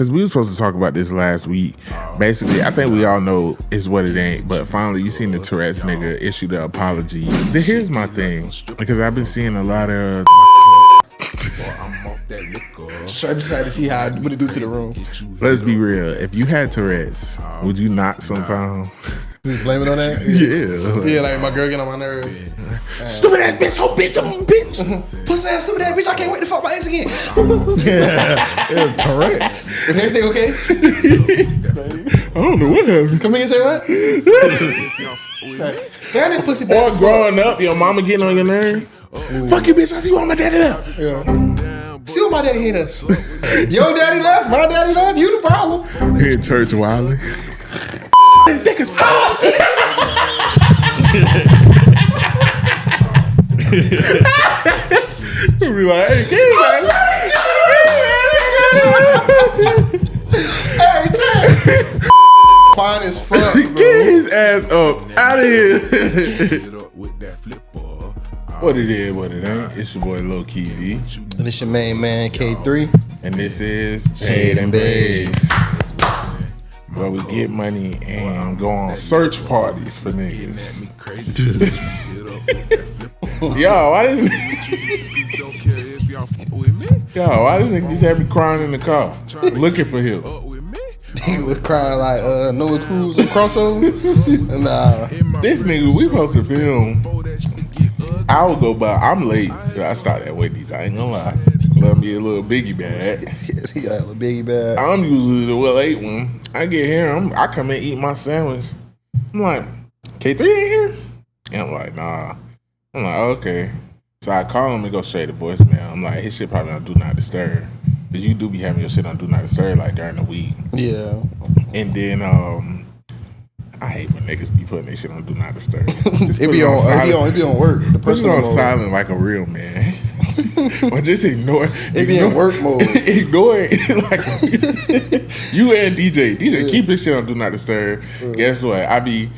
because we were supposed to talk about this last week. Basically, I think we all know it's what it ain't, but finally you seen the Tourettes nigga issue the apology. Here's my thing, because I've been seeing a lot of So I decided to see what it do to the room. let's be real, if you had Tourette's, would you not sometimes? Just blame it on that? Yeah, like my girl get on my nerves. Stupid ass bitch, hoe bitch, I'm a bitch. Pussy ass stupid ass bitch, I can't wait to fuck my ex again. Yeah, Tourette's. Is everything okay? I don't know what happened. Come here and say what? Damn that pussy bad. Or growing up, your mama getting on your nerve. Fuck you, bitch, I see you on my daddy left. Yeah. See what my daddy hate us. Your daddy left, my daddy left, you the problem. Here in church wilding. Thick as fuck. We'll be like, hey, get Hey, Chad. Fine as fuck, bro. Get his ass up out of here. What it is, what it ain't. It's your boy Lil Key V. And it's your main man, K3. And this is Paid N Bazed, where we get money and go on search parties for niggas. Why this nigga just had me crying in the car looking for him? He was crying like Noah Cruz on crossovers. Nah. This nigga, we supposed to film. I would go by. I'm late. I started at Wendy's. I ain't gonna lie. Love me a little biggie bag. He got a little biggie bag. I'm usually the late one. I get here. I come and eat my sandwich. I'm like, K3 ain't here? And I'm like, nah. I'm like, okay. So I call him and go straight to voicemail. I'm like, his shit probably on Do Not Disturb. Because you do be having your shit on Do Not Disturb like during the week. Yeah. And then I hate when niggas be putting their shit on Do Not Disturb. It be on work. The Put it person on silent like a real man. Or just ignore it. Be in work mode. Ignore it. Like you and DJ. DJ, keep this shit on Do Not Disturb. Guess what? I be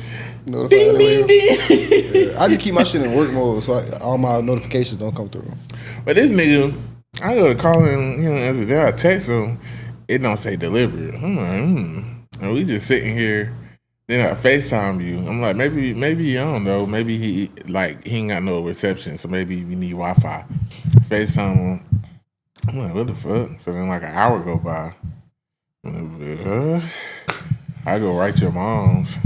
ding, ding, ding. I just keep my shit in work mode so all my notifications don't come through. But this nigga, I go to call him, as a day I text him, it don't say delivered. I'm like, And we just sitting here. Then I FaceTime you. I'm like, maybe I don't know. Maybe he ain't got no reception, so maybe we need Wi-Fi. FaceTime him. I'm like, what the fuck? So then like an hour go by. I go right to your mom's.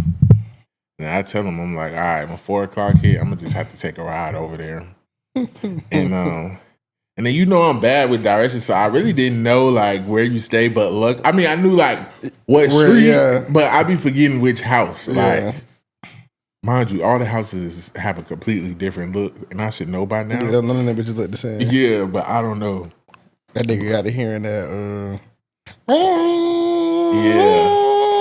And I tell him, I'm like, all right, when 4 o'clock hit, I'm gonna just have to take a ride over there. And then I'm bad with directions, so I really didn't know like where you stay. But look, I mean, I knew like what street, but I be forgetting which house. Like, mind you, all the houses have a completely different look, and I should know by now. Yeah, none of them bitches look the same. Yeah, but I don't know. That nigga got to hearing that.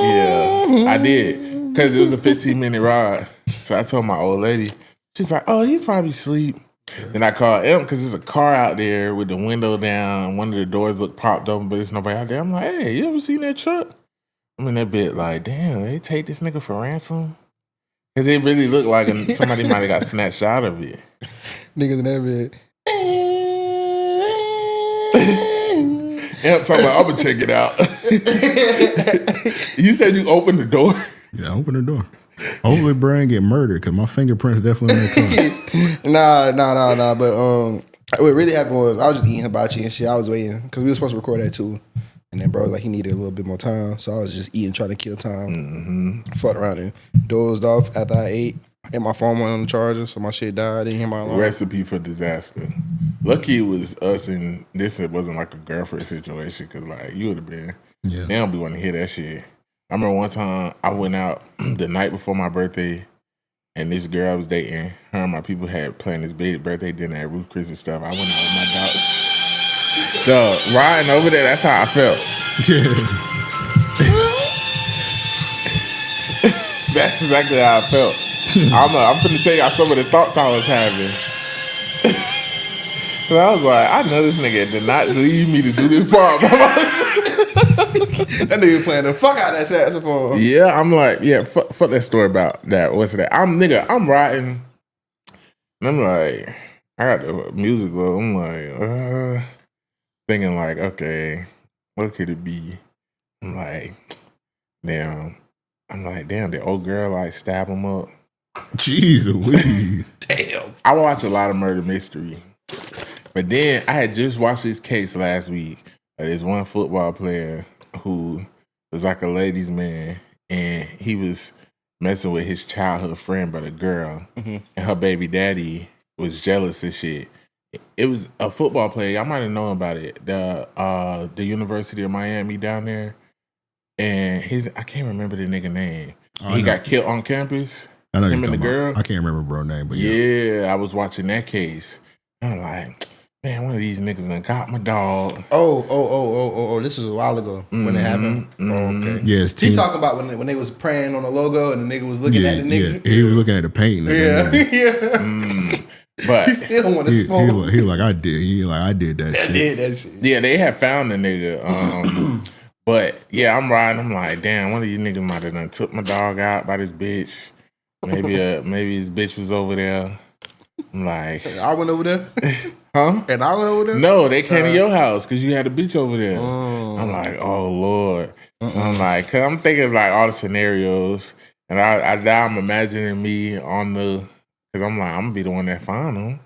Yeah, I did because it was a 15-minute ride. So I told my old lady, she's like, "Oh, he's probably asleep." Then I called M because there's a car out there with the window down. One of the doors look propped open, but there's nobody out there. I'm like, hey, you ever seen that truck? I'm in that bit like, damn, they take this nigga for ransom? Because it really looked like somebody might have got snatched out of it. Niggas in that bit. M talking about, I'm going to check it out. You said you opened the door? Yeah, I opened the door. Hopefully, Brian get murdered because my fingerprints definitely in the car. Nah. But what really happened was I was just eating hibachi and shit. I was waiting because we were supposed to record that too. And then bro was like he needed a little bit more time, so I was just eating, trying to kill time. Fucked around and dozed off after I ate. And my phone went on the charger, so my shit died. I didn't hear my alarm. Recipe for disaster. Lucky it was us, and this wasn't like a girlfriend situation because like you would have been. Yeah. They don't be wanting to hear that shit. I remember one time I went out the night before my birthday, and this girl I was dating, her and my people had planned this big birthday dinner at Ruth Chris and stuff. I went out with my dog. Riding over there, that's how I felt. That's exactly how I felt. I'm finna tell y'all some of the thoughts I was having. So I was like, I know this nigga did not leave me to do this part by myself. That nigga playing the fuck out of that saxophone. Yeah, I'm like, fuck that story about that. What's that? I'm riding, and I'm like, I got the music low. I'm like, thinking like, okay, what could it be? I'm like, damn. I'm like, damn, the old girl like stab him up. Jeez Louise. Damn. I watch a lot of murder mystery. But then I had just watched this case last week. There's one football player who was like a ladies' man, and he was messing with his childhood friend, but a girl, and her baby daddy was jealous and shit. It was a football player. Y'all might have known about it. The University of Miami down there, and I can't remember the nigga name. He got killed on campus. I know him and the girl. I can't remember bro name, but yeah, I was watching that case. I'm like, man, one of these niggas done got my dog. Oh! This was a while ago when it happened. Oh, okay. Yes, he talking about when they was praying on the logo and the nigga was looking at the nigga. Yeah, he was looking at the painting. Yeah. But he still want to smoke. He like I did. He like I did that. I did that shit. Yeah, they had found the nigga. But yeah, I'm riding. I'm like, damn, one of these niggas might have done took my dog out by this bitch. Maybe his bitch was over there. I'm like, I went over there. Huh? And I went over there? No, they came to your house because you had a bitch over there. I'm like, oh, Lord. So I'm like, because I'm thinking like all the scenarios. And I'm imagining me on the, because I'm like, I'm going to be the one that found him.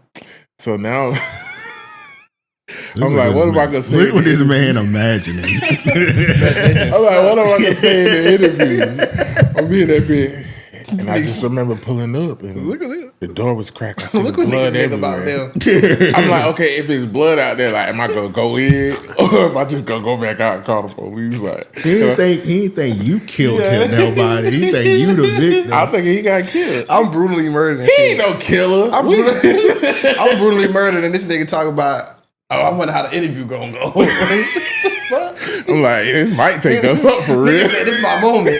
So now, I'm like, what am I going to say? Look what this man imagining. I'm like, what am I going to say in the interview? I'm being that bitch. And I just remember pulling up and look at the door was cracked. I see look what blood niggas about everywhere. them. I'm like, okay, if it's blood out there, like, am I gonna go in or am I just gonna go back out and call the police? Like, he didn't think you killed him, nobody. He think you the victim. I think he got killed. I'm brutally murdered. He ain't no killer. I'm brutally murdered, and this nigga talk about. Oh, I wonder how the interview gonna go. I'm like, this might take us up for real. Nigga said, this my moment.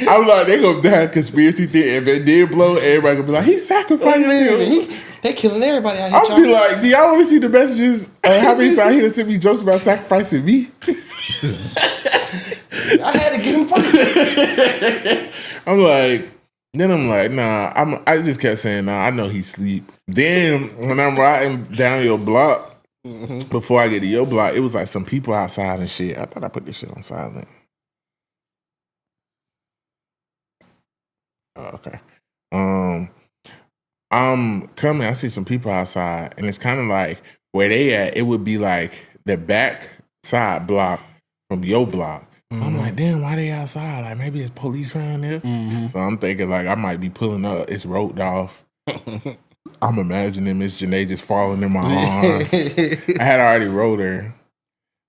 I'm like, they gonna die conspiracy theory. If it did blow, everybody gonna be like, he sacrificed him. They killing everybody out here. I'll be like, do y'all want to see the messages? How many times he done sent me jokes about sacrificing me? I had to get him first. I'm like, nah. I just kept saying, nah. I know he sleep. Then when I'm riding down your block, before I get to your block, it was like some people outside and shit. I thought I put this shit on silent. Oh, okay. I'm coming. I see some people outside, and it's kind of like where they at. It would be like the back side block from your block. So I'm like, damn, why they outside? Like maybe it's police around there. So I'm thinking like I might be pulling up. It's roped off. I'm imagining Miss Janae just falling in my arms. I had already wrote her.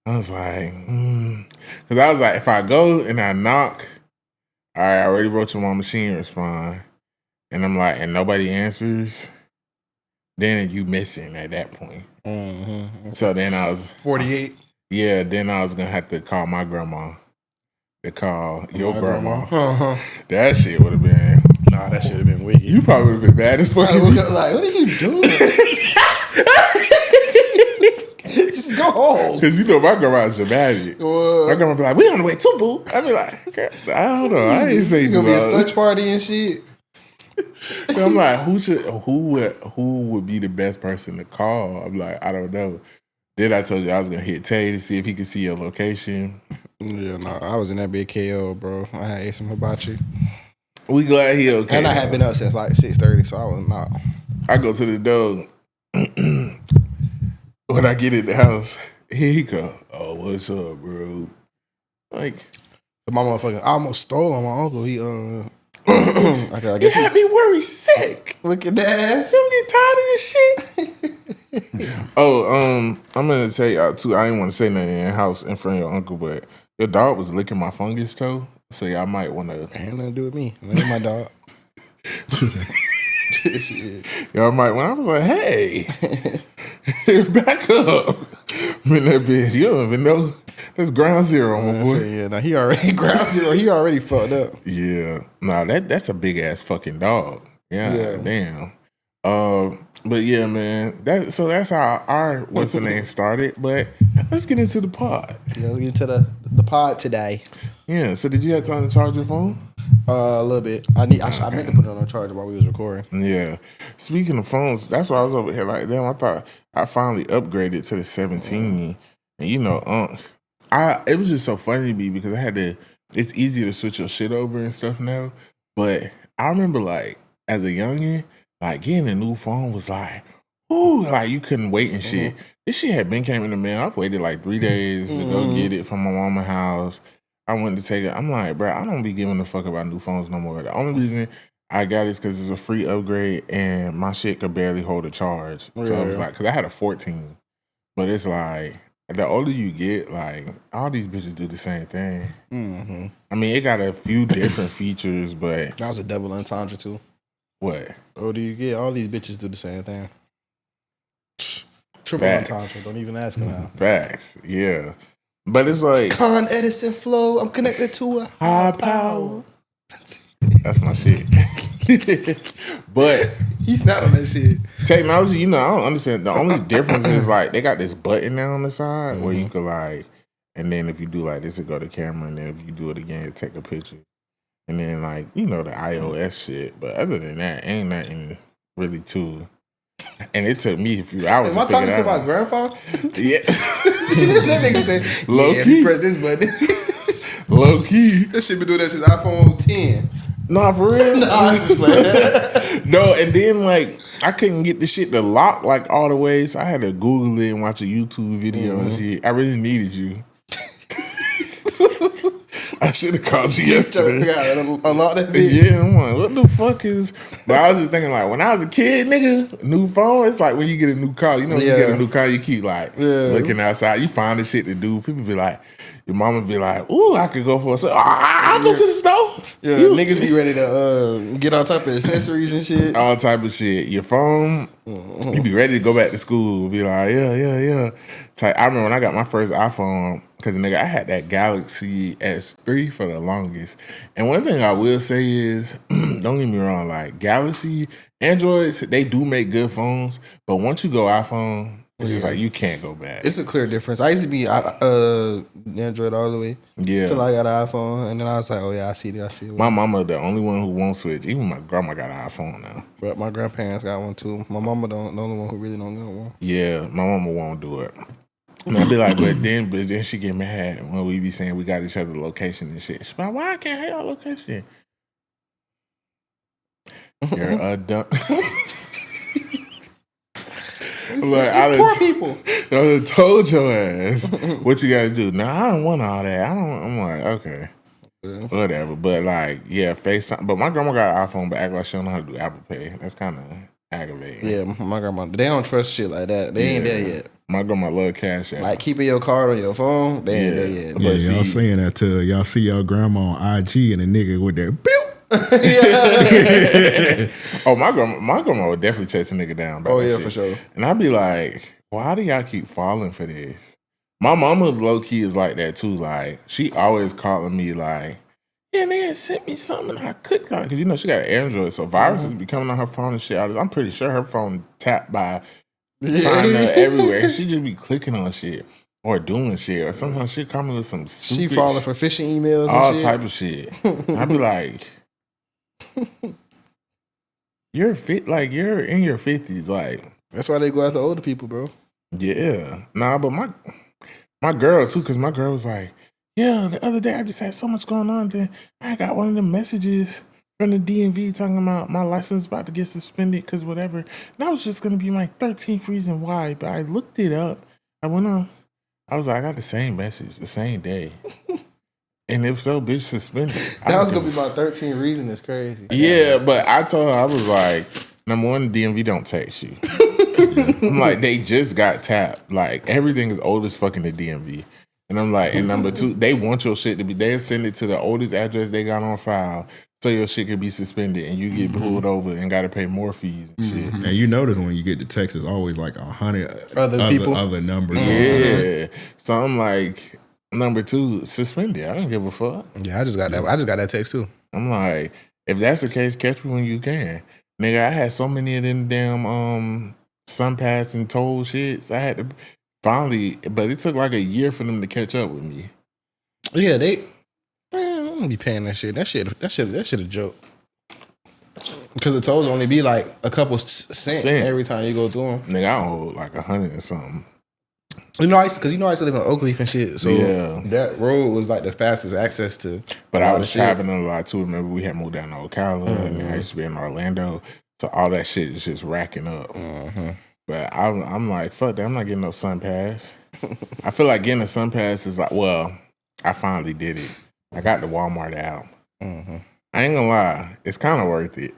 I was like, because I was like, if I go and I knock. All right, I already wrote to my machine respond. And I'm like, and nobody answers, then you missing at that point. So then I was 48. Yeah, then I was gonna have to call my grandma to call your grandma. That shit would have been that should have been wicked. You probably would have been bad as fuck. Like, what are you doing? Just go home. Because you know my grandma's dramatic. My grandma be like, we on the way too, boo. I be like, okay, I don't know. I ain't say it's gonna be a search party and shit. So I'm like, who would be the best person to call? I'm like, I don't know. Then I told you I was gonna hit Tay to see if he could see your location. Yeah, no, I was in that big KO, bro. I had ate some hibachi. We glad he okay. And I had been up since like 6:30, so I was not. I go to the door. When I get in the house, here he go. Oh, what's up, bro? Like, my motherfucker, I almost stole on my uncle. He I guess you had me worried sick. Look at that ass. I'm getting tired of this shit. I'm gonna tell y'all too. I didn't want to say nothing in the house in front of your uncle, but your dog was licking my fungus toe, so y'all might want to. Ain't nothing to do with me. Look at my dog. Y'all might. When I was like, hey, back up. I'm in that bed. You don't even know. That's ground zero, my boy. Yeah, now he already ground zero. He already fucked up. Yeah, nah, that's a big ass fucking dog. Yeah, damn. But yeah, man. So that's how our what's the name started. But let's get into the pod. Yeah, let's get into the pod today. Yeah. So did you have time to charge your phone? A little bit. I meant to put it on a charger while we was recording. Yeah. Speaking of phones, that's why I was over here like, damn. I thought I finally upgraded to the 17, and you know, it was just so funny to me because I had to. It's easy to switch your shit over and stuff now, but I remember like as a youngin, like getting a new phone was like, ooh, like you couldn't wait and shit. This shit had been came in the mail. I waited like 3 days to go get it from my mama's house. I went to take it. I'm like, bro, I don't be giving a fuck about new phones no more. The only reason I got it is because it's a free upgrade and my shit could barely hold a charge. So I was like, because I had a 14, but it's like. The older you get, like, all these bitches do the same thing. I mean, it got a few different features, but... That was a double entendre, too. What? The older you get, all these bitches do the same thing. Triple Facts. entendre. Don't even ask them how. Facts, yeah. But it's like... Con Edison flow, I'm connected to a high power. That's my shit. But... He's not on that shit. Technology, you know, I don't understand. The only difference is like they got this button now on the side where you could like, and then if you do like this, it go to camera, and then if you do it again, it take a picture, and then like you know the iOS shit. But other than that, ain't nothing really too. And it took me a few hours. Am I talking to my grandpa? Yeah. That nigga say, Low yeah, key. press this button. Low key. That shit been doing that since iPhone 10. Nah, for real. Nah, I just playing. No, and then like I couldn't get the shit to lock like all the way, so I had to Google it and watch a YouTube video and shit. I really needed you. I should have called you yesterday. Unlock that bitch. Yeah, I'm like, what the fuck is? But I was just thinking like when I was a kid, nigga, new phone. It's like when you get a new car. You know, when you get a new car, you keep like looking outside. You find the shit to do. People be like, your mama be like, ooh, I could go for a. I'll go to the store. Yeah, niggas be ready to get on top of accessories and shit. All type of shit. Your phone, you be ready to go back to school. Be like, yeah. I remember when I got my first iPhone, because nigga, I had that Galaxy S3 for the longest. And one thing I will say is, don't get me wrong, like Galaxy, Androids, they do make good phones, but once you go iPhone, it's just like you can't go back. It's a clear difference. I used to be Android all the way. Yeah. Till I got an iPhone, and then I was like, oh yeah, I see it. My mama, the only one who won't switch. Even my grandma got an iPhone now. But my grandparents got one too. My mama the only one who really don't got one. Yeah, my mama won't do it. And I'd be like, but then she get mad when we be saying we got each other location and shit. She's like, why I can't have your location? You're a dumb. Like, poor people. I done told your ass what you got to do. Nah, I don't want all that. I'm like, okay, whatever. But like, yeah, FaceTime. But my grandma got an iPhone, but act like she don't know how to do Apple Pay. That's kind of aggravating. Yeah, my grandma, they don't trust shit like that. They ain't there yet. My grandma love Cash App. Like keeping your card on your phone, they ain't there yet. Yeah, But y'all saying that till y'all see y'all grandma on IG and a nigga with that beep. Oh, my grandma would definitely chase a nigga down. Oh yeah, shit. for sure. And I'd be like, why do y'all keep falling for this? My mama low key is like that too. Like she always calling me like, yeah, nigga sent me something I could call because you know she got an Android, so viruses be coming on her phone and shit. I'm pretty sure her phone tapped by China everywhere. She just be clicking on shit or doing shit, or sometimes she call me with some stupid She falling for phishing emails, all and shit. type of shit. I'd be like, you're in your 50s, like That's why they go after older people, bro. yeah. Nah, but my girl too, because my girl was like, yeah, the other day I just had so much going on. Then I got one of the messages from the DMV talking about my license about to get suspended because whatever. And that was just going to be my 13th reason why. But I looked it up. I went on. I was like, I got the same message the same day. And if so, bitch, suspended. That was going to be my 13th reason. It's crazy. Yeah, but I told her, I was like, number one, the DMV don't text you. I'm like, they just got tapped. Like, everything is old as fucking the DMV. And I'm like, and number two, they want your shit to be, they'll send it to the oldest address they got on file so your shit can be suspended and you get pulled over and got to pay more fees and shit. And you notice when you get the text, it's always like 100 people, other numbers. Yeah. So I'm like, number two, suspended. I don't give a fuck. Yeah, I just got that. I just got that text too. I'm like, if that's the case, catch me when you can. Nigga, I had so many of them damn SunPass and toll shits. I had to finally, but it took like a year for them to catch up with me. Yeah, I don't be paying that shit. That shit a joke. Because the tolls only be like a couple cents every time you go through them. Nigga, I owe like 100 or something. You know, I used to live in Oakleaf and shit. So Yeah. that road was like the fastest access to. But a I lot was of shit. traveling a lot too. Remember, we had moved down to Ocala, and then I used to be in Orlando. So all that shit is just racking up. But I'm like, fuck that. I'm not getting no Sun Pass. I feel like getting a Sun Pass is like, well, I finally did it. I got the Walmart app. I ain't gonna lie, it's kind of worth it.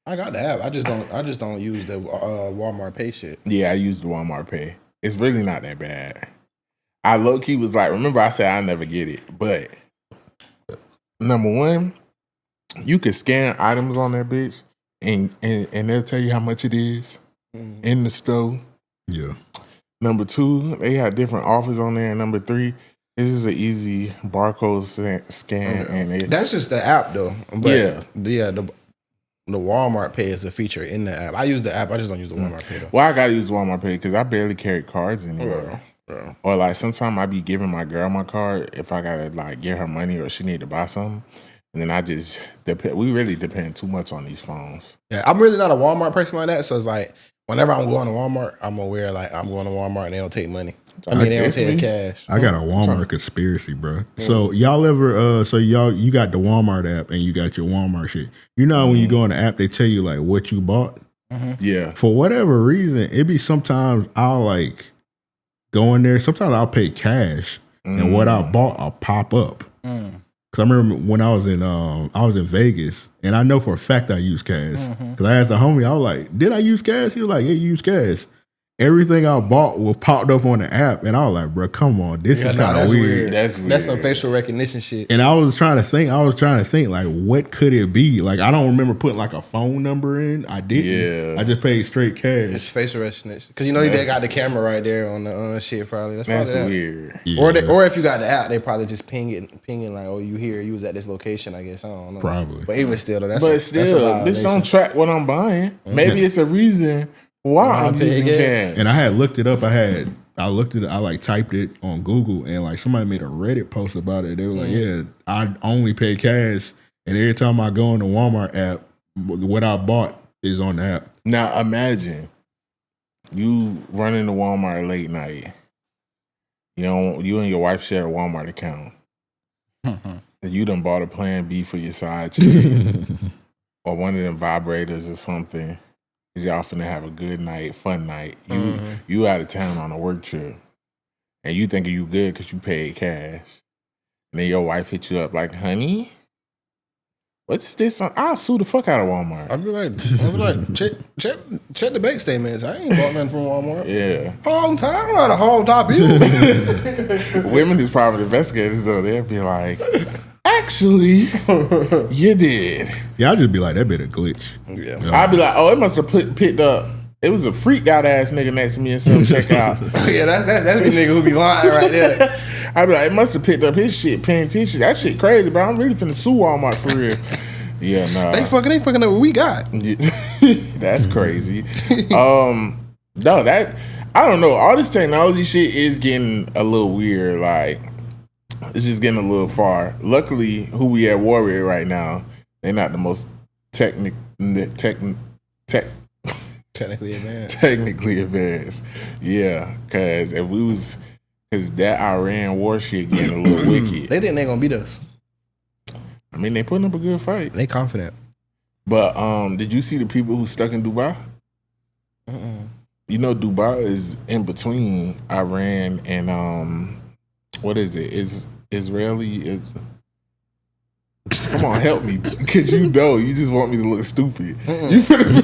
I got the app. I just don't use the Walmart Pay shit. Yeah, I use the Walmart Pay. It's really not that bad. I low key was like, remember I said I never get it, but number one, you can scan items on that bitch, and they'll tell you how much it is in the store. Yeah. Number two, they have different offers on there. And number three, it's just an easy barcode scan, and That's just the app though. But yeah. The Walmart Pay is a feature in the app. I use the app. I just don't use the Walmart Pay though. Well, I gotta use Walmart Pay because I barely carry cards anymore. Yeah. Or like sometimes I be giving my girl my card if I gotta like get her money or she need to buy something, and then I just depend. We really depend too much on these phones. Yeah, I'm really not a Walmart person like that. So it's like whenever I'm going to Walmart, I'm aware like I'm going to Walmart and they don't take money. I mean, they don't take the cash. I got a Walmart conspiracy, bro. So y'all ever you got the Walmart app and you got your Walmart shit. You know when you go on the app, they tell you like what you bought. Yeah. For whatever reason, it be sometimes I'll like go in there. Sometimes I'll pay cash and what I bought I'll pop up. Cause I remember when I was in Vegas and I know for a fact I used cash. Cause I asked the homie, I was like, "Did I use cash?" He was like, "Yeah, you used cash." Everything I bought was popped up on the app, and I was like, "Bro, come on, this is kind of weird." That's weird. That's some facial recognition shit. And I was trying to think like, what could it be? Like, I don't remember putting like a phone number in. I didn't. Yeah. I just paid straight cash. It's facial recognition because you know they got the camera right there on the shit. Probably that's probably weird. Yeah. Or if you got the app, they probably just pinging like, "Oh, you here? You was at this location." I guess I don't know. Probably. But even still, though, that's this don't track what I'm buying. Maybe it's a reason why I'm using cash. And I had looked it up. I like typed it on Google, and like somebody made a Reddit post about it. They were like, "Yeah, I only pay cash, and every time I go on the Walmart app, what I bought is on the app." Now imagine you running to Walmart late night. You and your wife share a Walmart account, and you done bought a Plan B for your side chick, or one of them vibrators or something. Y'all finna have a good night, fun night. You out of town on a work trip, and you thinking you good because you paid cash. And then your wife hit you up like, "Honey, what's this? I'll sue the fuck out of Walmart." I'd be like, check the bank statements. I ain't bought nothing from Walmart. Yeah. Home time? I don't know how to home top you. Women is private investigators, though. They'll be like, "Actually, you did." Yeah, I'd just be like, that bit a glitch. Yeah. I'd be like, "Oh, it must have picked up. It was a freaked out ass nigga next to me in self checkout." Yeah, that's the nigga who be lying right there. I'd be like, "It must have picked up his shit, paying attention. That shit crazy, bro. I'm really finna sue Walmart for real." Yeah, nah. They fucking up what we got. That's crazy. No, that I don't know. All this technology shit is getting a little weird. Like, it's just getting a little far. Luckily, who we at war with right now, they're not the most technically advanced. Yeah, because that Iran war shit getting a little wicked. They think they gonna beat us. I mean, they putting up a good fight. They confident. But did you see the people who stuck in Dubai? You know, Dubai is in between Iran and what is it? Is Israeli? Come on, help me, because you just want me to look stupid.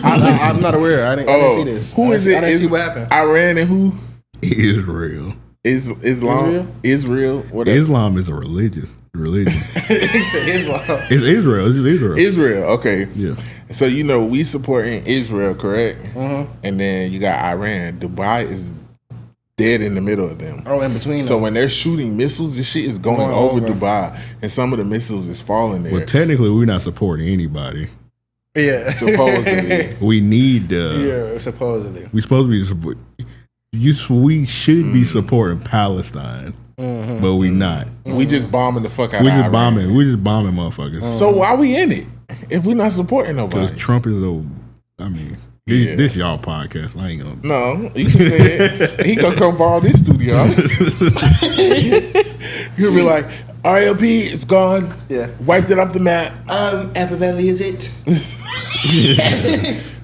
I'm not aware. I didn't see this. Who is it? I didn't see what happened. Iran and who? Israel. Islam? Israel? Whatever. Islam is a religion. He said Islam. It's Israel. It's just Israel. Israel. Okay. Yeah. So we supporting Israel, correct? And then you got Iran. Dubai is dead in the middle of them. Oh, in between. So when they're shooting missiles, this shit is going over Dubai, and some of the missiles is falling there. Well, technically, we're not supporting anybody. Yeah. Supposedly. We need. Yeah, supposedly. We supposed to be supporting. We should be supporting Palestine, but we not. We just bombing the fuck out We of just Iran. bombing. We just bombing motherfuckers. So why we in it if we not supporting nobody? Because Trump is a. I mean, This y'all podcast. I ain't gonna. No, you can say it. He gonna come borrow this studio. He'll be like, RLP, it's gone. Yeah. Wiped it off the map. Apple Valley, is it?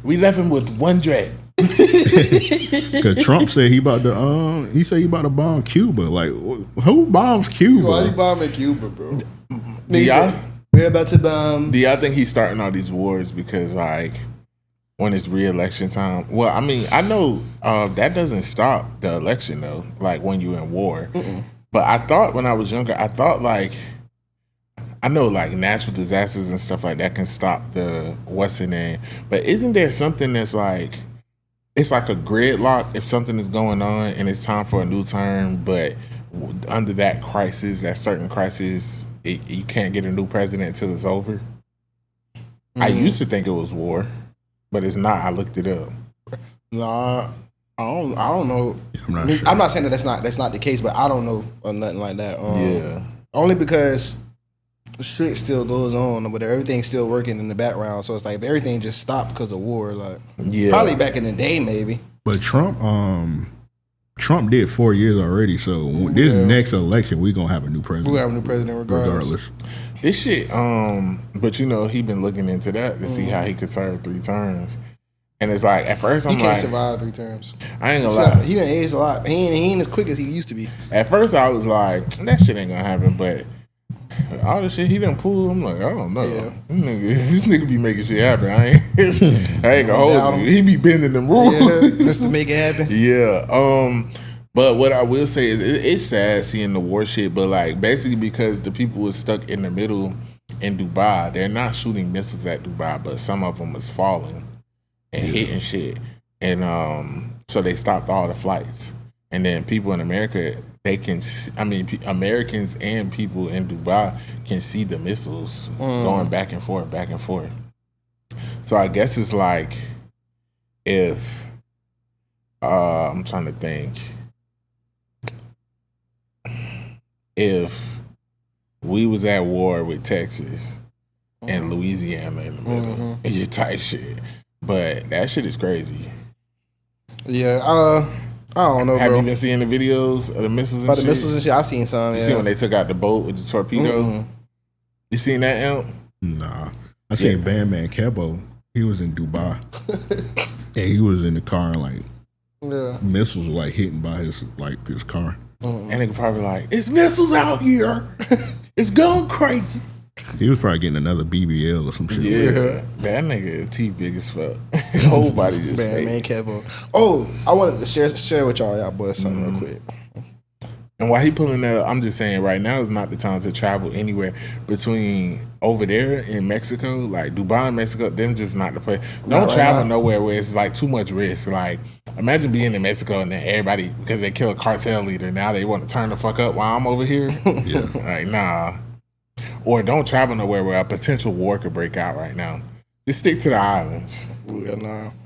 We left him with one dread. Because Trump said he about to bomb Cuba. Like, who bombs Cuba? Why he bombing Cuba, bro? We're about to bomb. Do y'all think he's starting all these wars because, like, when it's re-election time? Well, I mean, I know that doesn't stop the election, though, like, when you're in war. But I thought when I was younger, I know, like, natural disasters and stuff like that can stop the what's in there. But isn't there something that's, like, it's like a gridlock if something is going on and it's time for a new term, but under that crisis, that certain crisis, you can't get a new president until it's over? I used to think it was war, but it's not. I looked it up. Nah, I don't know. I'm not sure. I'm not saying that's not the case, but I don't know or nothing like that. Yeah. Only because shit still goes on, but everything's still working in the background. So it's like if everything just stopped because of war, like probably back in the day, maybe. But Trump did 4 years already. So this next election, we gonna have a new president. We'll have a new president regardless. This shit, but you know, he been looking into that to see how he could serve 3 terms. And it's like, at first I'm like, he can't survive 3 terms. I ain't gonna lie. He done aged a lot. He ain't as quick as he used to be. At first I was like, that shit ain't gonna happen, but all the shit he done pulled, I'm like, I don't know. Yeah. This nigga be making shit happen. I ain't gonna hold you. He be bending them rules. Yeah, just to make it happen. Yeah. But what I will say is it's sad seeing the war shit, but like basically because the people was stuck in the middle in Dubai, they're not shooting missiles at Dubai, but some of them was falling and hitting shit. And so they stopped all the flights. And then people in America, Americans and people in Dubai can see the missiles going back and forth, back and forth. So I guess it's like if, I'm trying to think, if we was at war with Texas and Louisiana in the middle, and you type shit. But that shit is crazy. Yeah, I don't know, Have bro. you been seeing the videos of the missiles and shit? The missiles and shit, I seen some, You see when they took out the boat with the torpedo? You seen that, Elm? Nah. I seen Bandman Kebo. He was in Dubai. And he was in the car and like missiles were like hitting by his car. And they probably like, it's missiles out here. It's going crazy. He was probably getting another BBL or some shit. Yeah. That nigga T big as fuck. Whole body just Man, Kevo. Oh, I wanted to share with y'all boys something real quick. And while he pulling that up, I'm just saying right now is not the time to travel anywhere between over there in Mexico, like Dubai and Mexico, them just not the place. Don't travel nowhere where it's like too much risk. Like imagine being in Mexico and then everybody, because they kill a cartel leader, now they want to turn the fuck up while I'm over here. Yeah. Like nah. Or don't travel nowhere where a potential war could break out right now. Just stick to the islands.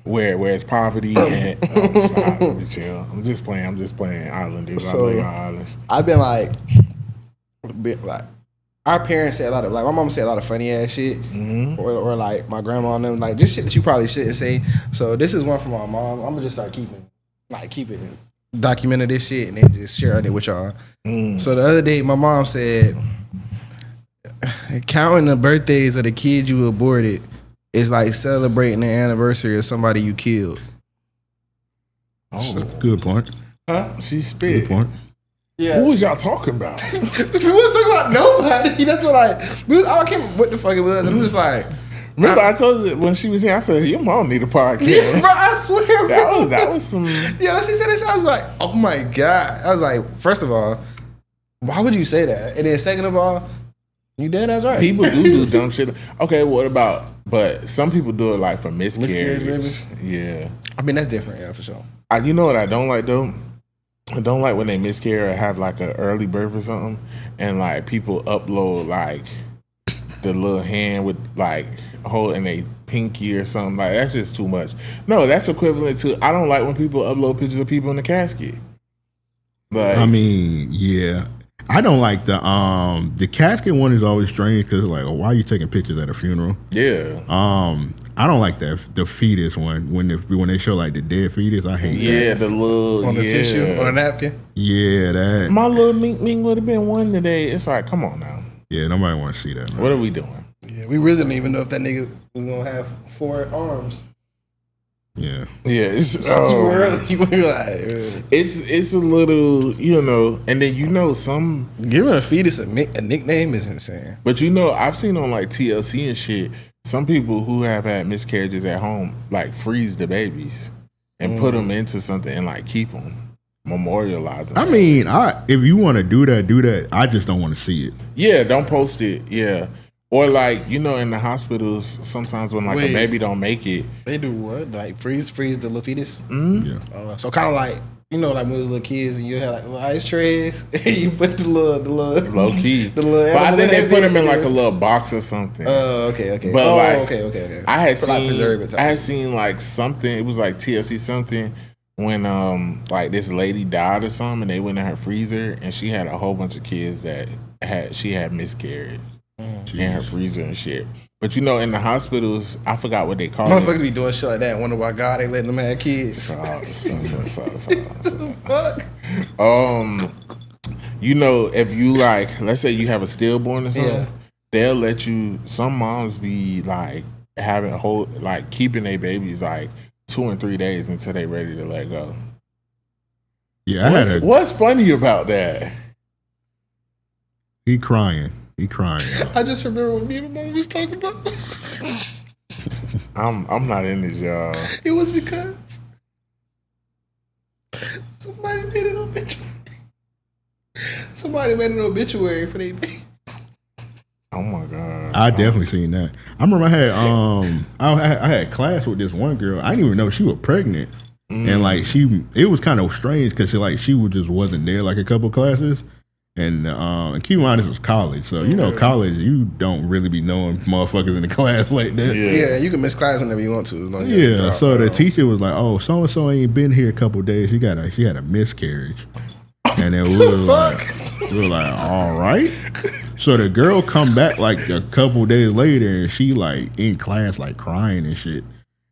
Where it's poverty and chill. I'm just playing islanders. So, I love y'all islands. I've been like our parents say a lot of my mom say a lot of funny ass shit, or like my grandma and them, like just shit that you probably shouldn't say. So this is one from my mom. I'm gonna just start keeping documenting this shit and then just sharing it with y'all. So the other day, my mom said, counting the birthdays of the kids you aborted is like celebrating the anniversary of somebody you killed. Oh, good point. Huh? She spit. Good point. Yeah. What was y'all talking about? We wasn't talking about nobody. That's what I can't remember what the fuck it was. And I'm just like, remember I told you when she was here, I said, your mom need a podcast. Yeah, bro, I swear, bro. That was some. Yeah, she said that shit, I was like, oh my God. I was like, first of all, why would you say that? And then second of all, you dead, that's right. People do dumb shit. Okay, what about, but some people do it like for miscarriage. Yeah. I mean, that's different, yeah, for sure. You know what I don't like though? I don't like when they miscarry or have like an early birth or something, and like people upload like the little hand with like holding a pinky or something. Like that's just too much. No, that's equivalent to, I don't like when people upload pictures of people in the casket. Like, I mean, yeah. I don't like the casket one is always strange because like, oh, why are you taking pictures at a funeral? Yeah. I don't like the fetus one when they show like the dead fetus. I hate that. Yeah, the little on the tissue on a napkin. Yeah, that. My little mink would have been one today. It's like, come on now. Yeah, nobody want to see that. Man. What are we doing? Yeah, we really didn't even know if that nigga was gonna have 4 arms. Yeah, it's it's a little, and then some giving a fetus a nickname is insane. But I've seen on like TLC and shit, some people who have had miscarriages at home like freeze the babies and put them into something and like keep them, memorialize them. I mean, if you want to do that. I just don't want to see it. Yeah, don't post it. Yeah. Or like, in the hospitals, sometimes when like a baby don't make it. They do what? Like freeze the little fetus? Mm-hmm. Yeah. So kind of like, like when we was little kids and you had like little ice trays and you put the little low key. The little but I think they put them in like a little box or something. Okay. But okay. I had seen like something, it was like TLC something when like this lady died or something and they went in her freezer and she had a whole bunch of kids that she had miscarried. In her freezer and shit. But in the hospitals, I forgot what they call it. Motherfuckers be doing shit like that and wonder why God ain't letting them have kids. Fuck. If you like, let's say you have a stillborn or something, they'll let you, some moms be like keeping their babies like 2 and 3 days until they ready to let go. Yeah, what's funny about that? He crying. I just remember what me and my mom was talking about. I'm not in this, y'all. It was because somebody made an obituary. Somebody made an obituary for their baby. Oh my god! I definitely seen that. I remember I had class with this one girl. I didn't even know she was pregnant, and like it was kind of strange because she wasn't there like a couple classes. And keep in mind, this was college. So, college, you don't really be knowing motherfuckers in the class like that. Yeah, you can miss class whenever you want to. So the teacher was like, oh, so-and-so ain't been here a couple of days. She had a miscarriage. And then we were like, all right. So the girl come back like a couple of days later and she like in class like crying and shit.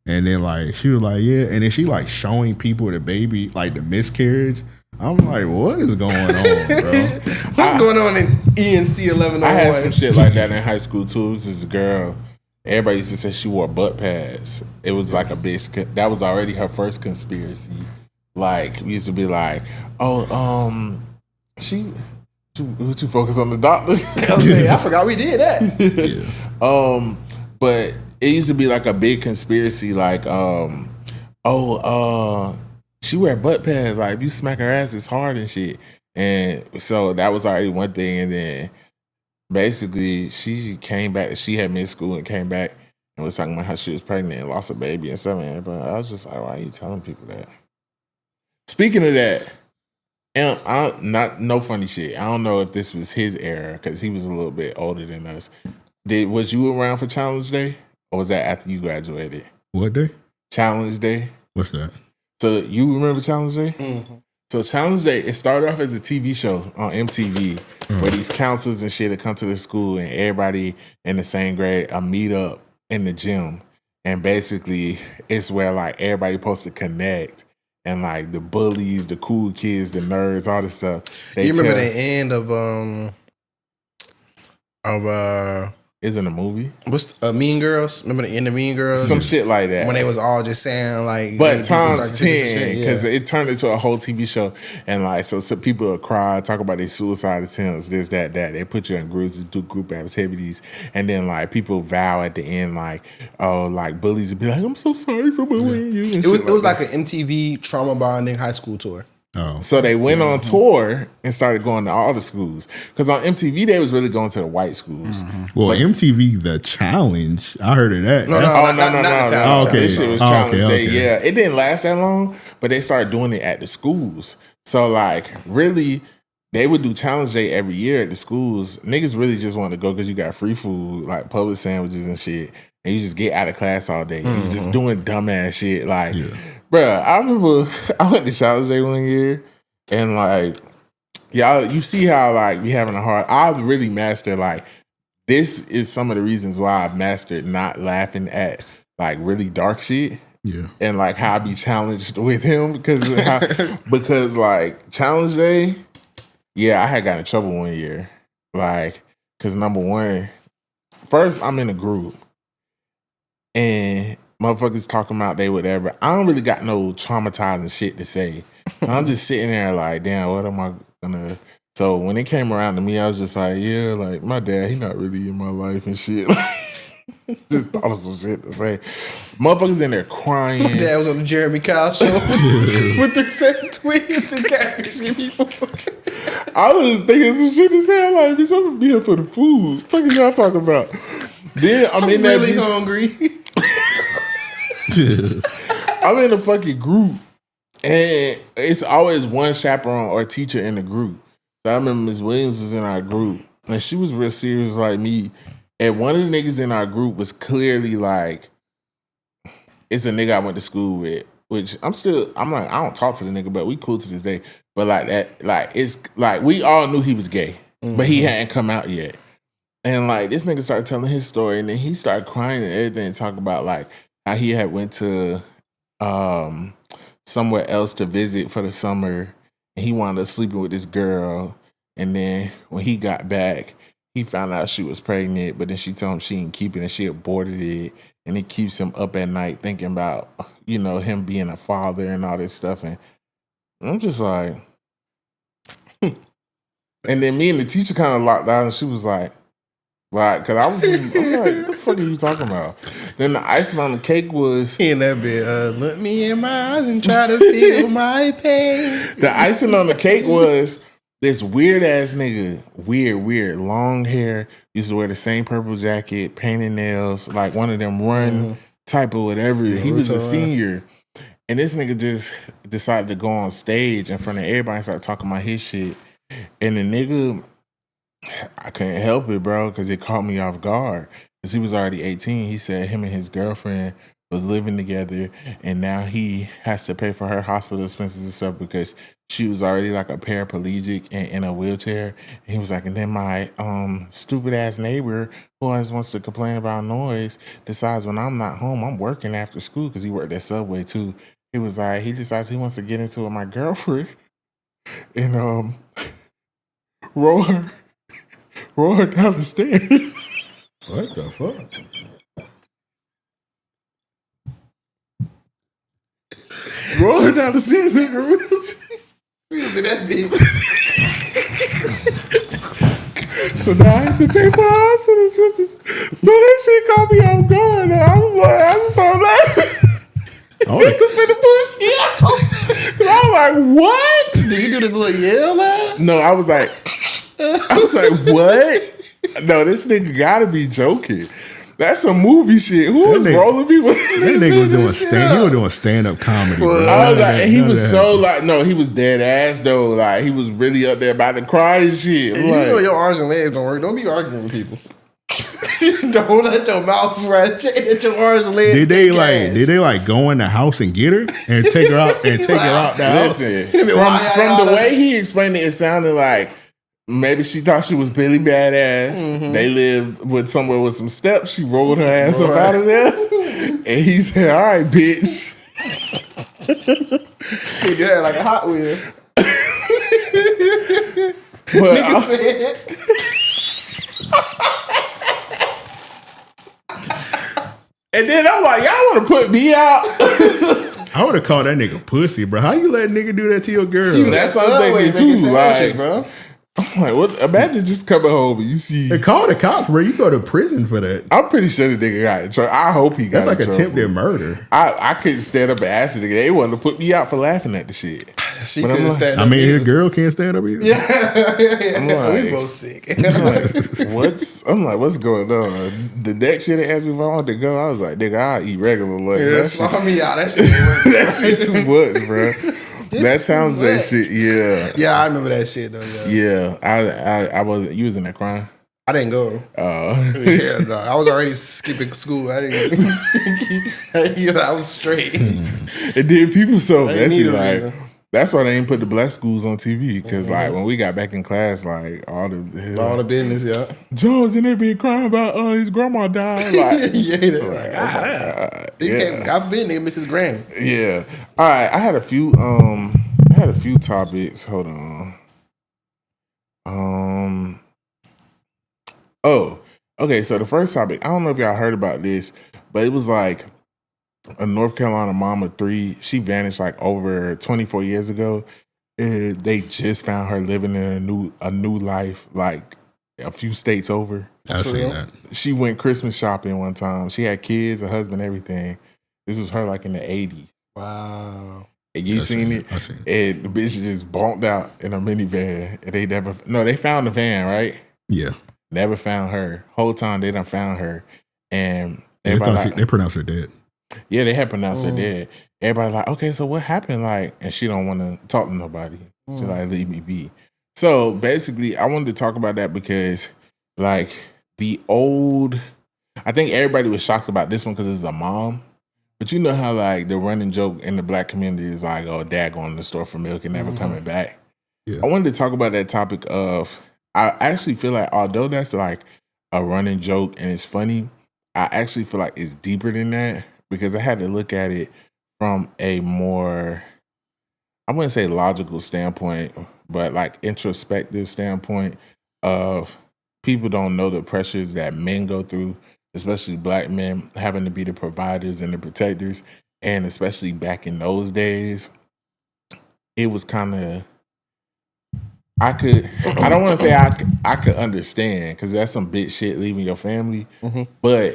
And then like, she was like, yeah. And then she like showing people the baby, like the miscarriage. I'm like, what is going on, bro? What's going on in ENC 1101? I had some shit like that in high school too. It was this girl. Everybody used to say she wore butt pads. It was like a bitch. That was already her first conspiracy. Like, we used to be like, she too focused on the doctor. I forgot we did that. Yeah. But it used to be like a big conspiracy, like, she wear butt pads. Like, if you smack her ass, it's hard and shit. And so that was already one thing. And then basically she came back. She had missed school and came back and was talking about how she was pregnant and lost a baby and stuff. But I was just like, why are you telling people that? Speaking of that, and no funny shit. I don't know if this was his era because he was a little bit older than us. Was you around for Challenge Day? Or was that after you graduated? What day? Challenge Day. What's that? So you remember Challenge Day? Mm-hmm. So Challenge Day, it started off as a TV show on MTV where these counselors and shit would come to the school and everybody in the same grade meet up in the gym. And basically it's where like everybody supposed to connect and like the bullies, the cool kids, the nerds, all this stuff. You remember the end of is in a movie? What's Mean Girls? Remember the end of Mean Girls? Some shit like that. When they was all just saying like, but times 10 because it turned into a whole TV show, and like so people would cry, talk about their suicide attempts, this, that. They put you in groups to do group activities, and then like people vow at the end, like like bullies would be like, "I'm so sorry for bullying you." It was like an MTV trauma bonding high school tour. Oh. So they went on tour and started going to all the schools. Because on MTV, they was really going to the white schools. Well, MTV The Challenge, I heard of that. No, not the Challenge. Okay. This shit was Challenge Day. Okay. Yeah, it didn't last that long, but they started doing it at the schools. So like, really, they would do Challenge Day every year at the schools. Niggas really just wanted to go because you got free food, like public sandwiches and shit. And you just get out of class all day. You just doing dumbass shit. Like, bruh, I remember I went to Challenge Day one year and like, y'all, you see how like we having a hard, I've really mastered like, this is some of the reasons why I've mastered not laughing at like really dark shit. Yeah. And like how I be challenged with him because like challenge day, yeah, I had got in trouble one year. Like, cause number one, first I'm in a group and motherfuckers talking about they whatever. I don't really got no traumatizing shit to say. So I'm just sitting there like, damn, what am I gonna? So when it came around to me, I was just like, yeah, like my dad, he not really in my life and shit. Just thought of some shit to say. Motherfuckers in there crying. My dad was on the Jeremy Kyle show with the sets of twins and catfishing people. I was thinking some shit to say. I'm like, bitch, I'm gonna be here for the food. What the fuck are y'all talking about? Then I'm in that really hungry. I'm in a fucking group, and it's always one chaperone or teacher in the group. So I remember Miss Williams was in our group, and she was real serious like me. And one of the niggas in our group was clearly like, it's a nigga I went to school with, which I'm like, I don't talk to the nigga, but we cool to this day. But like that, like, it's like, we all knew he was gay, but he hadn't come out yet. And like, this nigga started telling his story, and then he started crying and everything, and talk about like how he had went to somewhere else to visit for the summer, and he wound up sleeping with this girl. And then when he got back, he found out she was pregnant, but then she told him she didn't keep it and she aborted it. And it keeps him up at night thinking about, you know, him being a father and all this stuff. And I'm just like, and then me and the teacher kind of locked out, and she was like, cause I'm like, what the fuck are you talking about? Then the icing on the cake was, He in that bit, look me in my eyes and try to feel my pain. the icing on the cake was this weird ass nigga, weird, long hair, used to wear the same purple jacket, painted nails, like one of them run type of whatever. Yeah, he was a retard. senior. And this nigga just decided to go on stage in front of everybody and start talking about his shit. And the nigga, I couldn't help it, bro, because it caught me off guard. Because he was already 18. He said him and his girlfriend was living together, and now he has to pay for her hospital expenses and stuff because she was already like a paraplegic and in a wheelchair. And he was like, and then my stupid ass neighbor who always wants to complain about noise decides when I'm not home, I'm working after school, because he worked at Subway too. He was like, he decides he wants to get into it with my girlfriend and roll her down the stairs. What the fuck? Roll her down the stairs in her wheelchair. See that bitch. So now I have to pay for hospital expenses. So that shit caught me off guard. I was so laughing. Niggas finna put me out. I was like, what? Did you do the little yell laugh? No, I was like, what? No, this nigga gotta be joking. That's some movie shit. Who was rolling me with that nigga was doing stand-up comedy, bro. I was like, and he was so like, no, he was dead ass though. Like, he was really up there about to cry and shit. And like, you know your arms and legs don't work. Don't be arguing with people. Don't let your mouth run. Check that your arms and legs. Did they like go in the house and get her and take her out and take her out the house? Listen, from the way he explained it, it sounded like maybe she thought she was Billy Badass. Mm-hmm. They lived with somewhere with some steps. She rolled her ass up out of there. And he said, all right, bitch. He did that like a Hot Wheel. But Nigga said. And then I'm like, y'all want to put me out? I would have called that nigga pussy, bro. How you let a nigga do that to your girl? That's what I'm thinking too. Like, bro. I'm like, what? Imagine just coming home and you see. They call the cops, bro. You go to prison for that. I'm pretty sure the nigga got in trouble. I hope he got That's like in trouble. attempted murder. I couldn't stand up and ask the nigga. They wanted to put me out for laughing at the shit. She But couldn't I'm stand I up. mean, either. his girl can't stand up either. Yeah. I'm like, We both sick. I'm like, what's going on? The next shit they asked me if I wanted to go, I was like, nigga, I'll eat regular lunch. Yeah, slaw me out. That shit ain't working. That shit too much, bro. That sounds that shit, yeah. Yeah, I remember that shit though. Yeah, I was. You was in there crying. I didn't go. Yeah, no, I was already skipping school. I didn't. I was straight. And then people so I didn't messy. need a Like, reason. That's why they ain't put the black schools on TV. Because, like, when we got back in class, like, all the business, yeah. Jones in there being crying about, his grandma died. Like, yeah, they're like, like, oh my God. yeah. God forbid, nigga, miss his granny. Yeah. All right. I had a few topics. Hold on. Oh, okay. So the first topic, I don't know if y'all heard about this, but it was like a North Carolina mom of 3. She vanished like over 24 years ago. And they just found her living in a new life, like a few states over. I've seen that. She went Christmas shopping one time. She had kids, a husband, everything. This was her like in the 80s. Wow. And you seen it? I've seen it. And the bitch just bonked out in a minivan. And they found the van, right? Yeah. Never found her. Whole time they done found her. And They pronounced her dead. yeah, they had pronounced her dead. Everybody like, okay, so what happened? Like, and she don't want to talk to nobody. She like, leave me be. So basically, I wanted to talk about that because, like, I think everybody was shocked about this one because it's a mom. But you know how, like, the running joke in the black community is like, oh, dad going to the store for milk and never coming back. Yeah. I wanted to talk about that topic of, I actually feel like, although that's like a running joke and it's funny, I actually feel like it's deeper than that because I had to look at it from a more, I wouldn't say logical standpoint, but like introspective standpoint of people don't know the pressures that men go through, especially black men having to be the providers and the protectors. And especially back in those days, it was kind of, I don't want to say I could understand because that's some big shit leaving your family, but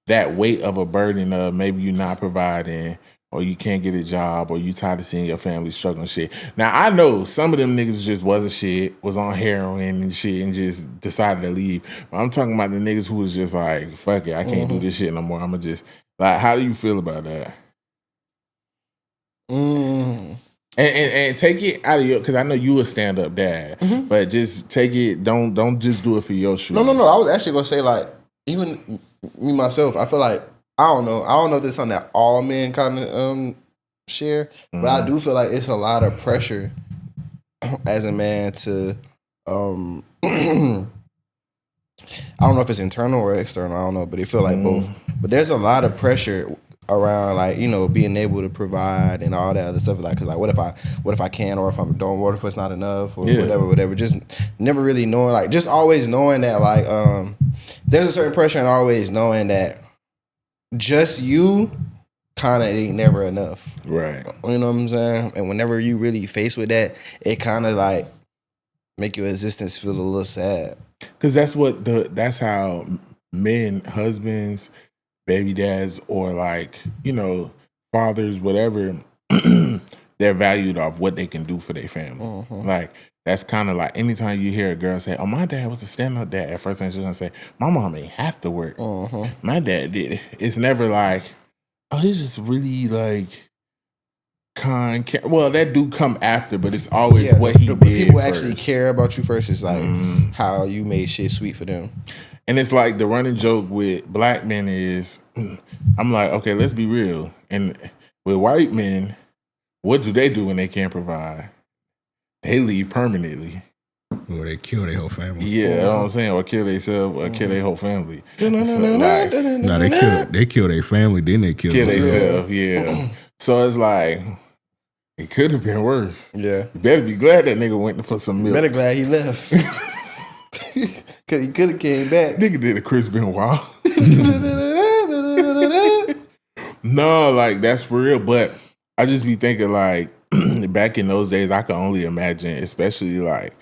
that weight of a burden of maybe you not providing or you can't get a job or you tired of seeing your family struggling shit. Now, I know some of them niggas just wasn't shit, was on heroin and shit and just decided to leave. But I'm talking about the niggas who was just like, fuck it, I can't do this shit no more. I'm going to just, like, how do you feel about that? And take it out of your, because I know you a stand-up dad, but just take it, don't just do it for your shoes. No. I was actually going to say, like, even me myself, I feel like, I don't know if it's something that all men kind of share, but I do feel like it's a lot of pressure as a man to, I don't know if it's internal or external, I don't know, but it feel like both. But there's a lot of pressure around, like, you know, being able to provide and all that other stuff, like, cause like what if I can, or if I don't, what if it's not enough, or whatever. Just never really knowing, like, just always knowing that, like, there's a certain pressure and always knowing that just you kind of ain't never enough, right? You know what I'm saying? And whenever you really faced with that, it kind of like make your existence feel a little sad. Because that's how men, husbands, baby dads, or like, you know, fathers, whatever, they're valued off what they can do for their family. Like, that's kind of like anytime you hear a girl say, oh, my dad was a stand-up dad, at first thing she's going to say, my mom ain't have to work. My dad did it. It's never like, oh, he's just really like kind. Well, that do come after, but it's always what he did. People first. Actually care about you first. It's like how you made shit sweet for them. And it's like the running joke with black men is, I'm like, okay, let's be real. And with white men, what do they do when they can't provide? They leave permanently. Or they kill their whole family. Yeah, you know what I'm saying? Or kill themselves or kill their whole family. No, they kill their family, then they kill themselves. Yeah. So it's like, it could have been worse. Yeah. You better be glad that nigga went for some milk. Better glad he left. Because he could have came back. Nigga did a Chris Benoit. No, like, that's for real. But I just be thinking, like, back in those days, I could only imagine, especially, like,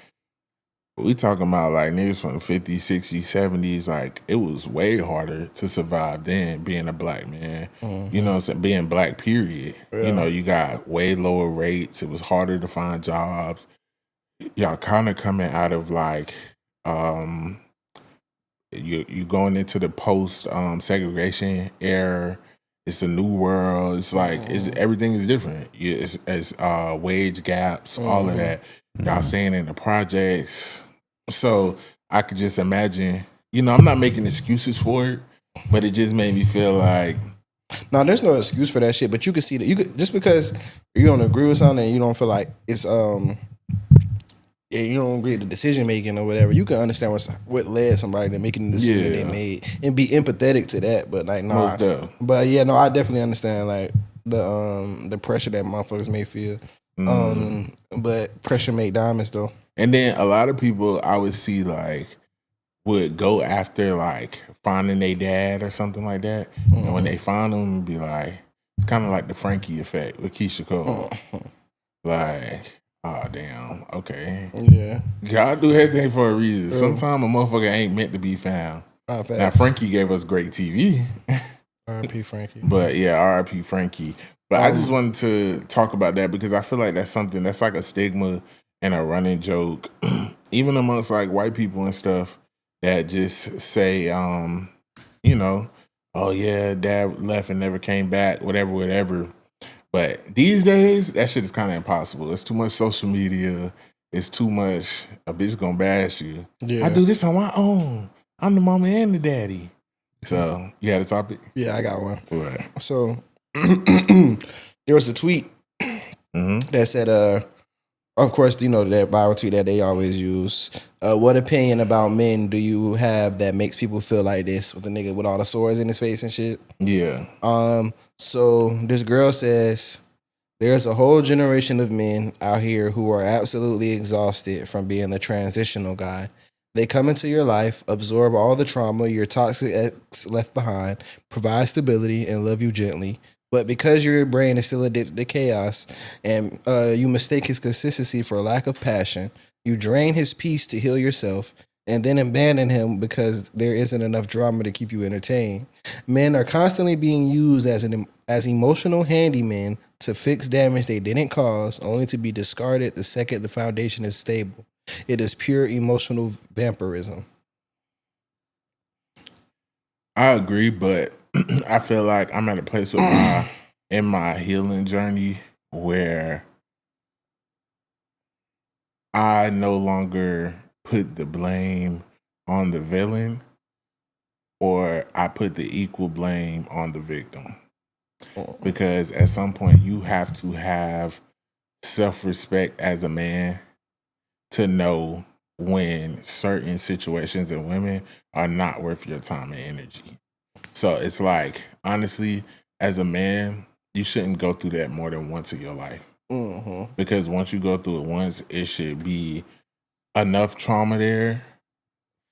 we talking about, like, niggas from the 50s, 60s, 70s, like, it was way harder to survive then being a black man. You know what I'm saying? Being black, period. Yeah. You know, you got way lower rates. It was harder to find jobs. Y'all kind of coming out of, like, you going into the post segregation era. It's a new world. It's like everything is different. It's wage gaps, all of that. Y'all staying in the projects. So I could just imagine. You know, I'm not making excuses for it, but it just made me feel like No, there's no excuse for that shit. But you can see that you could just because you don't agree with something and you don't feel like it's you don't agree with the decision making or whatever. You can understand what led somebody to making the decision they made and be empathetic to that. But like, no, but yeah, no, I definitely understand like the pressure that motherfuckers may feel. But pressure make diamonds though. And then a lot of people I would see like would go after like finding their dad or something like that. And when they find them, be like, it's kind of like the Frankie effect with Keisha Cole. Like, oh damn, okay. Yeah. God do everything for a reason. Sometimes a motherfucker ain't meant to be found. Now Frankie gave us great TV. R.I.P. Frankie. But yeah, R.I.P. Frankie. But I just wanted to talk about that because I feel like that's something that's like a stigma and a running joke, even amongst like white people and stuff that just say, you know, oh yeah, dad left and never came back, whatever. But these days, that shit is kind of impossible. It's too much social media. It's too much. A bitch gonna bash you. Yeah. I do this on my own. I'm the mama and the daddy. So you had a topic? Yeah, I got one. What? So there was a tweet that said, of course, you know that viral tweet that they always use. What opinion about men do you have that makes people feel like this with the nigga with all the sores in his face and shit? Yeah. So this girl says, there's a whole generation of men out here who are absolutely exhausted from being the transitional guy. They come into your life, absorb all the trauma your toxic ex left behind, provide stability, and love you gently. But because your brain is still addicted to chaos and you mistake his consistency for a lack of passion, you drain his peace to heal yourself and then abandon him because there isn't enough drama to keep you entertained. Men are constantly being used as emotional handymen to fix damage they didn't cause, only to be discarded the second the foundation is stable. It is pure emotional vampirism. I agree, but I feel like I'm at a place in my healing journey where I no longer put the blame on the villain, or I put the equal blame on the victim. Because at some point you have to have self-respect as a man to know when certain situations and women are not worth your time and energy. So it's like, honestly, as a man, you shouldn't go through that more than once in your life. Because once you go through it once, it should be enough trauma there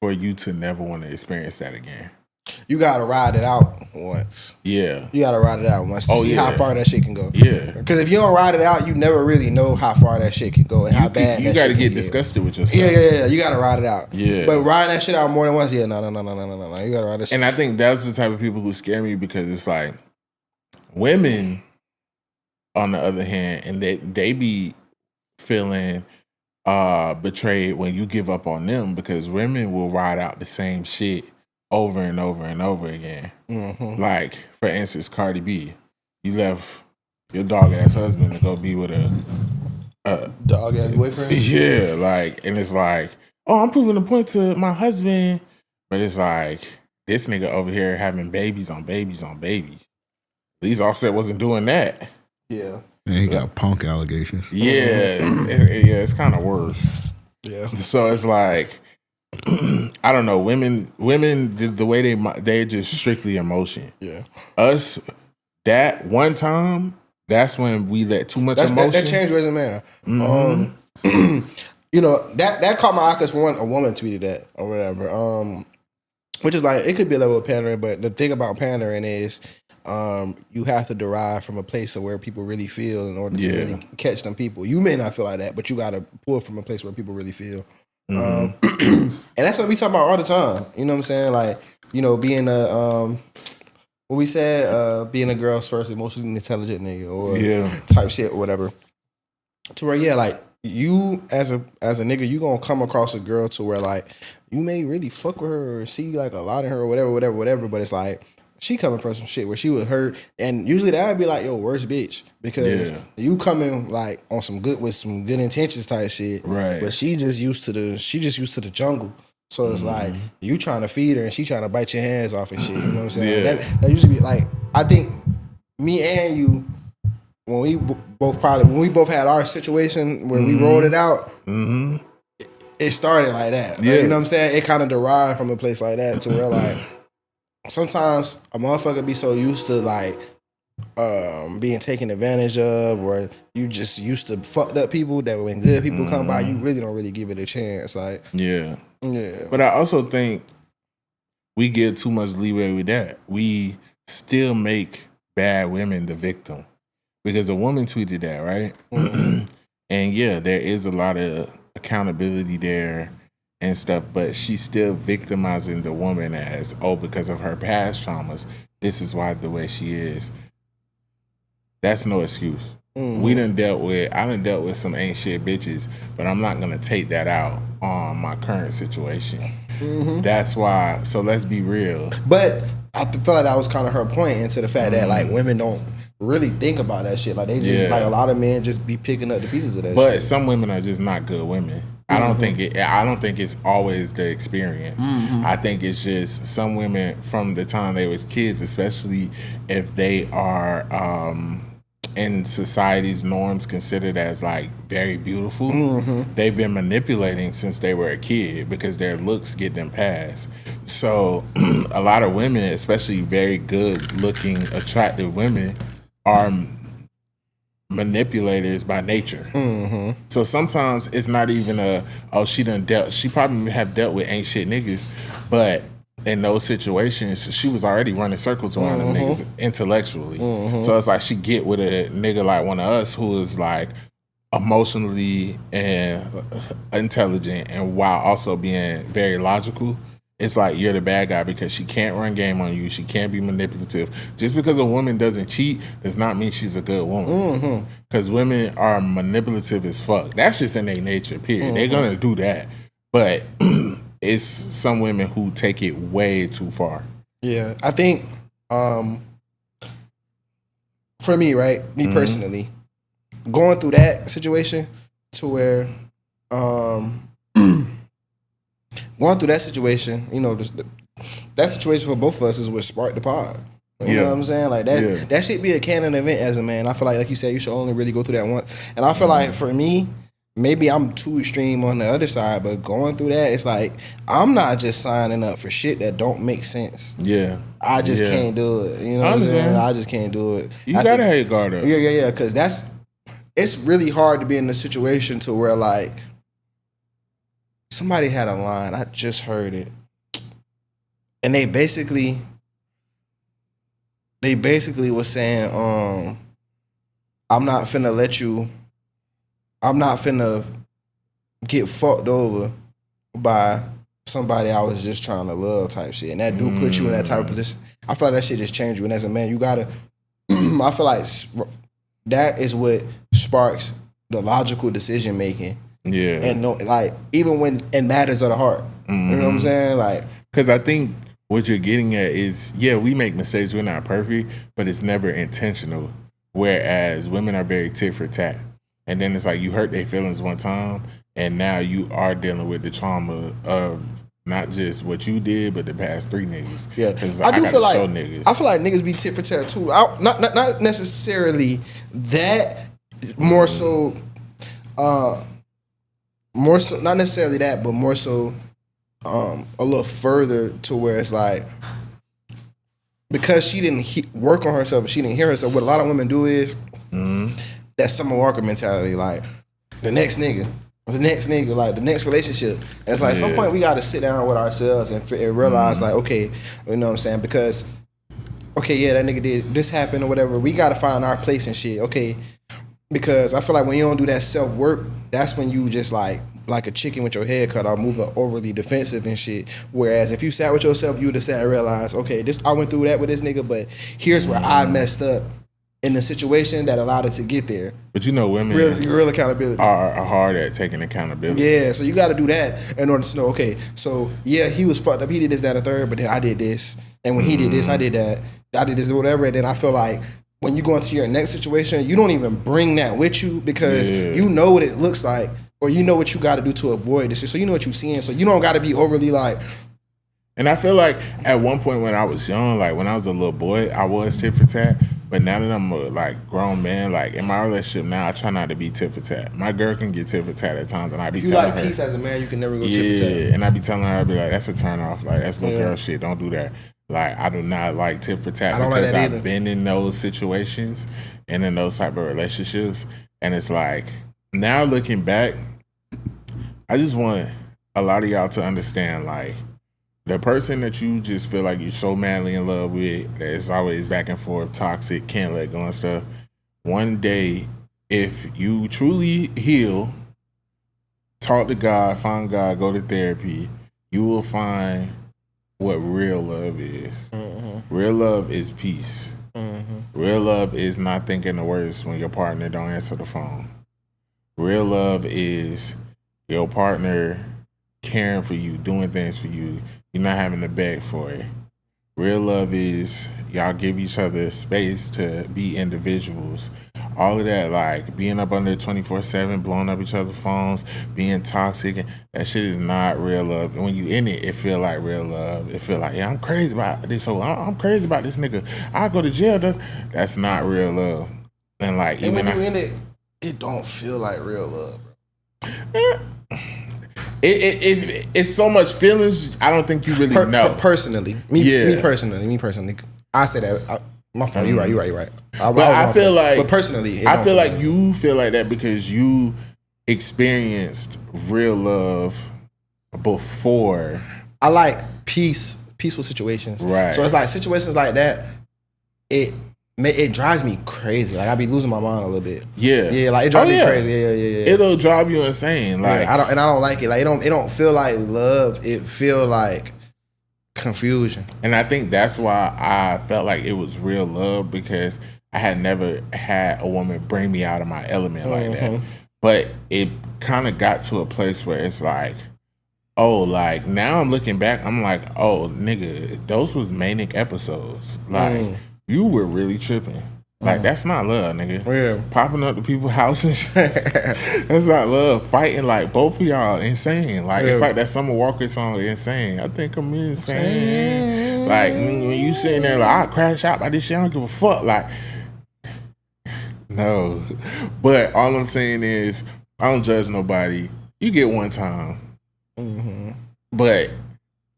for you to never want to experience that again. You gotta ride it out once. Yeah. You gotta ride it out once to see how far that shit can go. Yeah. Because if you don't ride it out, you never really know how far that shit can go and how bad you gotta get disgusted with yourself. Yeah. You gotta ride it out. Yeah. But riding that shit out more than once, no. You gotta ride that shit. And I think that's the type of people who scare me because it's like women, on the other hand, and they be feeling betrayed when you give up on them because women will ride out the same shit over and over and over again. Like, for instance, Cardi B. You left your dog-ass husband to go be with a dog-ass boyfriend? Yeah, like, and it's like, oh, I'm proving a point to my husband. But it's like, this nigga over here having babies on babies on babies. At least Offset wasn't doing that. Yeah. And he got punk allegations. Yeah, it's kind of worse. Yeah. So it's like, I don't know. Women, the way they're just strictly emotion. Yeah. Us, that one time, that's when we let too much emotion. That changed as a man. You know, that caught my eye because for one, a woman tweeted that or whatever. Which is like, it could be a level of pandering, but the thing about pandering is you have to derive from a place of where people really feel in order to really catch them people. You may not feel like that, but you got to pull from a place where people really feel. And that's what we talk about all the time. You know what I'm saying? Like, you know, being what we said, being a girl's first emotionally intelligent nigga or type shit or whatever. To where, like, you as a nigga, you gonna come across a girl to where like you may really fuck with her or see like a lot of her or whatever, but it's like she coming from some shit where she was hurt, and usually that'd be like your worst bitch because you coming like on some good with some good intentions type shit, right? But she just used to the jungle, so it's like you trying to feed her and she trying to bite your hands off and shit. You know what I'm saying? That usually be like, I think me and you, when we both had our situation where we rolled it out, it started like that. Yeah. You know what I'm saying? It kind of derived from a place like that to where like sometimes a motherfucker be so used to like being taken advantage of, or you just used to fucked up people that when good people come by, you really don't really give it a chance. Like Yeah. yeah. But I also think we give too much leeway with that. We still make bad women the victim. Because a woman tweeted that, right? And yeah, there is a lot of accountability there and stuff, but she's still victimizing the woman as, oh, because of her past traumas, this is why the way she is. That's no excuse. I done dealt with some ain't shit bitches, but I'm not gonna take that out on my current situation. That's why, so let's be real. But I feel like that was kind of her point into the fact that like women don't really think about that shit. Like they just like a lot of men just be picking up the pieces of that shit. But some women are just not good women. I don't think it's always the experience. I think it's just some women from the time they was kids, especially if they are in society's norms considered as like very beautiful, they've been manipulating since they were a kid because their looks get them passed. So a lot of women, especially very good looking, attractive women, are manipulators by nature. So sometimes it's not even she probably have dealt with ain't shit niggas, but in those situations, she was already running circles around them niggas intellectually. So it's like she get with a nigga like one of us who is like emotionally and intelligent and while also being very logical. It's like you're the bad guy because she can't run game on you. She can't be manipulative. Just because a woman doesn't cheat does not mean she's a good woman. Because women are manipulative as fuck. That's just in their nature, period. They're going to do that. But it's some women who take it way too far. Yeah, I think for me, right, me personally, going through that situation to where going through that situation, you know, that situation for both of us is what sparked the pod. You know what I'm saying? Like that should be a canon event as a man. I feel like you said, you should only really go through that once. And I feel like for me, maybe I'm too extreme on the other side, but going through that, it's like I'm not just signing up for shit that don't make sense. Yeah. I just can't do it. You know what I'm saying? I just can't do it. You gotta have your guard up. Yeah. Because it's really hard to be in a situation to where like somebody had a line, I just heard it, and they basically was saying, I'm not finna get fucked over by somebody I was just trying to love type shit. And that do put you in that type of position. I feel like that shit just changed you. And as a man, you gotta, I feel like that is what sparks the logical decision making. Yeah. And no, like, even when in matters of the heart. You know what I'm saying? Like, because I think what you're getting at is, we make mistakes. We're not perfect, but it's never intentional. Whereas women are very tit for tat. And then it's like you hurt their feelings one time, and now you are dealing with the trauma of not just what you did, but the past 3 niggas. Yeah, because I feel like niggas be tit for tat too. Not necessarily that, more so, not necessarily that, but more so, a little further to where it's like, because she didn't work on herself, she didn't hear herself. What a lot of women do is that Summer Walker mentality, like the next nigga, like the next relationship. And it's like at some point we got to sit down with ourselves and realize like, okay, you know what I'm saying? Because that nigga did this happen or whatever. We got to find our place and shit. Okay, because I feel like when you don't do that self work, that's when you just like a chicken with your head cut off, moving overly defensive and shit. Whereas if you sat with yourself, you would have sat and realized, okay, I went through that with this nigga, but here's where I messed up in the situation that allowed it to get there. But you know, women real accountability are hard at taking accountability. Yeah, so you got to do that in order to know, okay, so he was fucked up, he did this, that, or third, but then I did this, and when he did this, I did that, I did this, whatever, and then I feel like when you go into your next situation, you don't even bring that with you because you know what it looks like, or you know what you got to do to avoid this shit, so you know what you're seeing, so you don't got to be overly like. And I feel like at one point when I was young, like when I was a little boy, I was tit for tat. But now that I'm a like grown man, like in my relationship now, I try not to be tit for tat. My girl can get tit for tat at times, and I be If you telling like her, peace as a man, you can never go tit for tat. yeah, and I be telling her, I be like, that's a turn off. Like that's little girl shit. Don't do that. Like I do not like tit for tat because I've been in those situations and in those type of relationships, and it's like now looking back, I just want a lot of y'all to understand like. The person that you just feel like you're so madly in love with, that is always back and forth, toxic, can't let go and stuff. One day, if you truly heal, talk to God, find God, go to therapy, you will find what real love is. Mm-hmm. Real love is peace. Mm-hmm. Real love is not thinking the worst when your partner don't answer the phone. Real love is your partner caring for you, doing things for you. You're not having to beg for it. Real love is y'all give each other space to be individuals. All of that, like being up under 24/7, blowing up each other's phones, being toxic, that shit is not real love. And when you in it, it feel like real love. It feel like, yeah, I'm crazy about this whole, I'm crazy about this nigga. I go to jail. That's not real love. And like, and when you in it, it don't feel like real love, bro. It's so much feelings. I don't think you really know. Personally, me personally, I say that. My fault. You're right. I feel like, but personally, I feel like you feel like that because you experienced real love before. I like peaceful situations. Right. So it's like situations like that. It drives me crazy. Like I be losing my mind a little bit. Yeah. Like it drives me crazy. Yeah. It'll drive you insane. Like I don't like it. Like it don't feel like love. It feel like confusion. And I think that's why I felt like it was real love because I had never had a woman bring me out of my element like that. But it kind of got to a place where it's like, oh, like now I'm looking back, I'm like, oh, nigga, those was manic episodes. Like. You were really tripping. Like, that's not love, nigga. Yeah. Popping up to people's houses. That's not love. Fighting, like, both of y'all insane. Like, it's like that Summer Walker song, Insane. I think I'm insane. Like, when you sitting there, like, I'll crash out by this shit. I don't give a fuck. Like, no. But all I'm saying is, I don't judge nobody. You get one time. Mm-hmm. But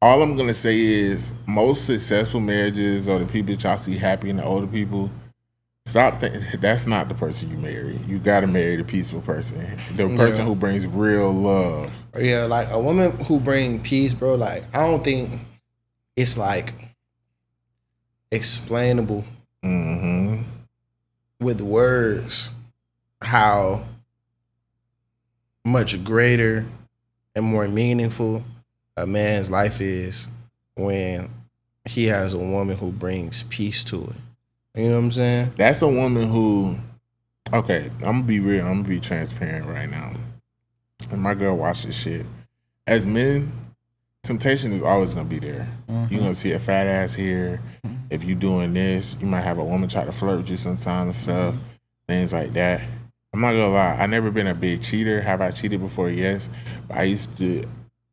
all I'm going to say is most successful marriages or the people that y'all see happy and the older people, stop thinking that's not the person you marry. You got to marry the peaceful person. The person who brings real love. Yeah, like a woman who bring peace, bro, like I don't think it's like explainable with words how much greater and more meaningful a man's life is when he has a woman who brings peace to it. You know what I'm saying? That's a woman who, okay, I'm going to be real. I'm going to be transparent right now. And my girl watch this shit. As men, temptation is always going to be there. You're going to see a fat ass here. If you doing this, you might have a woman try to flirt with you sometimes and stuff. Things like that. I'm not going to lie. I've never been a big cheater. Have I cheated before? Yes. But I used to...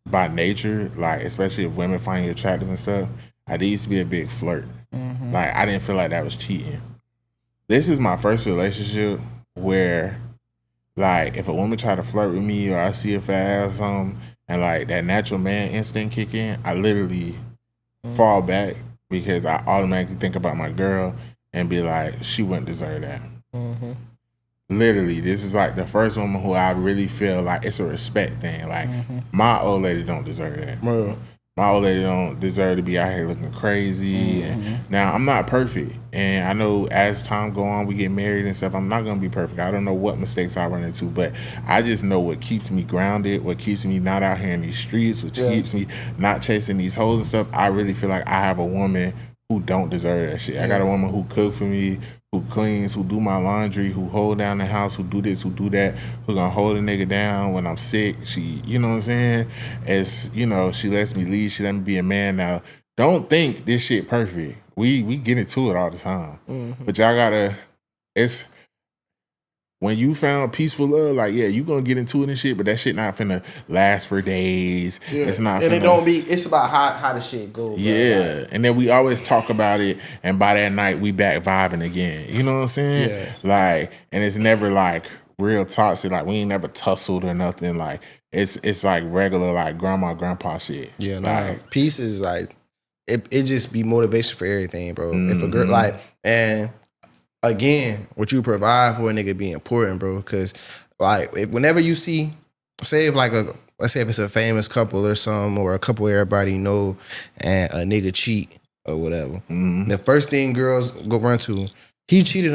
by nature, like especially if women find you attractive and stuff, I used to be a big flirt. Like I didn't feel like that was cheating. This is my first relationship where, like, if a woman try to flirt with me or I see a fat ass or something, and like that natural man instinct kick in, I literally fall back because I automatically think about my girl and be like, she wouldn't deserve that. Literally, this is like the first woman who I really feel like it's a respect thing. Like, my old lady don't deserve that. My old lady don't deserve to be out here looking crazy. And now, I'm not perfect. And I know as time go on, we get married and stuff, I'm not going to be perfect. I don't know what mistakes I run into, but I just know what keeps me grounded, what keeps me not out here in these streets, what keeps me not chasing these hoes and stuff. I really feel like I have a woman who don't deserve that shit. I got a woman who cook for me, who cleans, who do my laundry, who hold down the house, who do this, who do that, who gonna hold a nigga down when I'm sick. She, you know what I'm saying? As, you know, she lets me lead, she let me be a man now. Don't think this shit perfect. We get into it all the time. But y'all gotta, when you found peaceful love, like, yeah, you gonna get into it and shit, but that shit not finna last for days. Yeah. It's not and finna, it don't be, it's about how the shit go, bro. yeah. Like, And then we always talk about it, and by that night we back vibing again. You know what I'm saying? Yeah. Like, and it's never like real toxic, like we ain't never tussled or nothing. Like it's like regular like grandpa shit. Yeah, like, peace is like it just be motivation for everything, bro. If a girl like, and again, what you provide for a nigga be important, bro. Because like whenever you see, say if like let's say if it's a famous couple or something, or a couple everybody know, and a nigga cheat or whatever, the first thing girls go run to, he cheated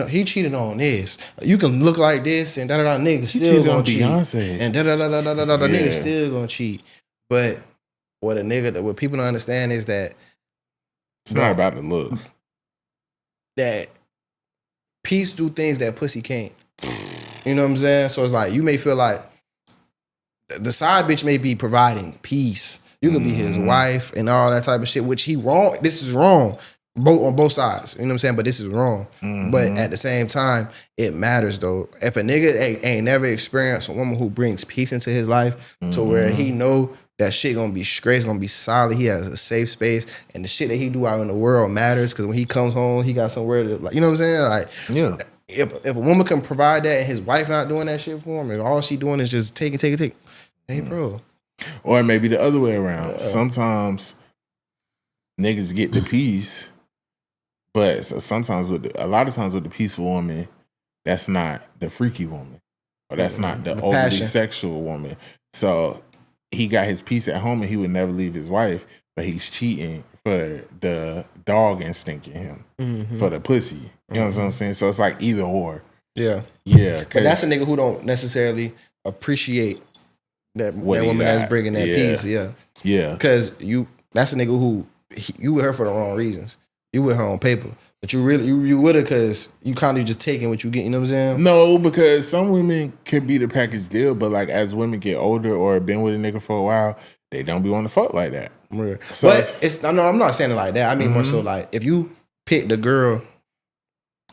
on this. You can look like this and nigga still gonna cheat. Beyonce. And nigga still gonna cheat. But what people don't understand is that it's not about the looks. That peace do things that pussy can't. You know what I'm saying? So it's like you may feel like the side bitch may be providing peace. You can be his wife and all that type of shit, which he wrong. This is wrong. On both sides. You know what I'm saying? But this is wrong. But at the same time, it matters though. If a nigga ain't never experienced a woman who brings peace into his life to where he know that shit gonna be straight, it's gonna be solid, he has a safe space, and the shit that he do out in the world matters, because when he comes home, he got somewhere to, like, you know what I'm saying? Like, yeah. If a woman can provide that and his wife not doing that shit for him, and all she doing is just take. Hey, bro. Or maybe the other way around. Sometimes niggas get the peace, but sometimes a lot of times with the peaceful woman, that's not the freaky woman, or that's not the overly passion. sexual woman. So he got his peace at home and he would never leave his wife, but he's cheating for the dog instinct in him, for the pussy. You know what I'm saying? So it's like either or. Yeah. Yeah. But that's a nigga who don't necessarily appreciate that woman that's bringing that peace. Yeah. Yeah. Because that's a nigga who, you with her for the wrong reasons. You with her on paper. But you really, you with her because you kind of just taking what you get, you know what I'm saying? No, because some women could be the package deal, but like as women get older or been with a nigga for a while, they don't be wanting to fuck like that. So but no, I'm not saying it like that. I mean more so like, if you pick the girl,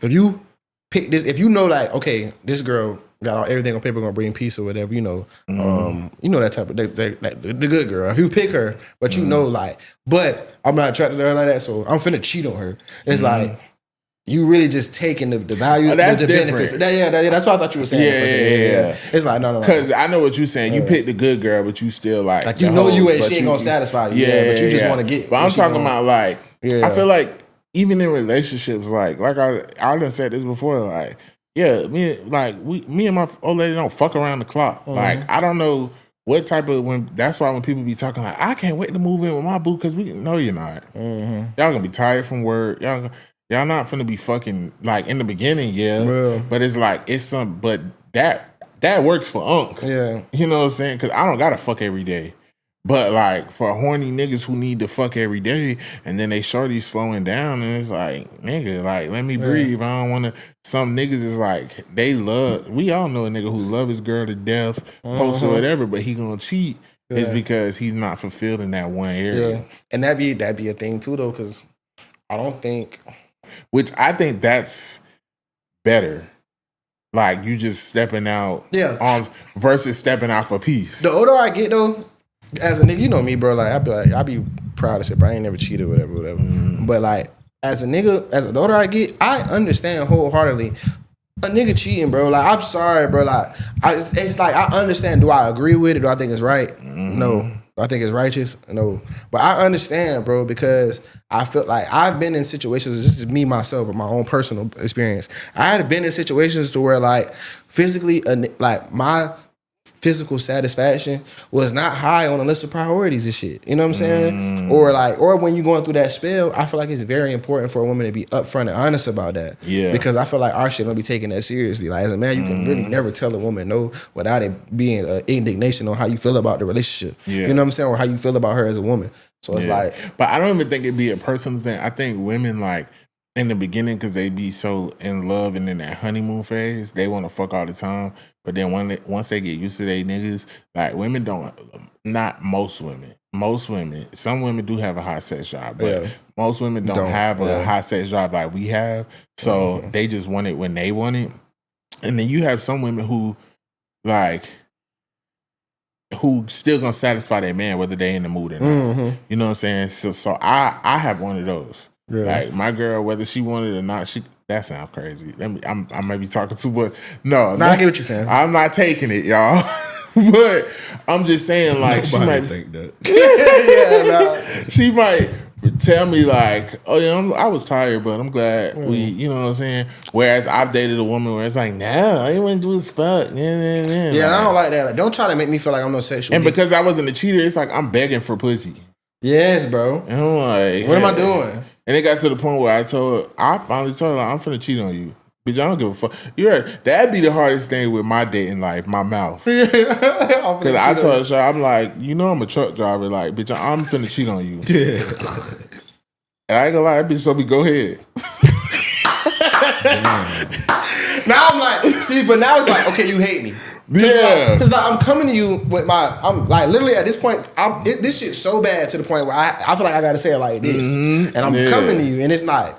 if you pick this, if you know like, okay, this girl got everything on paper, gonna bring peace or whatever, you know, you know that type of the good girl. If you pick her, but you know like, but I'm not attracted to her like that, so I'm finna cheat on her. It's like you really just taking the value, the benefits. That's what I thought you were saying. Yeah. It's like no. Because I know what you're saying. You pick the good girl, but you still like you know you ain't, she ain't gonna satisfy you. But you just want to get. But I'm talking about like, I feel like even in relationships, like I done said this before, like. Yeah, me and my old lady don't fuck around the clock. Like, I don't know what type of that's why when people be talking like, I can't wait to move in with my boo, because no, you're not. Y'all gonna be tired from work. Y'all not finna be fucking like in the beginning, but it's like but that works for unks. Yeah, you know what I'm saying? Because I don't gotta fuck every day. But like for horny niggas who need to fuck every day, and then they shorty slowing down, and it's like, nigga, like let me breathe. I don't want to. Some niggas is like we all know a nigga who love his girl to death, post or whatever, but he gonna cheat is because he's not fulfilled in that one area. Yeah. And that'd be a thing too though, because I don't think, which I think that's better. Like you just stepping out, on versus stepping out for peace. The older I get though. As a nigga, you know me, bro. Like I be proud to say, bro, I ain't never cheated, whatever. But like, as a nigga, the older I get, I understand wholeheartedly a nigga cheating, bro. Like, I'm sorry, bro. Like, it's like I understand. Do I agree with it? Do I think it's right? No. Do I think it's righteous? No. But I understand, bro, because I feel like I've been in situations. This is me myself, with my own personal experience. I had been in situations to where like physically, like my physical satisfaction was not high on the list of priorities and shit. You know what I'm saying? Or when you're going through that spell, I feel like it's very important for a woman to be upfront and honest about that. Yeah. Because I feel like our shit don't be taken that seriously. Like as a man, you can really never tell a woman no without it being indignation on how you feel about the relationship. Yeah. You know what I'm saying? Or how you feel about her as a woman. So it's like, but I don't even think it'd be a personal thing. I think women like in the beginning, because they be so in love and in that honeymoon phase, they want to fuck all the time. But then once they get used to they niggas, like women don't, not most women. Most women, some women do have a high sex drive, but most women don't have a high sex drive like we have. So they just want it when they want it. And then you have some women who like who still gonna satisfy their man whether they in the mood or not. Mm-hmm. You know what I'm saying? So I have one of those. Yeah. Like my girl, whether she wanted it or not, that sounds crazy. I might be talking too much. No, I get what you're saying. I'm not taking it, y'all. But I'm just saying, like, she might think that. She might tell me like, oh yeah, I was tired, but I'm glad we, you know what I'm saying. Whereas I've dated a woman where it's like, no, all you want to do is fuck. Yeah, like, I don't like that. Like, don't try to make me feel like I'm no sexual. And because I wasn't a cheater, it's like I'm begging for pussy. Yes, bro. And I'm like, what am I doing? And it got to the point where I finally told her, like, I'm finna cheat on you. Bitch, I don't give a fuck. That'd be the hardest thing with my dating life, my mouth. Because I told her, I'm like, I'm a truck driver. Like, bitch, I'm finna cheat on you. Yeah. And I ain't gonna lie, that bitch told me, go ahead. Now I'm like, see, but now it's like, okay, you hate me. Yeah. Because I'm coming to you with I'm like, literally at this point, this shit's so bad to the point where I feel like I gotta say it like this. Mm-hmm. And I'm coming to you, and it's not.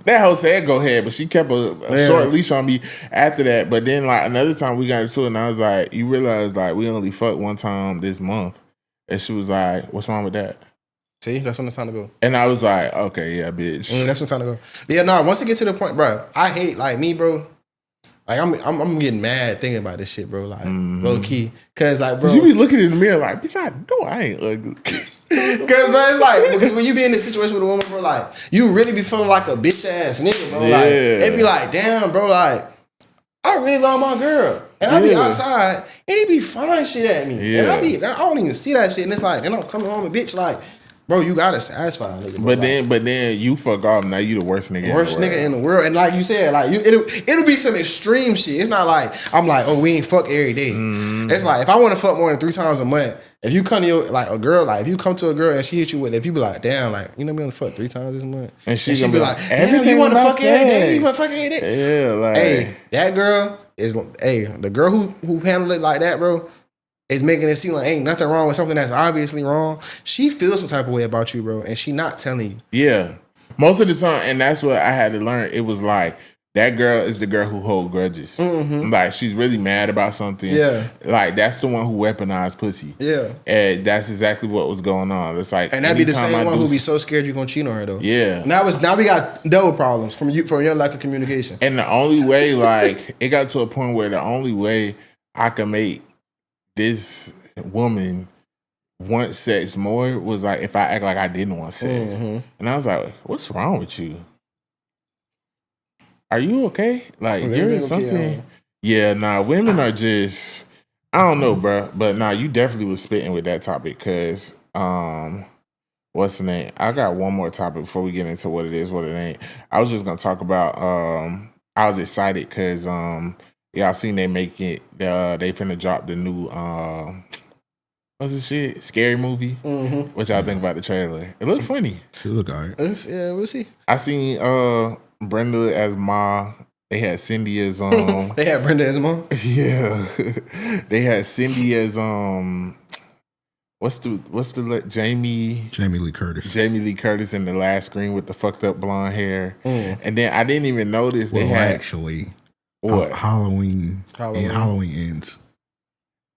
That hoe said go ahead, but she kept a short leash on me after that. But then like another time we got into it and I was like, you realize like we only fucked one time this month. And she was like, what's wrong with that? See, that's when it's time to go. And I was like, okay, yeah, bitch. That's when it's time to go. Yeah, no, once it get to the point, bro, I hate like me, bro. Like I'm getting mad thinking about this shit, bro. Like low key, cause like, bro, you be looking in the mirror like, bitch, I know I ain't ugly. Cause bro, it's like because when you be in this situation with a woman, bro, like you really be feeling like a bitch ass nigga, bro. Yeah. Like it be like, damn, bro, like I really love my girl, and I be outside and he be flying shit at me, and I don't even see that shit, and it's like, and I'm coming home a bitch like. Bro, you gotta satisfy that nigga. Bro. But then you fuck off. Now you the worst nigga. In the world. And like you said, like it'll be some extreme shit. It's not like I'm like, oh, we ain't fuck every day. Mm-hmm. It's like if I want to fuck more than 3 times a month, if you come to like a girl, like if you come to a girl and she hit you with, if you be like, damn, like you know me want to fuck 3 times this month, and she be like, damn, you want to fuck every day? You want to fuck every day? Yeah, like hey, that girl is the girl who handled it like that, bro. Is making it seem like ain't nothing wrong with something that's obviously wrong. She feels some type of way about you, bro, and she not telling you. Yeah. Most of the time, and that's what I had to learn. It was like, that girl is the girl who hold grudges. Mm-hmm. Like, she's really mad about something. Yeah. Like, that's the one who weaponized pussy. Yeah. And that's exactly what was going on. It's like, and that'd be the same one who be so scared you're gonna cheat on her, though. Yeah. Now we got double problems from your lack of communication. And the only way, like, it got to a point where the only way I could make this woman want sex more was like if I act like I didn't want sex. Mm-hmm. And I was like, what's wrong with you? Are you okay? Like you're in something. Okay, yeah, nah, women are just I don't know, bro. But nah, you definitely was spitting with that topic because what's the name? I got one more topic before we get into what it is, what it ain't. I was just gonna talk about I was excited because y'all seen they make it. They finna drop the new what's this shit? Scary Movie. Mm-hmm. What y'all think about the trailer? It looked funny. It looked alright. Yeah, we'll see. I seen Brenda as Ma. They had Cindy as They had Brenda as Ma. Yeah, they had Cindy as what's the Jamie Lee Curtis. Jamie Lee Curtis in the last screen with the fucked up blonde hair. And then I didn't even notice they had actually. What? Halloween ends.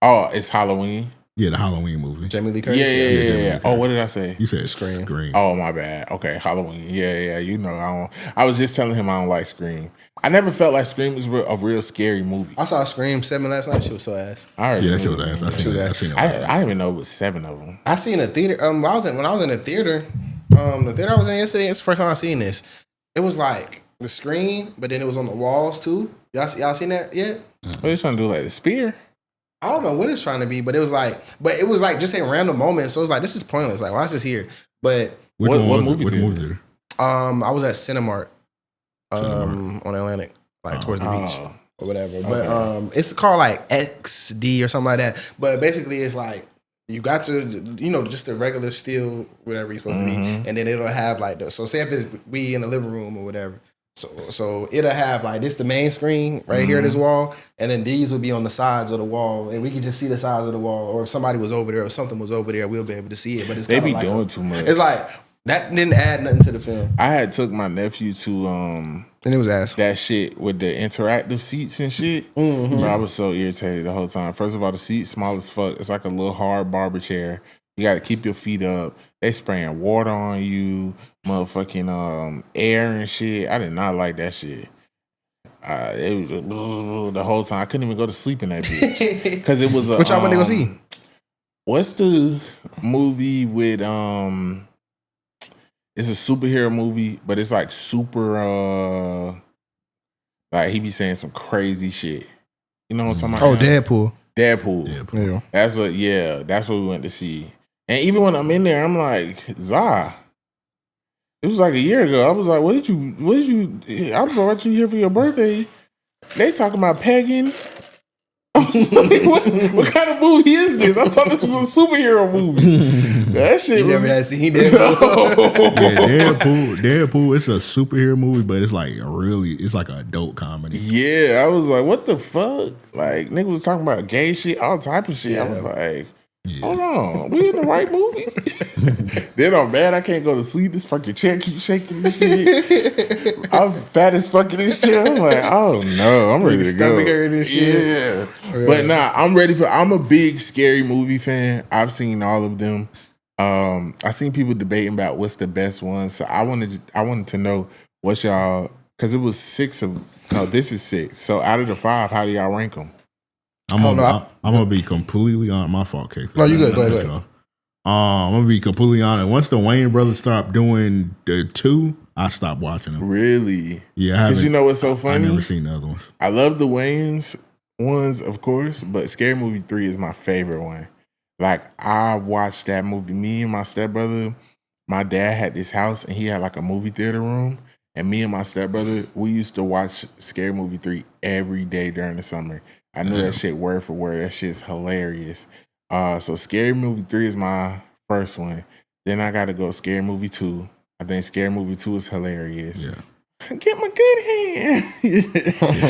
Oh, it's Halloween? Yeah, the Halloween movie. Jamie Lee Curtis? Yeah. Oh, what did I say? You said Scream. Oh, my bad. Okay, Halloween. Yeah. You know, I was just telling him I don't like Scream. I never felt like Scream was a real scary movie. I saw Scream 7 last night. She was so ass. Yeah, that shit was ass. I didn't even know it was 7 of them. I seen a theater. When I was in the theater, the theater I was in yesterday, it's the first time I seen this. It was like the screen, but then it was on the walls too. Y'all seen that yet? What are you trying to do, like the spear? I don't know what it's trying to be, but it was like just a random moment. So it was like, this is pointless. Like, why is this here? But what movie did it? I was at Cinemark, on Atlantic, like towards the beach or whatever. But it's called like XD or something like that. But basically, it's like you got to, just the regular steel, whatever you're supposed to be, and then it'll have like so say if it's we in the living room or whatever. So it'll have like this the main screen right here, this wall, and then these will be on the sides of the wall, and we can just see the sides of the wall. Or if somebody was over there or something was over there, we'll be able to see it. But it's they be like doing too much. It's like that didn't add nothing to the film. I had took my nephew to And it was ass. That shit with the interactive seats and shit. Bro, I was so irritated the whole time. First of all, the seat's small as fuck. It's like a little hard barber chair. You got to keep your feet up. They spraying water on you, motherfucking air and shit. I did not like that shit. It was the whole time. I couldn't even go to sleep in that bitch because it was a. What y'all want to go see? What's the movie with It's a superhero movie, but it's like super. Like he be saying some crazy shit. You know what I'm talking about? Oh, Deadpool. Yeah. That's what we went to see. And even when I'm in there, I'm like, Zah. It was like a year ago. I was like, what did you I brought you here for your birthday. They talking about pegging. I was like, what kind of movie is this? I thought this was a superhero movie. That shit. You never had seen Deadpool. Deadpool. It's a superhero movie, but it's like it's like an adult comedy. Yeah, I was like, what the fuck? Like, nigga was talking about gay shit, all type of shit. Yeah. I was like, hold on, we in the right movie? Then I'm mad I can't go to sleep. This fucking chair keeps shaking this shit. I'm fat as fuck in this chair. I'm like, oh no, I'm ready to go. This shit. Yeah. But nah, I'm a big scary movie fan. I've seen all of them. I seen people debating about what's the best one. So I wanted to know what y'all, because it was this is 6. So out of the 5, how do y'all rank them? I'm gonna be completely on my fault, Casey. No, you good. Go ahead. I'm gonna be completely honest. Once the Wayne brothers stopped doing the 2, I stopped watching them. Really? Yeah, because you know what's so funny? I never seen the other ones. I love the Wayans ones, of course, but Scary Movie 3 is my favorite one. Like, I watched that movie. Me and my stepbrother, my dad had this house and he had like a movie theater room. And me and my stepbrother, we used to watch Scary Movie 3 every day during the summer. I knew that shit word for word. That shit's hilarious. So Scary Movie 3 is my first one. Then I gotta go Scary Movie 2. I think Scary Movie 2 is hilarious. Yeah. Get my good hand.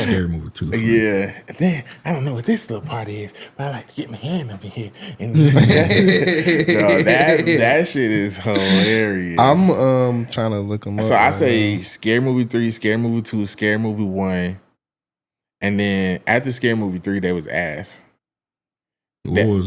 Scary Movie 2. Yeah. And then I don't know what this little part is, but I like to get my hand up in here. And that shit is hilarious. I'm trying to look them up. So I say Scary Movie 3, Scary Movie 2, Scary Movie 1. And then after Scary Movie 3, there was Ass. What was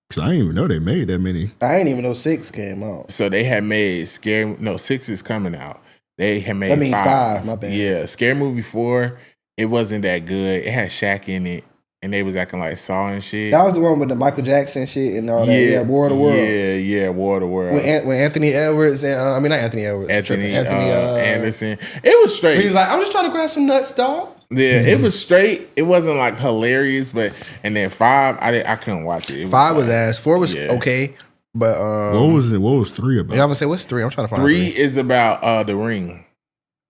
because I didn't even know they made that many. I didn't even know 6 came out. So they had made 6 is coming out. They had made 5. My bad. Yeah, Scary Movie 4, it wasn't that good. It had Shaq in it, and they was acting like Saw and shit. That was the one with the Michael Jackson shit and all that. Yeah, War of the Worlds. Yeah, War of the Worlds. With Anthony Edwards and not Anthony Edwards. Anthony Anderson. It was straight. He's like, I'm just trying to grab some nuts, dog. Yeah, it was straight. It wasn't like hilarious, but and then 5, I couldn't watch it. 5 was ass. 4 was okay, but what was it? What was 3 about? Yeah, I'm gonna say what's 3? I'm trying to find 3 is about The Ring.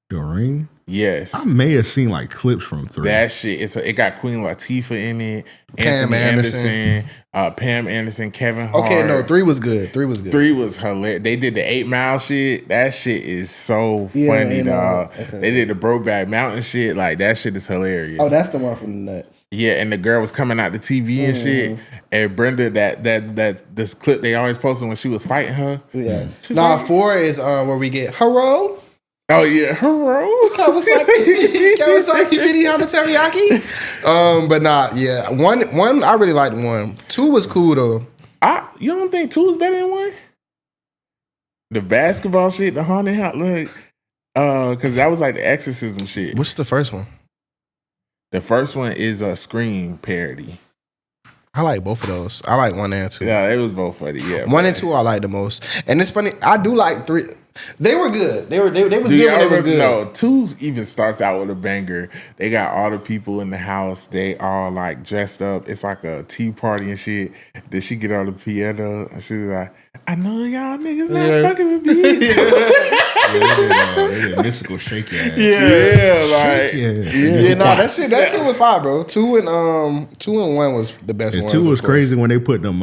The Ring? Yes. I may have seen like clips from 3. That shit. It got Queen Latifah in it. Pam Anderson. Pam Anderson, Kevin Hart. Okay, no, 3 was good. 3 was good. 3 was hilarious. They did the 8 Mile shit. That shit is so funny, dog. Okay. They did the Brokeback Mountain shit. Like, that shit is hilarious. Oh, that's the one from the Nuts. Yeah, and the girl was coming out the TV and shit. And Brenda, this clip they always posted when she was fighting her. Yeah. Nah, 4 is where we get Haro. Oh yeah, Haro. Kawasaki video on the teriyaki. But nah, yeah. One I really liked 1. 2 was cool though. You don't think 2 was better than 1? The basketball shit, the haunted house, look, because that was like the exorcism shit. What's the first one? The first one is a Scream parody. I like both of those. I like 1 and 2. Yeah, it was both funny. Yeah, 1 and 2 I like the most. And it's funny. I do like 3. They were good. They was good when they was good. No, 2 even starts out with a banger. They got all the people in the house. They all like dressed up. It's like a tea party and shit. Then she get on the piano and she's like, I know y'all niggas not fucking with me. They did mystical shake your ass. That shit was 5, bro. 2 and 1 was the best one. 2 was crazy when they put them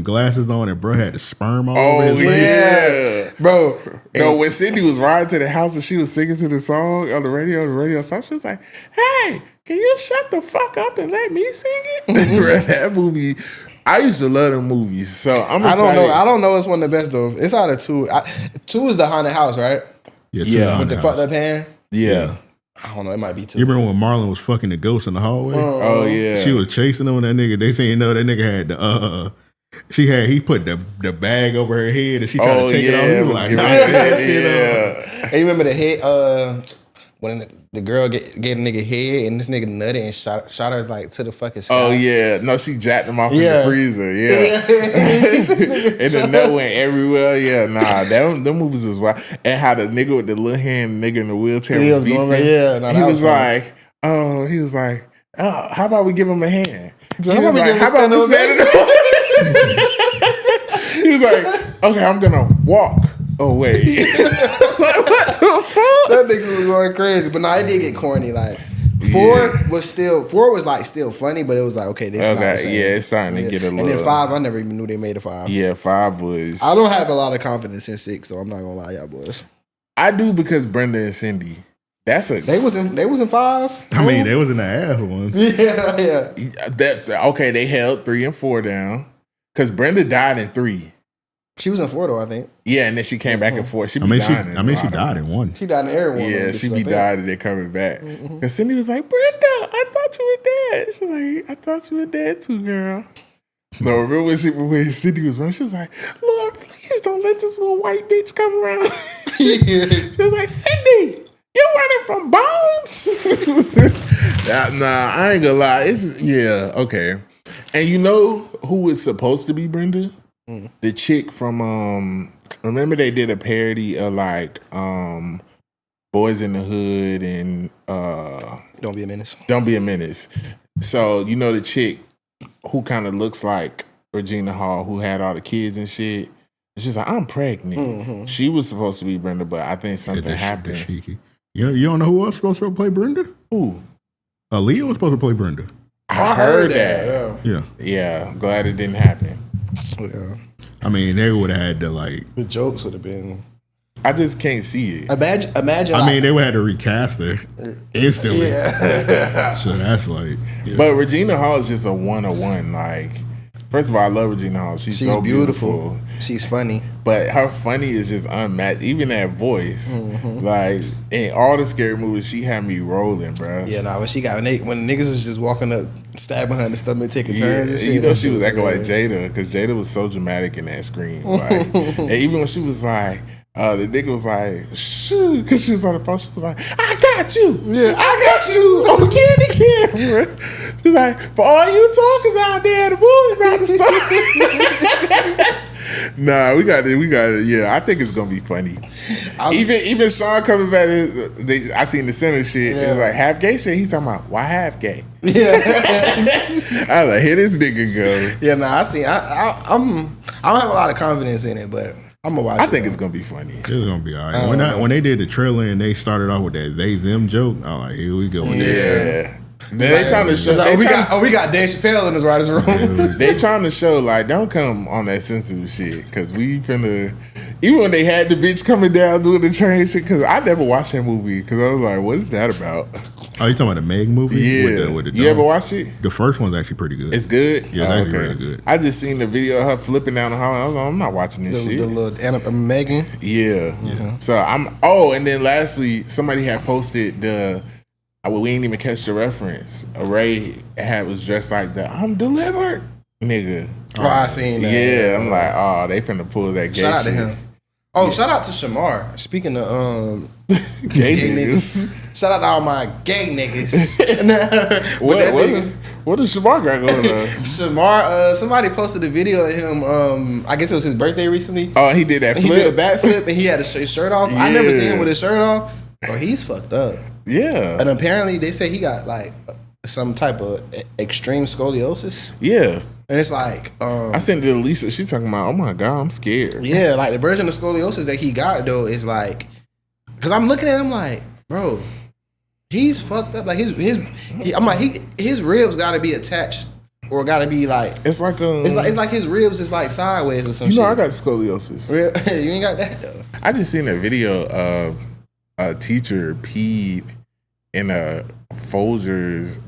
glasses on and bro had the sperm all over his leg. Bro. No, when Cindy was riding to the house and she was singing to the song on the radio song, she was like, hey, can you shut the fuck up and let me sing it? That movie, I used to love them movies. So I'm excited. I don't know it's one of the best though. It's out of 2. 2 is the haunted house, right? Yeah. With the fucked up hair. Yeah. I don't know. It might be too. You remember when Marlon was fucking the ghost in the hallway? Oh yeah. She was chasing him. That nigga. They saying no. That nigga had the. He put the bag over her head and she tried to take it off. He was like, that shit off. Hey, you remember the head? When the girl gave a nigga head and this nigga nutted and shot her like to the fucking sky. Oh yeah, no, she jacked him off in the freezer. Yeah, and the nut went everywhere. Yeah, nah, them movies was wild. And how the nigga with the little hand nigga in the wheelchair was beefing. He was like, how about we give him a hand? So how about we stand up? He was like, okay, I'm gonna walk away. That nigga was going crazy, but it did get corny. Like 4 was still funny, but it was like okay, this not the same. Yeah, it's starting to get a little. And then 5, I never even knew they made a 5. Yeah, 5 was. I don't have a lot of confidence in 6, though. I'm not gonna lie, y'all boys. I do because Brenda and Cindy. They was in 5. I mean, they was in the ass ones. Yeah. Okay, they held 3 and 4 down because Brenda died in 3. She was in 4 though, I think. Yeah, and then she came back and forth. She she died in 1. She died in every one. Yeah, she died and then coming back. Because Cindy was like, Brenda, I thought you were dead. She was like, I thought you were dead too, girl. No, remember when Cindy was running? She was like, Lord, please don't let this little white bitch come around. She was like, Cindy, you're running from bones? Nah, I ain't gonna lie. Okay. And you know who was supposed to be Brenda? The chick from remember they did a parody of like Boys in the Hood and Don't Be a Menace. Don't Be a Menace. So you know the chick who kind of looks like Regina Hall, who had all the kids and shit. She's like, I'm pregnant. She was supposed to be Brenda, but I think something happened. You don't know who else was supposed to play Brenda? Who? Aaliyah was supposed to play Brenda. I heard that. Yeah. Glad it didn't happen. Yeah. I mean, they would have had to like. The jokes would have been. I just can't see it. Imagine. I mean, they would have to recast her instantly. Yeah. So that's like. Yeah. But Regina Hall is just a 101. Like, first of all, I love Regina Hall. She's so beautiful. She's funny. But her funny is just unmatched. Even that voice. Like, in all the scary movies, she had me rolling, bro. Yeah, when when niggas was just walking up, stabbing her in the stomach, taking turns and shit. You know, she was acting like Jada, because Jada was so dramatic in that scream. Like, and even when she was like, the nigga was like, shoot, because she was on the phone, she was like, I got you. Yeah, I got you on camera. She's like, for all you talkers out there, the movie's about to start. Nah, we got it. Yeah, I think it's gonna be funny. Even Sean coming back, I seen the center shit. Yeah. It was like half gay shit. He's talking about why half gay. Yeah, I was like, here this nigga go. Yeah, I don't have a lot of confidence in it, but I'm gonna watch. I think it's gonna be funny. It's gonna be all right. When they did the trailer and they started off with that they them joke, I was like, here we go. Yeah. They trying to show. We got Dave Chappelle in his writer's room. They trying to show like don't come on that sensitive shit because we finna. Even when they had the bitch coming down doing the train shit, because I never watched that movie because I was like, what is that about? Oh, you talking about the Meg movie? Yeah. With the you ever watched it? The first one's actually pretty good. It's good? Yeah, it's actually really good. I just seen the video of her flipping down the hall. I was like, I'm not watching this shit. The little Megan? Yeah. So and then lastly, somebody had posted we ain't even catch the reference. Ray was dressed like the I'm delivered nigga. Oh, I seen that. Yeah, I'm like, they finna pull that gay Shout out shit. to him. Oh, shout out to Shamar. Speaking of gay niggas. Shout out to all my gay niggas. What does Shamar got going on? Shamar, somebody posted a video of him. I guess it was his birthday recently. Oh, he did that flip. He did a backflip and he had his shirt off. Yeah. I never seen him with his shirt off. Oh, he's fucked up. Yeah. And apparently they say he got like some type of extreme scoliosis. Yeah. And it's like I sent it to Lisa. She's talking about, oh my God, I'm scared. Yeah, like the version of scoliosis that he got though is like, because I'm looking at him like, bro, he's fucked up. Like his ribs got to be attached or got to be like. It's like it's like his ribs is like sideways or some shit. You know, I got scoliosis. You ain't got that though. I just seen a video of a teacher peed in a Folgers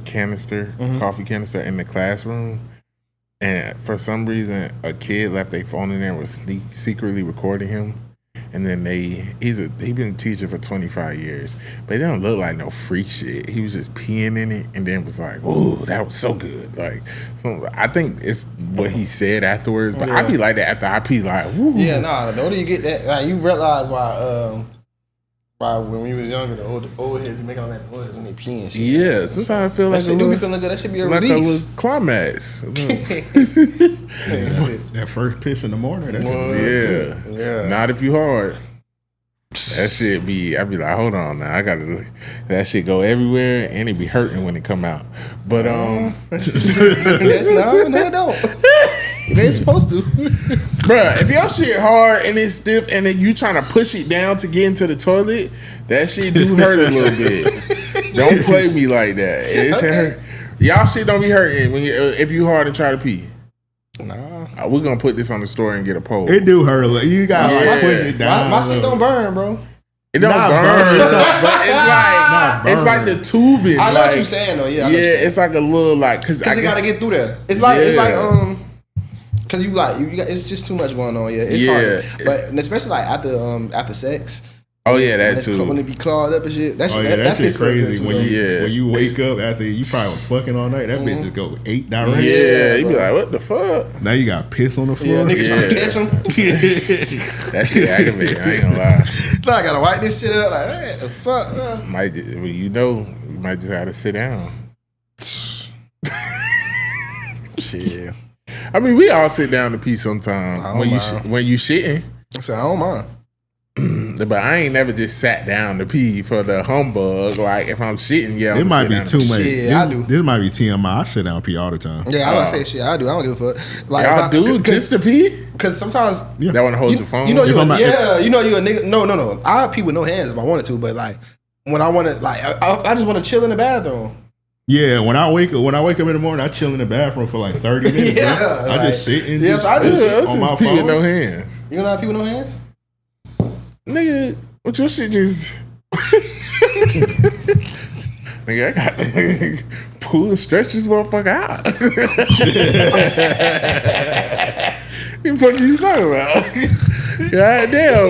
canister, coffee canister in the classroom, and for some reason a kid left their phone in there and was secretly recording him, And then he been teaching for 25 years, but it don't look like no freak shit. He was just peeing in it, and then was like, "Ooh, that was so good." Like, so I think it's what he said afterwards. But I be like that after I pee, like, "Woo." Yeah, nah. The older you get, that like you realize why when we was younger, the old heads be making all that noise when they pee and shit. Yeah, sometimes I feel like that shit do be feeling good. That should be a like release. a climax. That first piss in the morning. Yeah. Not if you hard. That shit be, I be like, hold on now, I gotta, that shit go everywhere and it be hurting when it come out. But no, it don't. It ain't supposed to. Bruh, if your shit hard and it's stiff and then you trying to push it down to get into the toilet, that shit do hurt a little bit. Don't play me like that. It shit hurt. Y'all shit don't be hurting when if you hard and try to pee. Nah. We're gonna put this on the story and get a poll. It do hurt. You gotta push it down. My shit don't burn, bro. It don't burn, but it's like the tubing. I know what you're saying though. Yeah, it's like a little like because you gotta get through there. It's like because you got it's just too much going on. Yeah, it's hard. But especially like after sex. Oh yeah, that too. When it be clogged up and shit. That shit, that shit's crazy. Too, when you wake up after you probably was fucking all night, that bitch just go 8 directions. Yeah, you be like, what the fuck? Now you got piss on the floor. Yeah, nigga trying to catch him. That shit aggravating. I ain't gonna lie. Now I gotta wipe this shit up. Like, man, the fuck? You might just have to sit down. Shit. I mean, we all sit down to pee sometimes when you shitting. I said I don't mind. But I ain't never just sat down to pee for the humbug. Like if I'm shitting, it might be too much. Yeah, I do. This might be TMI. I sit down and pee all the time. Yeah, I was about to say shit. I do. I don't give a fuck. Like y'all do just to pee? Because sometimes that one holds your phone. You know you a nigga. No. I pee with no hands if I wanted to, but like when I want to, like I just want to chill in the bathroom. Yeah, when I wake up in the morning, I chill in the bathroom for like 30 minutes. Yeah, I just sit and so I just sit on my pee phone with no hands. You know how to pee with no hands? Nigga, what your shit just nigga, I got to pull and stretch this motherfucker out. What the fuck are you talking about? God damn,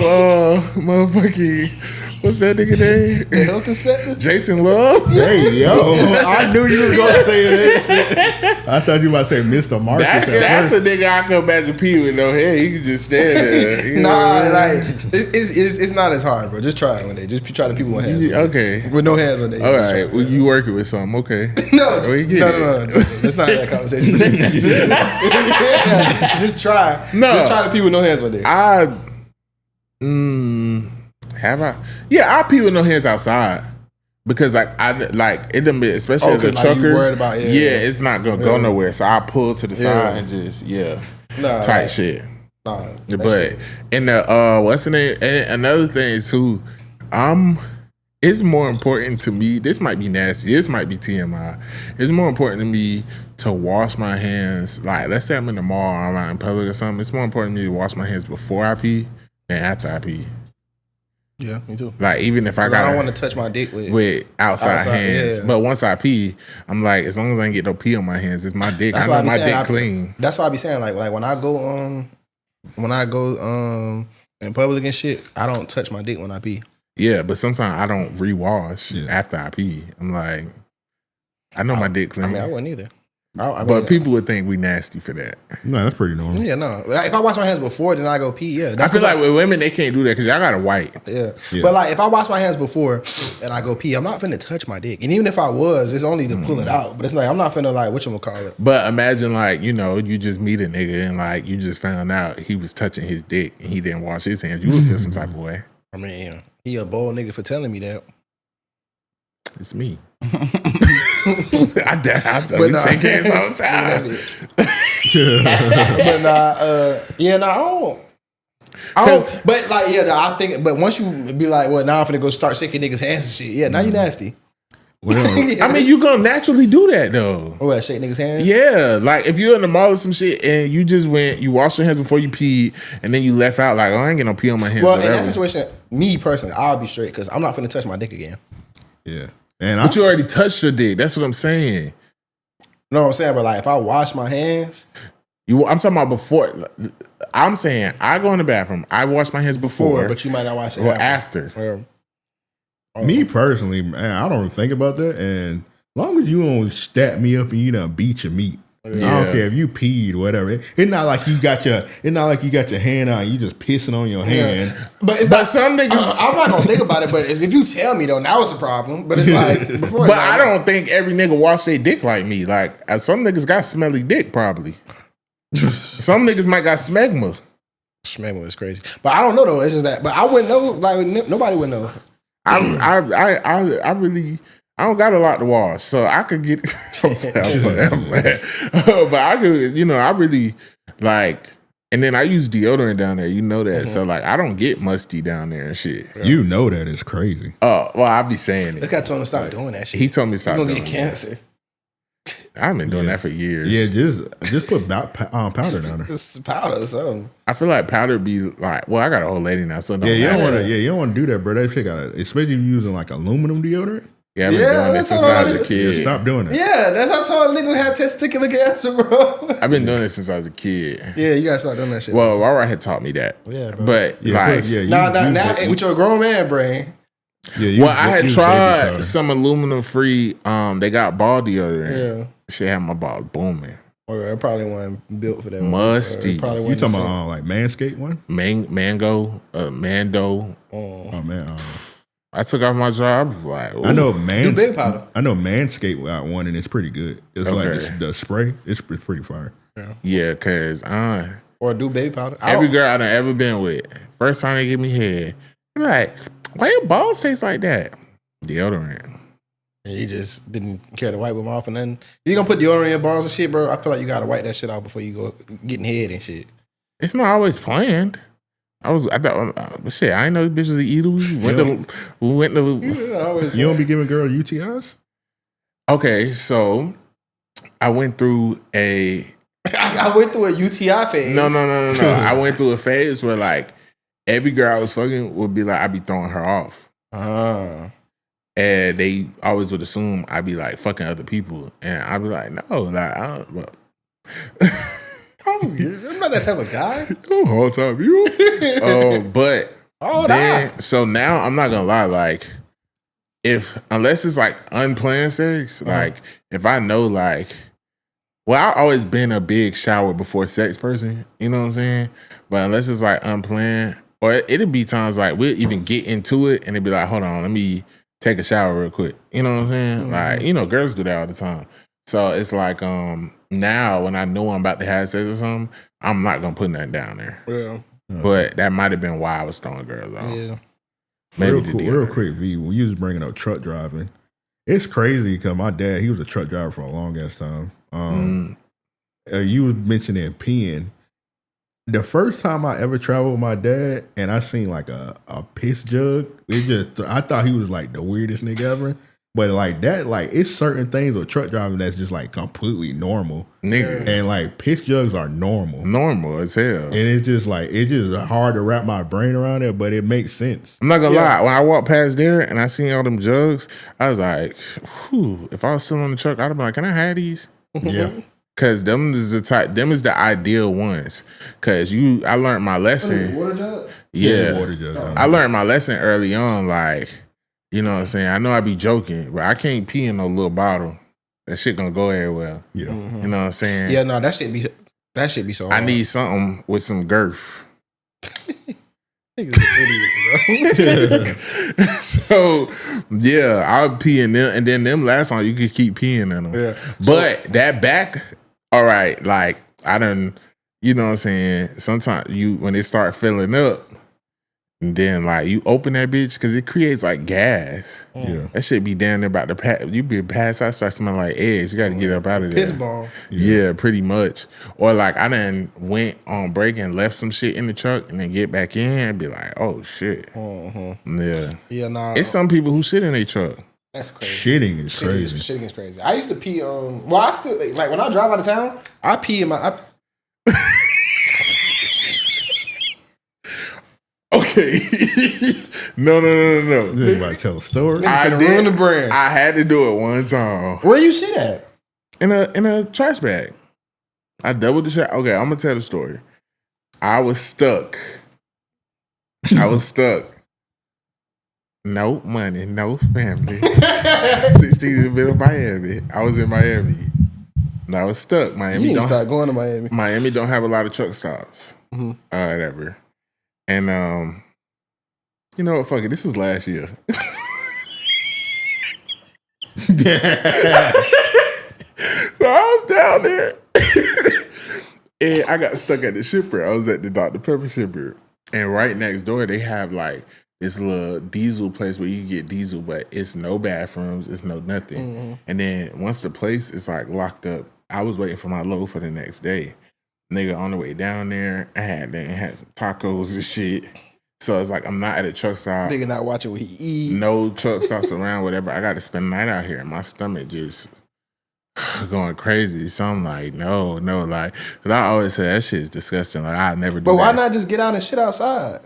motherfucking, what's that nigga name? The health inspector? Jason Love? Hey, yo, I knew you were going to say that. I thought you might say Mr. Marcus. That's a nigga I can imagine pee with no hair. You can just stand there. Like, it's not as hard, bro. Just try it one day. Just try to pee with one hand. Okay. With no hands one day. All right. Well, you working with something. Okay. No. That's not that conversation. Just try. No. Just try to pee with no hands one day. Have I? Yeah, I pee with no hands outside because like it done been, especially as a trucker. You worried about it's not gonna go nowhere. So I pull to the side and just tight shit. Nah, but in the what's the name? And another thing too, it's more important to me. This might be nasty. This might be TMI. It's more important to me to wash my hands. Like let's say I'm in the mall or I'm out in public or something. It's more important to me to wash my hands before I pee than after I pee. Yeah, me too. Like even if I don't want to touch my dick with outside hands, but once I pee, I'm like, as long as I ain't get no pee on my hands, it's my dick. I know my dick clean. That's why I be saying like when I go in public and shit, I don't touch my dick when I pee. Yeah, but sometimes I don't rewash after I pee. I'm like, I know my dick clean. I mean, I wouldn't either. But people would think we nasty for that. No, that's pretty normal. Yeah, no. If I wash my hands before, then I go pee. Yeah, I feel like with women they can't do that because y'all gotta wipe. Yeah, but like if I wash my hands before and I go pee, I'm not finna touch my dick. And even if I was, it's only to pull it out. But it's like I'm not finna like whatchamacallit. But imagine like you just meet a nigga and like you just found out he was touching his dick and he didn't wash his hands. You would feel some type of way. I mean, he a bold nigga for telling me that. It's me. I we shake hands all the time. I don't. But like, I think. But once you be like, well, now I'm finna go start shaking niggas' hands and shit. Yeah, now you nasty. Well, I mean, you gonna naturally do that though. What, shake niggas' hands? Yeah, like if you're in the mall or some shit and you just you wash your hands before you pee, and then you left out like, oh, I ain't getting no pee on my hands. Well, in that situation, me personally, I'll be straight because I'm not finna touch my dick again. Yeah. But you already touched your dick. That's what I'm saying. No, I'm saying, but like if I wash my hands I'm talking about before. I'm saying I go in the bathroom. I wash my hands before, but you might not wash it or after. Me personally, man, I don't think about that. And as long as you don't stab me up and you done beat your meat, I don't care if you peed or whatever. It's not like you got your hand out and you just pissing on your hand. But it's not some niggas. I'm not gonna think about it. But if you tell me though, now it's a problem. But it's like before. But I don't think every nigga wash their dick like me. Like some niggas got smelly dick probably. Some niggas might got smegma. Smegma is crazy, but I don't know though. It's just that. But I wouldn't know. Like nobody would know. I really don't got a lot to wash, so I could get. But I could, I really like. And then I use deodorant down there. You know that, so like I don't get musty down there and shit. You know that is crazy. Oh well, I be saying it. Look, I told him to stop doing that shit. He told me to stop. You're gonna get cancer. I've been doing that for years. Yeah, just put powder down there. It's powder, so I feel like powder be like. Well, I got an old lady now, so you don't want to do that, bro. That shit got especially if you're using like aluminum deodorant. Yeah, I've been doing it since I was a kid. Yeah, stop doing it. Yeah, that's how I told a nigga had testicular cancer, bro. I've been doing it since I was a kid. Yeah, you gotta stop doing that shit. Well, Rara had taught me that. Yeah, bro. But now with your grown man brain. Yeah, I had tried some aluminum free. They got ball deodorant. Yeah, shit had my balls booming. Or it probably wasn't built for that. Musty. You talking about like Manscaped one? Mando. Oh man. I took off my job. Like, I know Manscaped got one and it's pretty good. It's like the spray. It's pretty fire. Yeah, cause or do baby powder. Every girl I done ever been with, first time they give me head, I'm like, why your balls taste like that? Deodorant. And you just didn't care to wipe them off and then you gonna put deodorant in your balls and shit, bro. I feel like you gotta wipe that shit out before you go getting head and shit. It's not always planned. I thought, shit, I ain't know bitches are eaters. You don't be giving girls UTIs? Okay, so I went through a UTI phase. No. I went through a phase where like every girl I was fucking would be like, I'd be throwing her off. And they always would assume I'd be like fucking other people. And I'd be like, no, like, I don't, well. I'm not that type of guy. Whole time you. But so now I'm not gonna lie, like unless it's like unplanned sex, like if I know like, well, I've always been a big shower before sex person, you know what I'm saying? But unless it's like unplanned, or it'd be times like we'll even get into it and it'd be like, hold on, let me take a shower real quick. You know what I'm saying? Like, girls do that all the time. So it's like now when I know I'm about to have sex or something, I'm not gonna put nothing down there. Yeah. But that might have been why I was throwing girls off. Yeah. Maybe real quick, V, when you was bringing up truck driving, it's crazy because my dad, he was a truck driver for a long ass time. You was mentioning peeing. The first time I ever traveled with my dad and I seen like a piss jug, I thought he was like the weirdest nigga ever. But like that, like it's certain things with truck driving that's just like completely normal. Nigga. And like piss jugs are normal. Normal as hell. And it's just hard to wrap my brain around it, but it makes sense. I'm not gonna lie. When I walked past there and I seen all them jugs, I was like, whew, if I was still on the truck, I'd be like, can I have these? Yeah. Cause them is the ideal ones. Cause I learned my lesson. Water jugs? Yeah. Water jugs. I learned my lesson early on, like, you know what I'm saying? I know I be joking, but I can't pee in no little bottle. That shit gonna go everywhere. Yeah. Mm-hmm. You know what I'm saying? Yeah, no, that shit be so hard. I need something with some girth. Nigga's an idiot, bro. So, yeah, I'll pee in them. And then them last on, you could keep peeing in them. Yeah. But that back, all right, like, I done, you know what I'm saying? Sometimes when they start filling up, and then like you open that bitch because it creates like gas. Yeah. That shit be down there about to pass. You be passed out, start smelling like eggs. You got to get up out of there. Piss ball. Yeah, pretty much. Or like I done went on break and left some shit in the truck and then get back in and be like, oh shit. Yeah. Yeah, nah. It's some people who shit in their truck. That's crazy. Shitting is crazy. Shitting is crazy. I used to pee well, I still like when I drive out of town, I pee in my Okay. No. You about to tell a story? I did. Ruin the brand. I had to do it one time. Where you shit at? In a trash bag. I doubled the check. Okay, I'm gonna tell the story. I was stuck. No money, no family. 16 in the middle of Miami. I was in Miami. And I was stuck. Miami You need to start going to Miami. Miami don't have a lot of truck stops. Whatever. And you know what? Fuck it. This was last year. So I was down there. And I got stuck at the shipper. I was at the Dr. Pepper shipper. And right next door, they have like this little diesel place where you can get diesel, but it's no bathrooms, it's no nothing. And then once the place is like locked up, I was waiting for my load for the next day. Nigga, on the way down there, I had some tacos and shit. So it's like I'm not at a truck stop. Nigga not watching what he eat. No truck stops around, whatever. I got to spend the night out here, and my stomach just going crazy. So I'm like, no, like, cause I always say that shit is disgusting. Like I never do. But why that. not just get out and shit outside?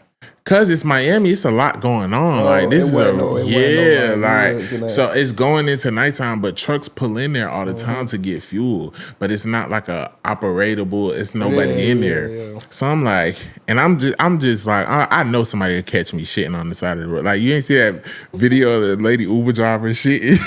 Cause it's Miami, it's a lot going on. Like this is so it's going into nighttime, but trucks pull in there all the time to get fuel. But it's not like a operatable. It's nobody in there. Yeah. So I'm like, and I'm just like, I know somebody will catch me shitting on the side of the road. Like you ain't see that video of the lady Uber driver and shit.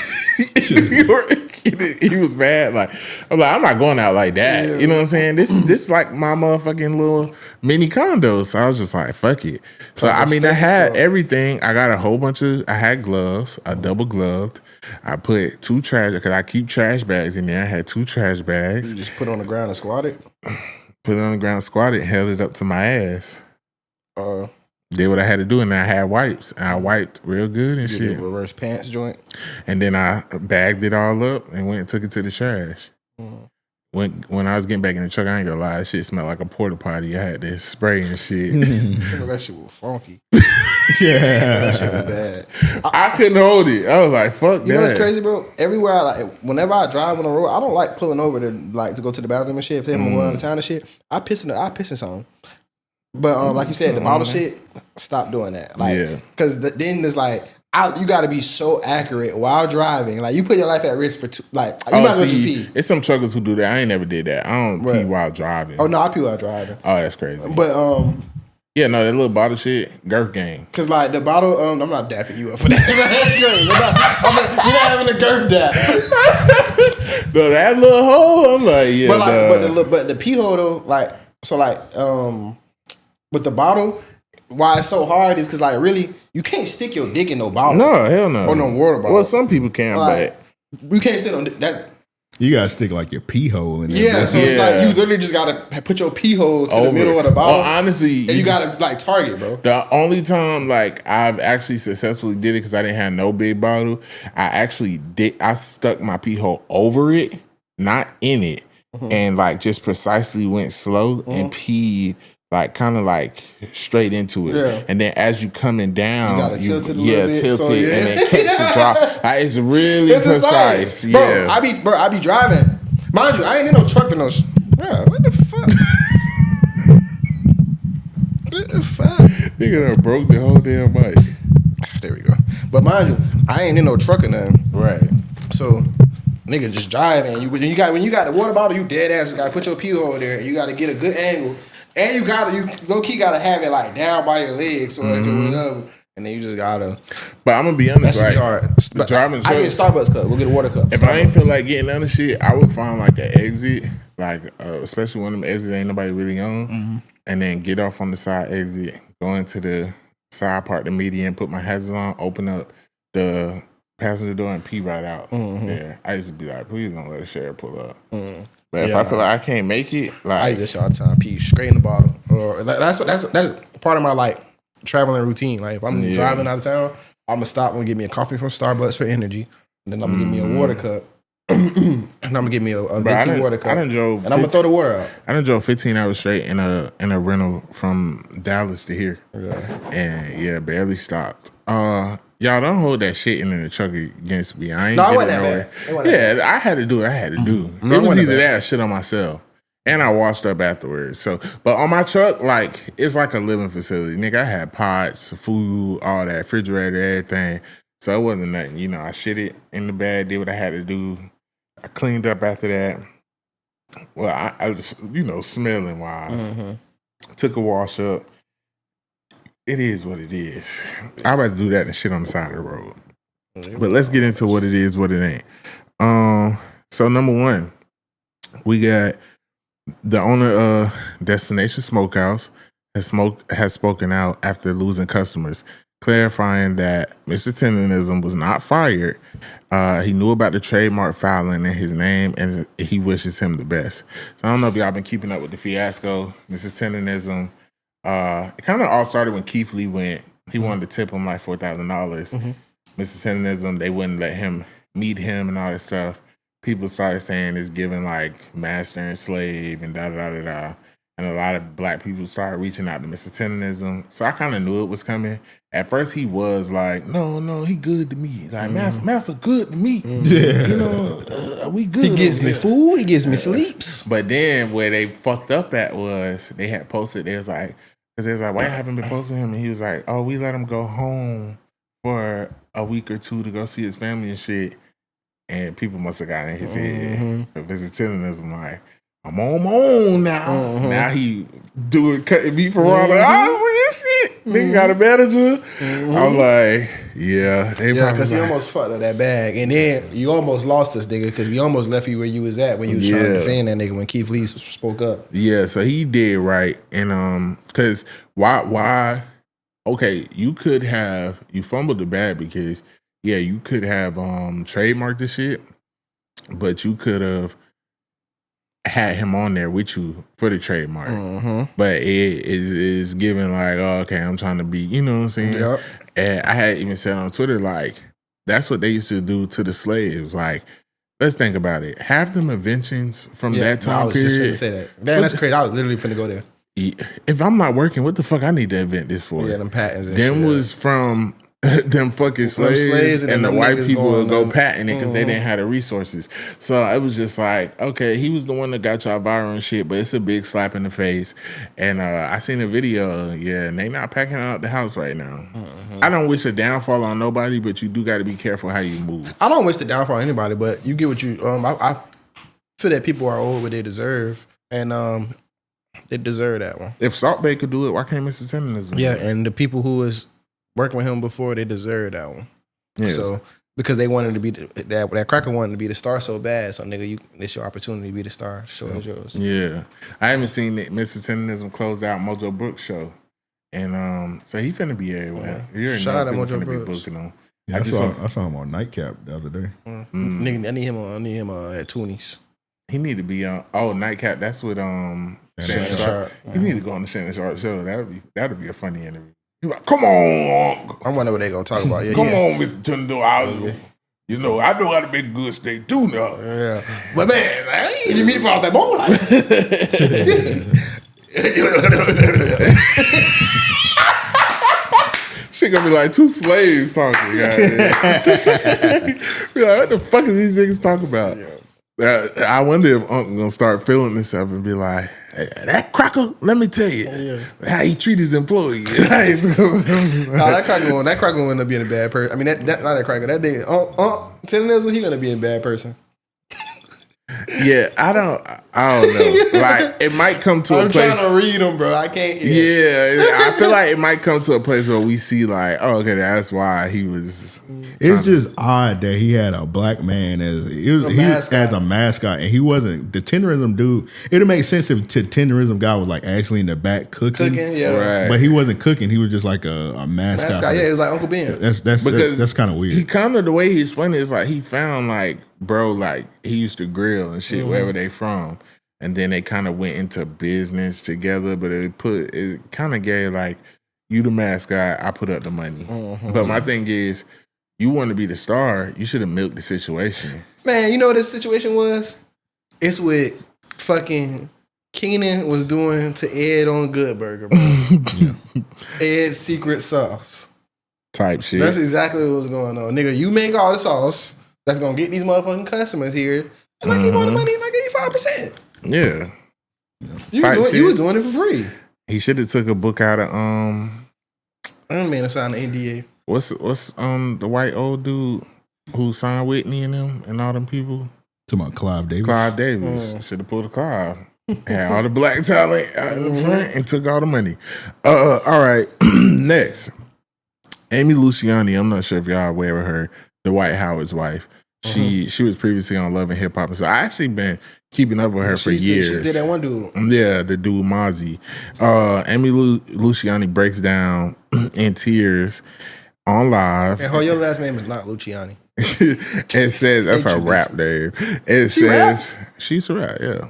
He was bad. Like I'm not going out like that. Yeah. You know what I'm saying? This like my motherfucking little mini condo. So I was just like, fuck it. So I mean, I had everything. I got a whole bunch of. I had gloves. I double gloved. I put 2 trash because I keep trash bags in there. I had 2 trash bags. You just put it on the ground and squat it. Put it on the ground, squatted, held it up to my ass. Did what I had to do, and then I had wipes. And I wiped real good and shit. Reverse pants joint. And then I bagged it all up and went and took it to the trash. When I was getting back in the truck, I ain't gonna lie, that shit smelled like a porta potty. I had to spray and shit. That shit was funky. That shit was bad. I couldn't hold it. I was like, fuck that. You know what's crazy, bro? Everywhere whenever I drive on the road, I don't like pulling over to go to the bathroom and shit. If they're going out of town and shit, I piss in something. But like you said, the bottle shit, stop doing that. Like, because then there's like, you got to be so accurate while driving. Like, you put your life at risk for you might as well just pee. It's some truckers who do that. I ain't never did that. I don't pee while driving. Oh no, I pee while driving. Oh, that's crazy. But yeah, no, that little bottle shit, Girth game. Cause like the bottle, I'm not dapping you up for that. That's crazy. You're not having a Girth dap. No, that little hole, I'm like, yeah. But the pee hole though, with the bottle, why it's so hard is because like really you can't stick your dick in no bottle. No, hell no. Or no water bottle. Well, some people can, like, but you can't stick on that's. You gotta stick like your pee hole in there. Yeah, so it's like you literally just gotta put your pee hole to the middle of the bottle. Oh, honestly, and you gotta like target, bro. The only time like I've actually successfully did it because I didn't have no big bottle. I stuck my pee hole over it, not in it, and like just precisely went slow and peed. Like kind of like straight into it, and then as you coming down, you gotta tilt it a little bit, and then catch the drop. It's really precise. Yeah, I be driving. Mind you, I ain't in no truck in no. Bro, what the fuck? What the fuck? Nigga done broke the whole damn mic. There we go. But mind you, I ain't in no truck or nothing. Right. So. Nigga, just driving. When you got the water bottle, you dead ass gotta put your pee hole there, and you gotta get a good angle. And you low key gotta have it like down by your legs so it can whatever. And then you just gotta. But I'm gonna be honest, that hard. Driving I get a Starbucks cup. We'll get a water cup. If I ain't feel like getting other shit, I would find like an exit, like especially one of them exits ain't nobody really on, and then get off on the side exit, go into the side part, the median, put my hazards on, open up the passenger door and pee right out. Yeah, I used to be like, please don't let a sheriff pull up. But if I feel like I can't make it, like I use that shit all the time. Pee straight in the bottle. Or that's part of my like traveling routine. Like if I'm driving out of town, I'm gonna stop and get me a coffee from Starbucks for energy, and then I'm gonna get me a water cup, and I'm gonna get me a venti water cup. And I'm gonna throw the water out. I done drove 15 hours straight in a rental from Dallas to here, and barely stopped. Y'all don't hold that shit in the truck against me. I wasn't that bad. I had to do what I had to do. It was either that or shit on myself. And I washed up afterwards. So, but on my truck, like, it's like a living facility. Nigga, I had pots, food, all that, refrigerator, everything. So it wasn't nothing. You know, I shit it in the bag, did what I had to do. I cleaned up after that. Well, I just, smelling wise, took a wash up. It is what it is. I'd rather do that than shit on the side of the road. But let's get into what it is, what it ain't. So number one, we got the owner of Destination Smokehouse has spoken out after losing customers, clarifying that Mr. Tenderism was not fired. He knew about the trademark filing in his name, and he wishes him the best. So I don't know if y'all been keeping up with the fiasco. Mr. Tenderism, it kind of all started when Keith Lee went. He wanted to tip him like $4,000. Mr. Tenderism, they wouldn't let him meet him and all that stuff. People started saying it's giving like master and slave and da-da-da-da-da. And a lot of black people started reaching out to Mr. Tenderism. So I kind of knew it was coming. At first, he was like, no, he good to me. Like, master good to me. We good. He gives me food. He gives me sleeps. But then where they fucked up at was they had posted, they was like, why you haven't been posting him? And he was like, oh, we let him go home for a week or two to go see his family and shit. And people must have gotten in his head. But Mr. Tenderism like, I'm on my own now. Now he cutting me for all this shit. Nigga got a manager. I'm like, yeah. Because he almost fucked up that bag. And then you almost lost us, nigga, because we almost left you where you was at when you was trying to defend that nigga when Keith Lee spoke up. Yeah, so he did right. And because why? Okay, you fumbled the bag because, you could have trademarked the shit, but you could have had him on there with you for the trademark. But it is giving like, oh, okay, I'm trying to be, you know what I'm saying? Yep. And I had even said on Twitter, like, that's what they used to do to the slaves. Like, let's think about it. Half them inventions from that time I was period. just finna say that. Damn, that's crazy. I was literally finna go there. If I'm not working, what the fuck I need to invent this for? Yeah, them patents and them shit. was from them fucking slaves and the white people would go patent it because they didn't have the resources. So it was just like, okay, he was the one that got y'all viral and shit, but it's a big slap in the face. And I seen a video, and they not packing out the house right now. I don't wish a downfall on nobody, but you do got to be careful how you move. I don't wish the downfall on anybody, but you get what you. I feel that people are owed what they deserve, and they deserve that one. If Salt Bay could do it, why can't Mr. Tenderism? Yeah, and the people who was working with him before, they deserve that one. Yes. So because they wanted to be that cracker wanted to be the star so bad, so nigga, it's your opportunity to be the star. Show is yours. Yeah, I haven't seen Mr. Tenderism close out Mojo Brooks show, and so he finna be everywhere. Shout out to Mojo Brooks. Yeah, I saw him on Nightcap the other day. Nigga, I need him at Toonies. He need to be on. Nightcap. That's with Shannon Sharp. He need to go on the Shannon Sharp show. That'd be a funny interview. He's like, come on. I wonder what they gonna talk about. Come on, Mr. Tender. You know, I know how to make good steak too now. Yeah. But man, I ain't you mean to fall off that bowl. Shit gonna be like two slaves talking. Be like, what the fuck is these niggas talking about? I wonder if Uncle gonna start feeling himself and be like, hey, that cracker, let me tell you how he treat his employees. that cracker will end up being a bad person. I mean, not that cracker. That nigga, Tenderism, he gonna be a bad person. Yeah, I don't know. Like, it might come to a place. I'm trying to read them, bro. I can't. Yeah, I feel like it might come to a place where we see like, oh, okay, that's why he was. It's just odd that he had a black man as a mascot, and he wasn't the Tenderism dude. It'd make sense if the Tenderism guy was like actually in the back cooking, right. But he wasn't cooking. He was just like a mascot. Yeah, it was like Uncle Ben. That's kind of weird. He kind of the way he explained it is like he found like, bro, like he used to grill and shit wherever they from, and then they kind of went into business together. But it kind of gave like, you the mascot, I put up the money. But my thing is, you want to be the star, you should have milked the situation. Man, you know what this situation was? It's what fucking Keenan was doing to Ed on Good Burger, bro. Ed's secret sauce type shit. That's exactly what was going on. Nigga, you make all the sauce that's gonna get these motherfucking customers here, and I give all the money and I give you 5%. Yeah. You was doing it for free. He should have took a book out of I don't mean to sign an NDA. What's the white old dude who signed Whitney and them and all them people? To my Clive Davis. Clive Davis. Should have pulled a Clive. Had all the black talent out in the front and took all the money. All right. Next. Amy Luciani. I'm not sure if y'all aware of her. Dwight Howard's wife. She was previously on Love and Hip Hop. So I actually been keeping up with her for years. She did that one dude. Yeah, the dude Mozzie. Amy Luciani breaks down in tears on live. And your last name is not Luciani. It says that's her rap name. It says she's a rap, yeah.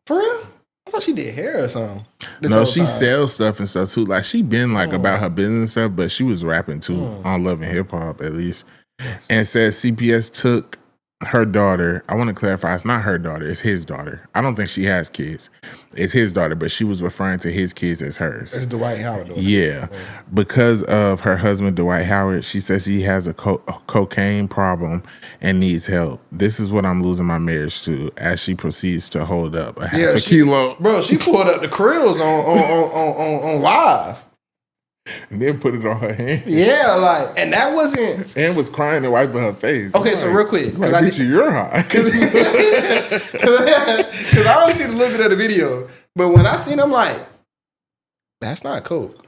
For real? I thought she did hair or something. No, she sells stuff and stuff too. Like she been like about her business and stuff, but she was rapping too on Love and Hip Hop at least. And it says CPS took her daughter. I want to clarify, it's not her daughter, it's his daughter. I don't think she has kids. It's his daughter, but she was referring to his kids as hers. It's Dwight Howard daughter. Yeah. Because of her husband, Dwight Howard, she says he has a cocaine problem and needs help. This is what I'm losing my marriage to, as she proceeds to hold up a half a kilo. Bro, she pulled up the krills on live. And then put it on her hand. Yeah, like, and that wasn't. And was crying and wiping her face. Okay, so real quick, because I did you're high. Because I only seen a little bit of the video, but when I seen, I'm like, that's not coke.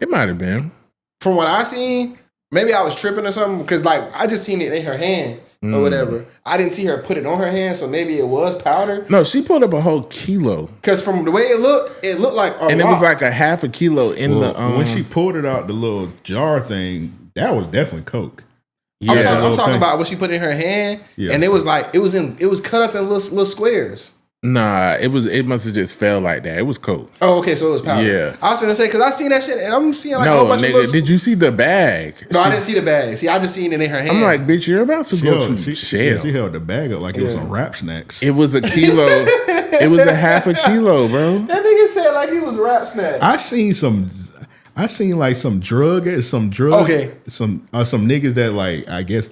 It might have been. From what I seen, maybe I was tripping or something. Because like I just seen it in her hand or whatever. I didn't see her put it on her hand, so maybe it was powder. No, she pulled up a whole kilo. Because from the way it looked like a and rock. It was like a half a kilo in the. When she pulled it out the little jar thing, that was definitely coke. Yeah, I'm talking about what she put in her hand, and it was like it was cut up in little squares. Nah, it must have just fell like that. It was coke. Oh, okay, so it was powder. Yeah, I was gonna say because I seen that shit and I'm seeing like a whole bunch of little. Did you see the bag? No, I didn't see the bag. See, I just seen it in her hand. I'm like, bitch, you're about to go to jail. She held the bag up like it was some rap snacks. It was a kilo. It was a half a kilo, bro. That nigga said like he was rap snacks. I seen like some drug. Okay. Some niggas that like I guess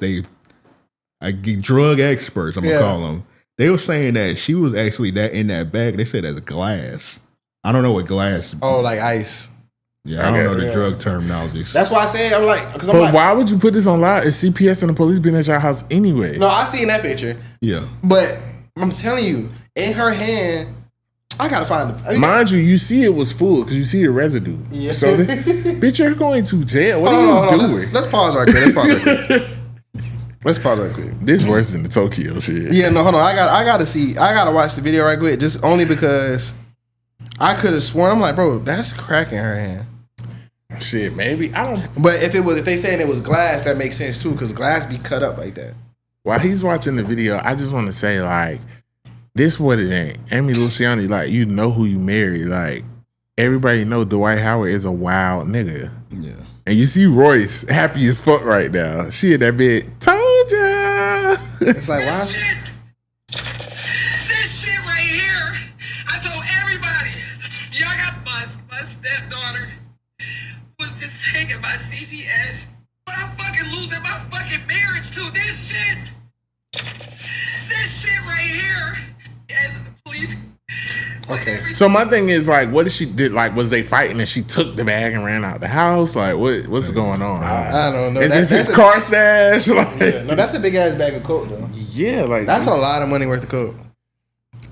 drug experts. I'm gonna call them. They were saying that she was actually that in that bag. They said as a glass. I don't know what glass. Oh, like ice. Yeah, I don't know the drug terminology. That's why I say I'm like, because But why would you put this on live if CPS and the police been at your house anyway? No, I seen that picture. Yeah, but I'm telling you, in her hand, I gotta find it. Mind you see it was full because you see the residue. Yeah. So, bitch, you're going to jail. What are you doing? Let's pause right quick. Let's pause right quick. This worse than the Tokyo shit. Yeah, no, hold on. I gotta watch the video right quick. Just only because I could have sworn. I'm like, bro, that's crack in her hand. Shit, maybe I don't. But if they saying it was glass, that makes sense too, because glass be cut up like that. While he's watching the video, I just want to say like, this what it ain't. Amy Luciani, like you know who you married. Like everybody know Dwight Howard is a wild nigga. Yeah. And you see Royce happy as fuck right now. She in that bed. Told ya. It's like, why? This shit right here. I told everybody. Y'all got my stepdaughter was just taken by CPS. But I'm fucking losing my fucking marriage to this shit. This shit right here. As the police. Okay. So my thing is like, what did she did? Like, was they fighting and she took the bag and ran out the house? Like, what's going on? I don't know. Is this his car stash? Like, no, that's a big ass bag of coke though. Yeah, like that's a lot of money worth of coke.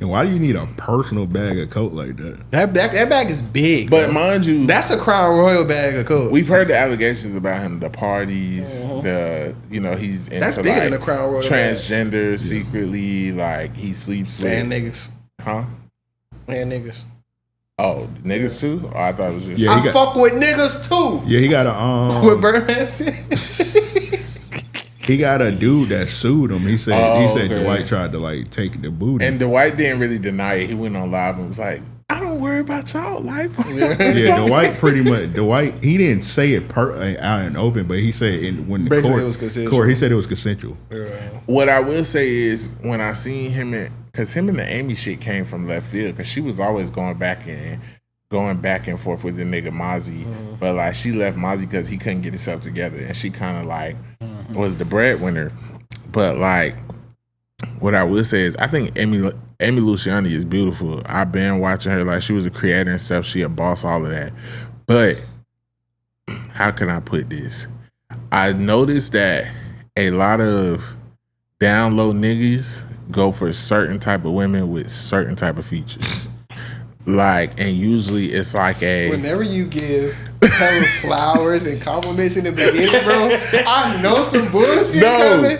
And why do you need a personal bag of coke like that? That bag is big. But mind you, that's a Crown Royal bag of coke. We've heard the allegations about him, the parties, he's into that's bigger than the Crown Royal transgender bag. Secretly, like he sleeps with niggas. Huh? And niggas. Oh, niggas too? Oh, I thought it was just. Yeah, I fuck with niggas too. Yeah, he got a What Birdman said. He got a dude that sued him. He said Dwight tried to like take the booty. And Dwight didn't really deny it. He went on live and was like, I don't worry about y'all life. Yeah, Dwight he didn't say it out in open, but he said when the court, it was consensual. He said it was consensual. Yeah. What I will say is when I seen him because him and the Amy shit came from left field because she was always going back and forth with the nigga Mozzie. But like she left Mozzie because he couldn't get himself together and she kind of like was the breadwinner. But like what I will say is I think Amy Luciani is beautiful. I've been watching her like she was a creator and stuff. She a boss, all of that. But how can I put this? I noticed that a lot of down low niggas go for certain type of women with certain type of features. Like, and usually it's like whenever you give hella flowers and compliments in the beginning, bro, I know some bullshit coming.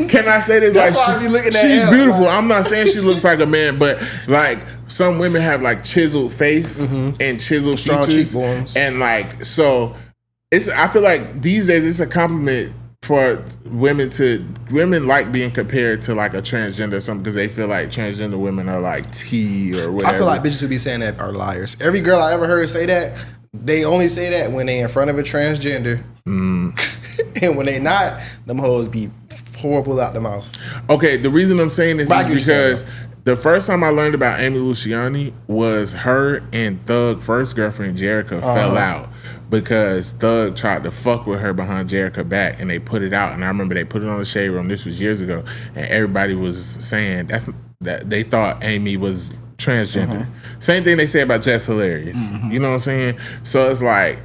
Can I say this? That's like, why I be looking at she's Elle, beautiful. like- I'm not saying she looks like a man, but like some women have like chiseled face and chiseled Strong features, cheekbones. and like so. I feel like these days it's a compliment for women like being compared to like a transgender or something because they feel like transgender women are like T or whatever. I feel like bitches who be saying that are liars. Every girl I ever heard say that, they only say that when they in front of a transgender. And when they not, them hoes be horrible out the mouth. Okay, the reason I'm saying this But I is get what you're because the first time I learned about Amy Luciani was her and Thug's first girlfriend, Jerica, fell out because Thug tried to fuck with her behind Jerica back, and they put it out. And I remember they put it on the Shade Room. This was years ago, and everybody was saying that they thought Amy was transgender. Same thing they say about Jess Hilarious. You know what I'm saying? So it's like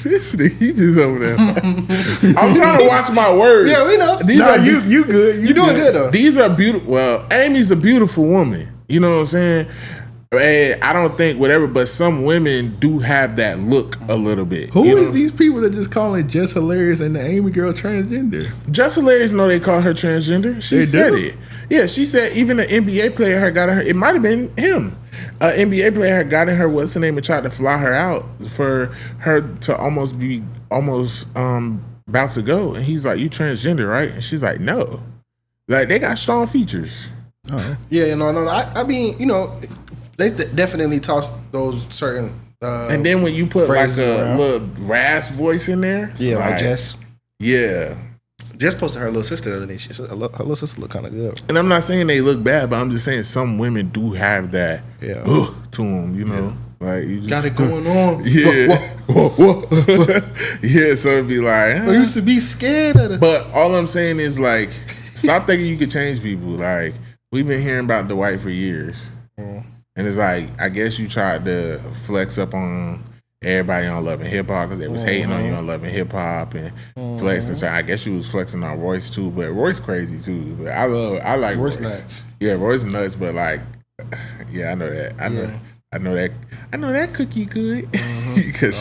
this nigga, he just over there. I'm trying to watch my words. Yeah, we know. You good. You doing good though. These are beautiful. Well, Amy's a beautiful woman. You know what I'm saying? And I don't think whatever, but some women do have that look a little bit. Who you is know? these people that just calling Jess Hilarious and the Amy girl transgender? Jess Hilarious know they call her transgender. She They said do? it. Yeah, she said even an NBA player had got her. It might have been him. An NBA player had gotten her, what's her name, and tried to fly her out for her to almost about to go. And he's like, "You transgender, right?" And she's like, "No." Like, they got strong features. Oh, Yeah, no. I mean, you know, they definitely toss those certain. And then when you put like phrases a around. little rasp voice in there, Yeah, like Jess. Yeah. Jess posted her little sister the other day. Her little sister look kind of good. And I'm not saying they look bad, but I'm just saying some women do have that Yeah. to them, you know? Like, you just Got it going on. Yeah. Yeah, so it'd be like, I used to be scared of it. But all I'm saying is, like, stop thinking you could change people. Like, we've been hearing about Dwight for years. And it's like, I guess you tried to flex up on everybody on Love and Hip Hop because they was hating on you on Love and Hip Hop and flexing. So I guess you was flexing on Royce too. But Royce crazy too. But I like Royce. nuts. Yeah, Royce nuts. But like, yeah, I know that. I know that cookie good because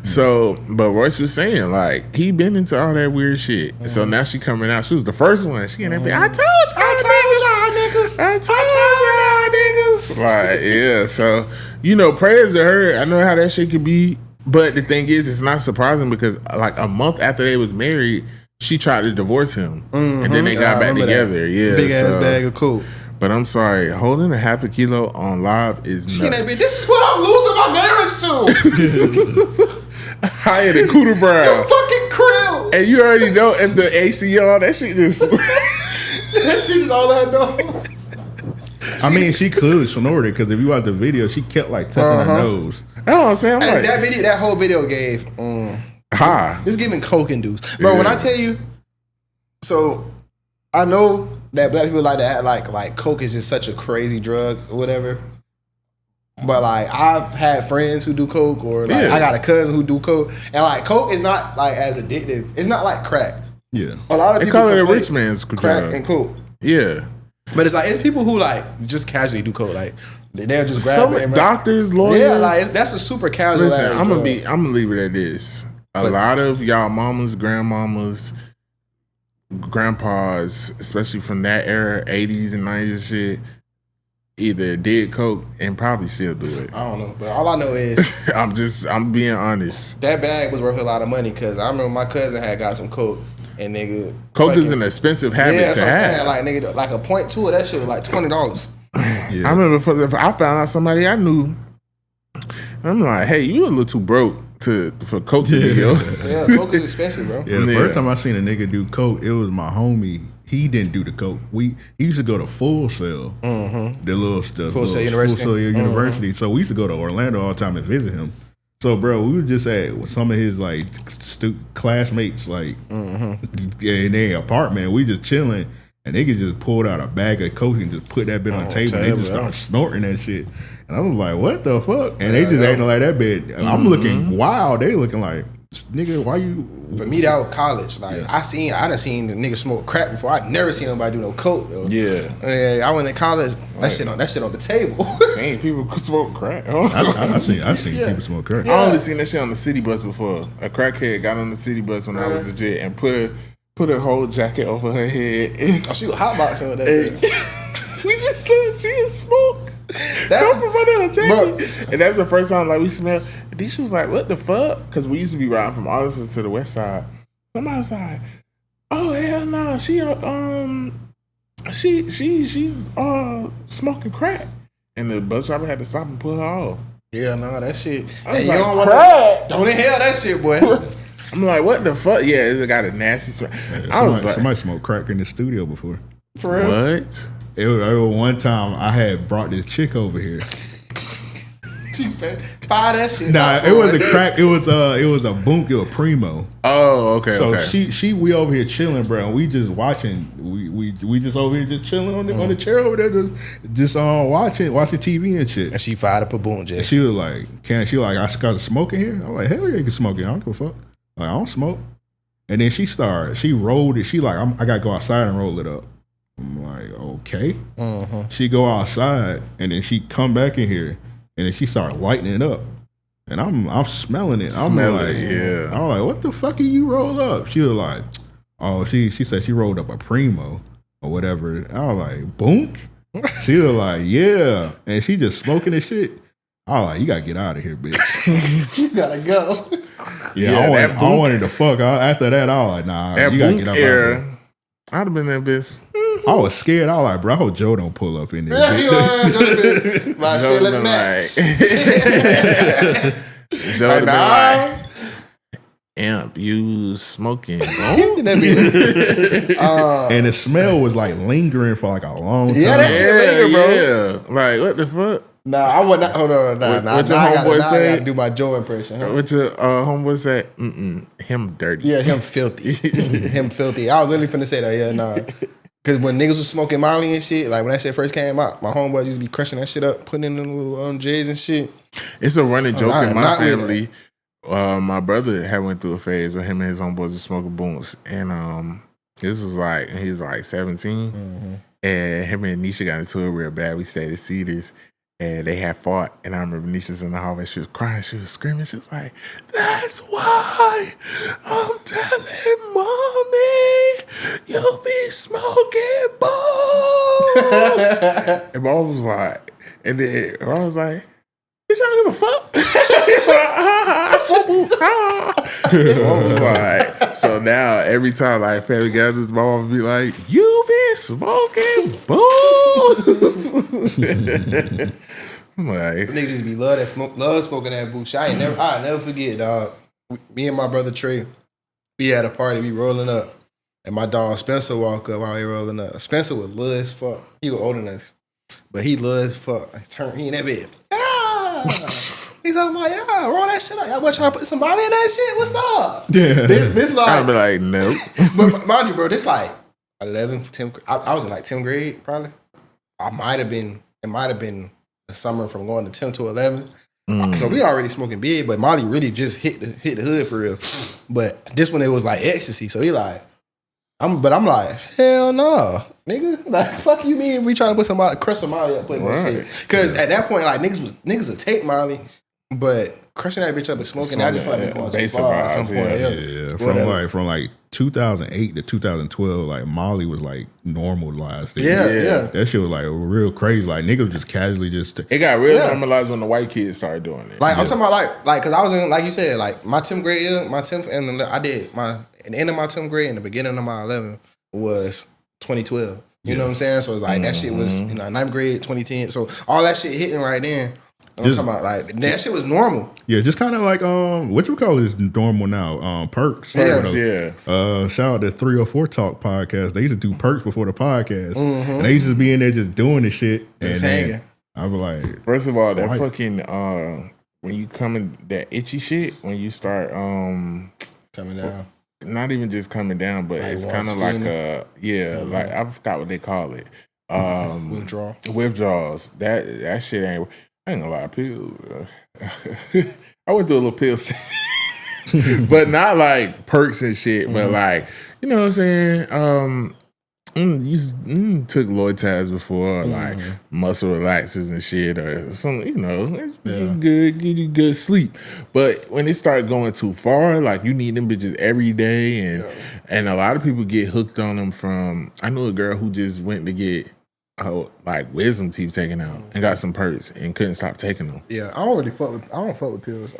So, but Royce was saying like he been into all that weird shit. So now she coming out. She was the first one. She in that bitch, I told y'all niggas. Like, yeah. So prayers to her. I know how that shit could be. But the thing is, it's not surprising because like a month after they was married, she tried to divorce him, and then they got back together. Yeah, big ass bag of coke. But I'm sorry, holding a half a kilo on live is nuts. This is what I'm losing my marriage to. Higher than Cooter Brown. The fucking krills. And you already know if the AC on, that shit just... That shit is all I know. I mean, she could snort it because if you watch the video, she kept like tucking her nose. That's what I'm saying. I'm And like, that whole video gave. ha. It's giving coke induced, bro. When I tell you, so I know that black people like to act like coke is just such a crazy drug or whatever. But like I've had friends who do coke, or like I got a cousin who do coke, and like coke is not like as addictive. It's not like crack. Yeah, A lot of They people call it a conflate rich man's crack drug. and coke. Yeah. But it's like it's people who like just casually do coke, like they'll just grab Some it. And doctors, lawyers. yeah, like that's a super casual. Listen, ass I'm drug. gonna leave it at this. A lot of y'all mamas, grandmamas, grandpas, especially from that era, 80s and 90s and shit, either did coke and probably still do it. I don't know, but all I know is I'm being honest. that bag was worth a lot of money because I remember my cousin had got some coke and nigga. Coke is fucking- an expensive habit yeah, that's to what I'm have. saying. Like nigga, like a point two of that shit was like $20. yeah. I remember if I found out somebody I knew, I'm like, hey, you a little too broke for coke to be yo. Yeah, coke is expensive, bro. Yeah, the Yeah. first time I seen a nigga do coke, it was my homie. He didn't do the coke. He used to go to Full Sail, the little stuff, Full Sail University. Full Sail University. So we used to go to Orlando all the time and visit him. So, bro, we were just at some of his like classmates, like in their apartment. We just chilling, and they could just pulled out a bag of coke and just put that bit on the table. And they just started snorting that shit. And I was like, "What the fuck?" And they just acting like that bit. I'm looking wild. They looking like, nigga, why you? For me, that was college. Like I done seen the nigga smoke crack before. I'd never seen nobody do no coke though. Yeah. I went to college. That shit on the table. Seen people smoke crack. I seen people smoke crack. I only seen that shit on the city bus before. A crackhead got on the city bus when I was a jet and put a whole jacket over her head. Oh, she was hotboxing with that bitch. We just started seeing smoke. That's from under her jacket. And that's the first time like we smelled. And then she was like, "What the fuck?" Because we used to be riding from Arlington to the west side. Somebody was like, "Oh hell no, she smoking crack." And the bus driver had to stop and pull her off. Yeah, no, that shit. I was Hey, like, you don't inhale that shit, boy. I'm like, what the fuck? Yeah, it got a nasty smell. Somebody smoked crack in the studio before. For real? What? It was one time I had brought this chick over here. She fire that shit. Nah, it was a crack. It was a boom. It was Premo. Oh, okay. So okay. we over here chilling, bro. And we just watching. We just over here just chilling on the chair over there, just watching TV and shit. And she fired up a boom, And Jay. she was like, I got to smoke in here? I'm like, hell yeah, you can smoke in. I don't give a fuck. Like, I don't smoke. And then she rolled it. She like, I got to go outside and roll it up. I'm like, okay. She go outside and then she come back in here and then she started lighting it up. And I'm smelling it. I'm like, what the fuck are you roll up? She was like, oh, she said she rolled up a Premo or whatever. I was like, boonk? She was like, yeah. And she just smoking this shit. I was like, you gotta get out of here, bitch. You gotta go. Yeah, I wanted to fuck. After that, I was like, nah, you gotta get out of here. I'd have been that bitch. I was scared. I was like, bro, I hope Joe don't pull up in there. My shit, let's match. Joe would have been like, Amp, you smoking. And the smell was like lingering for like a long time. Yeah, that shit linger, bro. Yeah. Like, what the fuck? Nah, I would not. Hold on. Nah, What your homeboy say? I gotta do my Joe impression. Huh? What your homeboy say? Him dirty. Yeah, him filthy. Him filthy. I was literally finna say that. Yeah, nah. Because when niggas was smoking Molly and shit, like when that shit first came out, my homeboys used to be crushing that shit up, putting in the little J's and shit. It's a running joke in my family. My brother had went through a phase where him and his homeboys were smoking booms. And this was like, he was like 17. And him and Nisha got into it real bad. We stayed at Cedars. And they had fought, and I remember Nisha's in the hallway. She was crying, she was screaming. She was like, "That's why I'm telling mommy you be smoking balls." And mom was like, and then I was like, "Bitch, I don't give a fuck." I smoke boots. And mom was like, so now every time like family gathers, my mom would be like, "You been smoking balls." Like, niggas just be love smoking that booth. I'll never forget, dog. Me and my brother Trey, we had a party, we rolling up. And my dog Spencer walk up while we rolling up. Spencer was low as fuck. He was older than us. But he low as fuck. He in that bed. He's like, yeah, roll that shit up. Y'all want trying to put somebody in that shit? What's up? Yeah. This like, I'd be like, nope. But mind you, bro, this like 11th, 10th. I was in like 10th grade, probably. It might have been the summer from going to 10 to 11. So we already smoking big, but Molly really just hit the hood for real. But this one, it was like ecstasy. So he like, I'm like, hell no, nigga. Like, fuck you mean we trying to put somebody, crush some Molly up, putting that shit. Because at that point, like, niggas would take Molly, but crushing that bitch up and smoking, I just felt like going too far at some point. Yeah. From like 2008 to 2012, like Molly was like normalized. Yeah. That shit was like real crazy. Like niggas just casually just. It got real normalized when the white kids started doing it. Like I'm talking about like because I was in, like you said, like my 10th grade year, my 10th, and I did the end of my 10th grade and the beginning of my 11th was 2012. You know what I'm saying? So it's like that shit was 9th grade 2010. So all that shit hitting right then. I'm talking about like that shit was normal. Yeah, just kind of like what you call is normal now. Perks. Yeah. Shout out to 304 Talk podcast. They used to do perks before the podcast, and they used to be in there just doing the shit Just and hanging. I was like, first of all, that fucking when you come in that itchy shit, when you start Coming down. not even just coming down, but Like it's kind of like like I forgot what they call it. Withdrawals. That shit ain't. I ain't gonna lie, pill. I went through a little pill stage. but not like perks and shit. But like, you know what I'm saying? You took Lortabs before, like muscle relaxers and shit, or some, you know, give you good sleep. But when it start going too far, like you need them bitches every day, and a lot of people get hooked on them from. I knew a girl who just went to get like wisdom teeth taken out and got some perks and couldn't stop taking them. Yeah, I don't fuck with pills.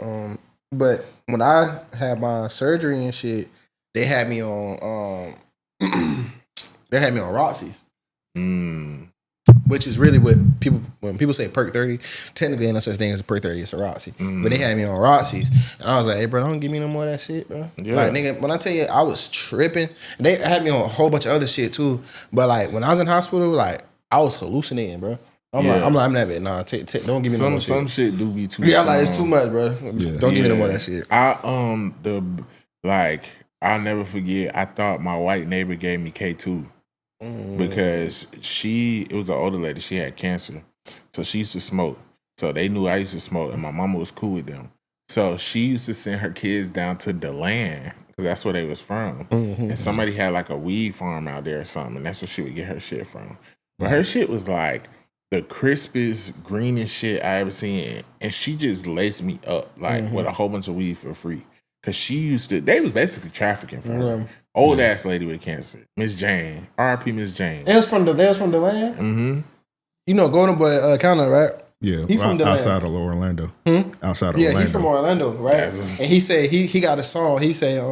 But when I had my surgery and shit, they had me on Roxy's. Which is really what when people say perk 30, technically ain't no such thing as a perk 30, it's a Roxy. But they had me on Roxy's. And I was like, hey bro, don't give me no more of that shit, bro. Yeah. Like nigga, when I tell you I was tripping, they had me on a whole bunch of other shit too. But like when I was in hospital, like I was hallucinating, bro. I'm that bit. Nah, don't give me no more shit. Some shit do be too. Yeah, I'm like it's too much, bro. Don't give me no more of that shit. I'll never forget. I thought my white neighbor gave me K2 because it was an older lady. She had cancer, so she used to smoke. So they knew I used to smoke, and my mama was cool with them. So she used to send her kids down to DeLand because that's where they was from. And somebody had like a weed farm out there or something, and that's where she would get her shit from. But her shit was like the crispest, greenest shit I ever seen. And she just laced me up like with a whole bunch of weed for free. Cause they was basically trafficking for her. Old ass lady with cancer. Miss Jane. R.I.P. Miss Jane. They was from the land? You know Golden Boy Counter, right? Yeah, he from outside of Orlando. Outside of Orlando. Yeah, he from Orlando, right? And he said he got a song. He said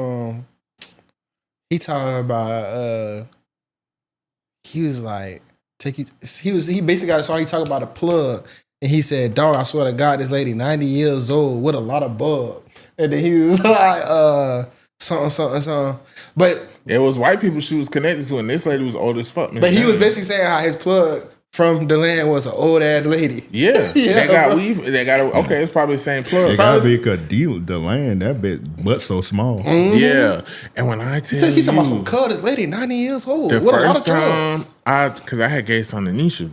he talking about he was like he basically got a song. He talking about a plug, and he said, "Dog, I swear to God, this lady 90 years old with a lot of bug." And then he was like, something. But it was white people she was connected to, and this lady was old as fuck. But he was basically saying how his plug from the land was an old ass lady. Yeah, they got weave. They got okay. It's probably the same plug. It gotta be the land that bit, but so small. Yeah, and when I tell you, he talking about some this lady 90 years old. The what first a lot of time because I had gay son Anisha,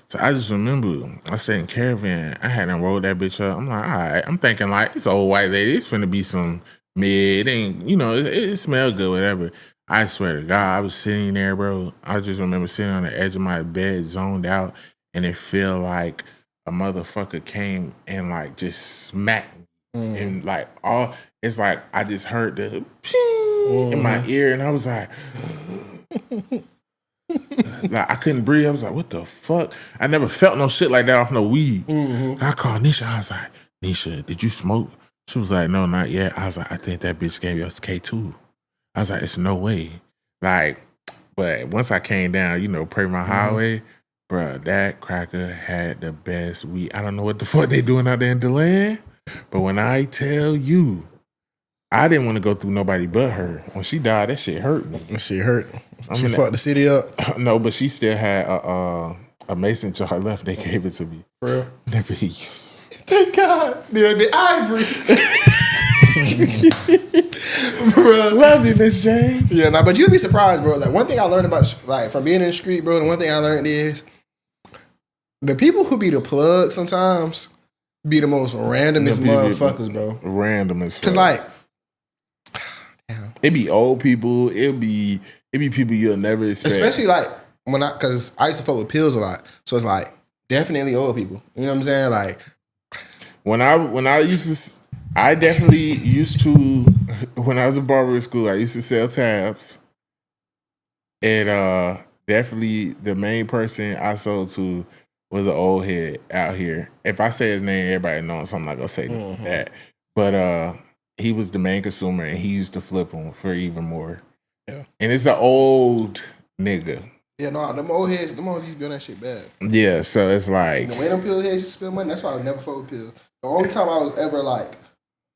so I just remember I stayed in Caravan. I had enrolled that bitch up. I'm like, all right. I'm thinking like it's an old white lady. It's finna be some mid. It ain't, you know, it smelled good, whatever. I swear to God, I was sitting there, bro. I just remember sitting on the edge of my bed, zoned out, and it felt like a motherfucker came and like just smacked me. And like it's like I just heard the ping in my ear, and I was like, like I couldn't breathe. I was like, what the fuck? I never felt no shit like that off no weed. I called Nisha. I was like, Nisha, did you smoke? She was like, no, not yet. I was like, I think that bitch gave us K2. I was like, it's no way. Like, but once I came down, you know, Premo Highway, bro, that cracker had the best weed. I don't know what the fuck they doing out there in DeLand, but when I tell you, I didn't want to go through nobody but her. When she died, that shit hurt me. That shit hurt. She fucked the city up. No, but she still had a Mason to her left. They gave it to me. For real? That be yes. Thank God. That be Ivory. Bro. Love you, Miss Jane. Yeah, nah, but you'd be surprised, bro. Like one thing I learned about like from being in the street, bro, the one thing I learned is the people who be the plug sometimes be the most randomest motherfuckers, bro. Random as fuck. Cause like it be old people, it be people you'll never expect. Especially like cause I used to fuck with pills a lot. So it's like definitely old people. You know what I'm saying? Like when I definitely used to, when I was in barber school, I used to sell tabs. And definitely the main person I sold to was an old head out here. If I say his name, everybody knows, so I'm not going to say that. But he was the main consumer, and he used to flip them for even more. Yeah. And it's an old nigga. Yeah, no, them old heads used to be on that shit bad. Yeah, so it's like... The way them pill heads used to spend money, that's why I would never fuck with pills. The only time I was ever like...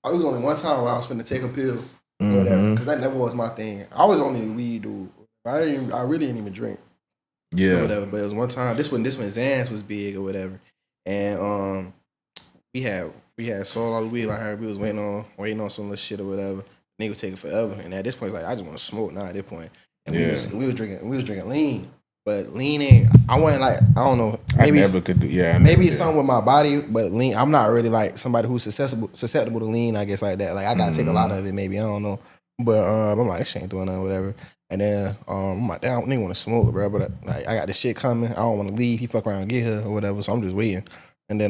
It was only one time where I was finna take a pill or whatever, because that never was my thing. I was only a weed dude. I really didn't even drink. Yeah. Or whatever. But it was one time, this when Xans was big or whatever. And we had sold all the weed. Like we was waiting on some little shit or whatever. Nigga was taking forever. And at this point, it's like I just want to smoke now at this point. And we was drinking lean. But lean ain't. I wasn't like, I don't know. Maybe I never could do. Yeah, maybe it's something with my body, but lean. I'm not really like somebody who's susceptible to lean. I guess like that. Like I gotta take a lot of it. Maybe I don't know. But I'm like, this shit ain't doing nothing, whatever. And then I'm like, damn, nigga want to smoke, bro. But like, I got this shit coming. I don't want to leave. He fuck around and get her or whatever. So I'm just waiting. And then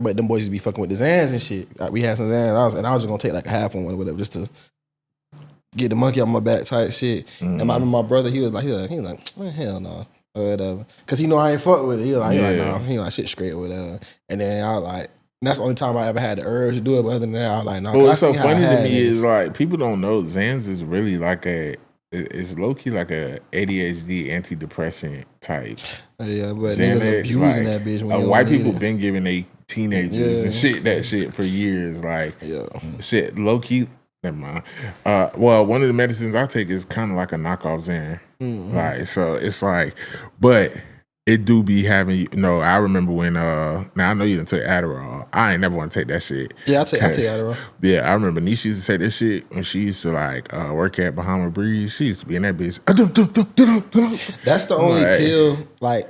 but them boys just be fucking with the Zans and shit. Like, we had some Zans. I was just gonna take like a half one or whatever, just to get the monkey off my back type shit. And my brother, he was like, man, hell no, or whatever. Cause he know I ain't fuck with it. He was like, no, he like shit straight or whatever. And then I was like, that's the only time I ever had the urge to do it. But other than that, I was like, no. What's so funny to me is like people don't know Xans is really like it's low key like a ADHD antidepressant type. Yeah, but Xanax, niggas abusing like, that bitch. When white people been giving they teenagers and that shit for years. Like shit, low key. Never mind. Well, one of the medicines I take is kind of like a knockoff Xan. Like, so it's like, but it do be having, I remember when, now I know you didn't take Adderall. I ain't never want to take that shit. Yeah, I take Adderall. Yeah, I remember Nisha used to say that shit when she used to like work at Bahama Breeze. She used to be in that bitch. That's the only pill, like,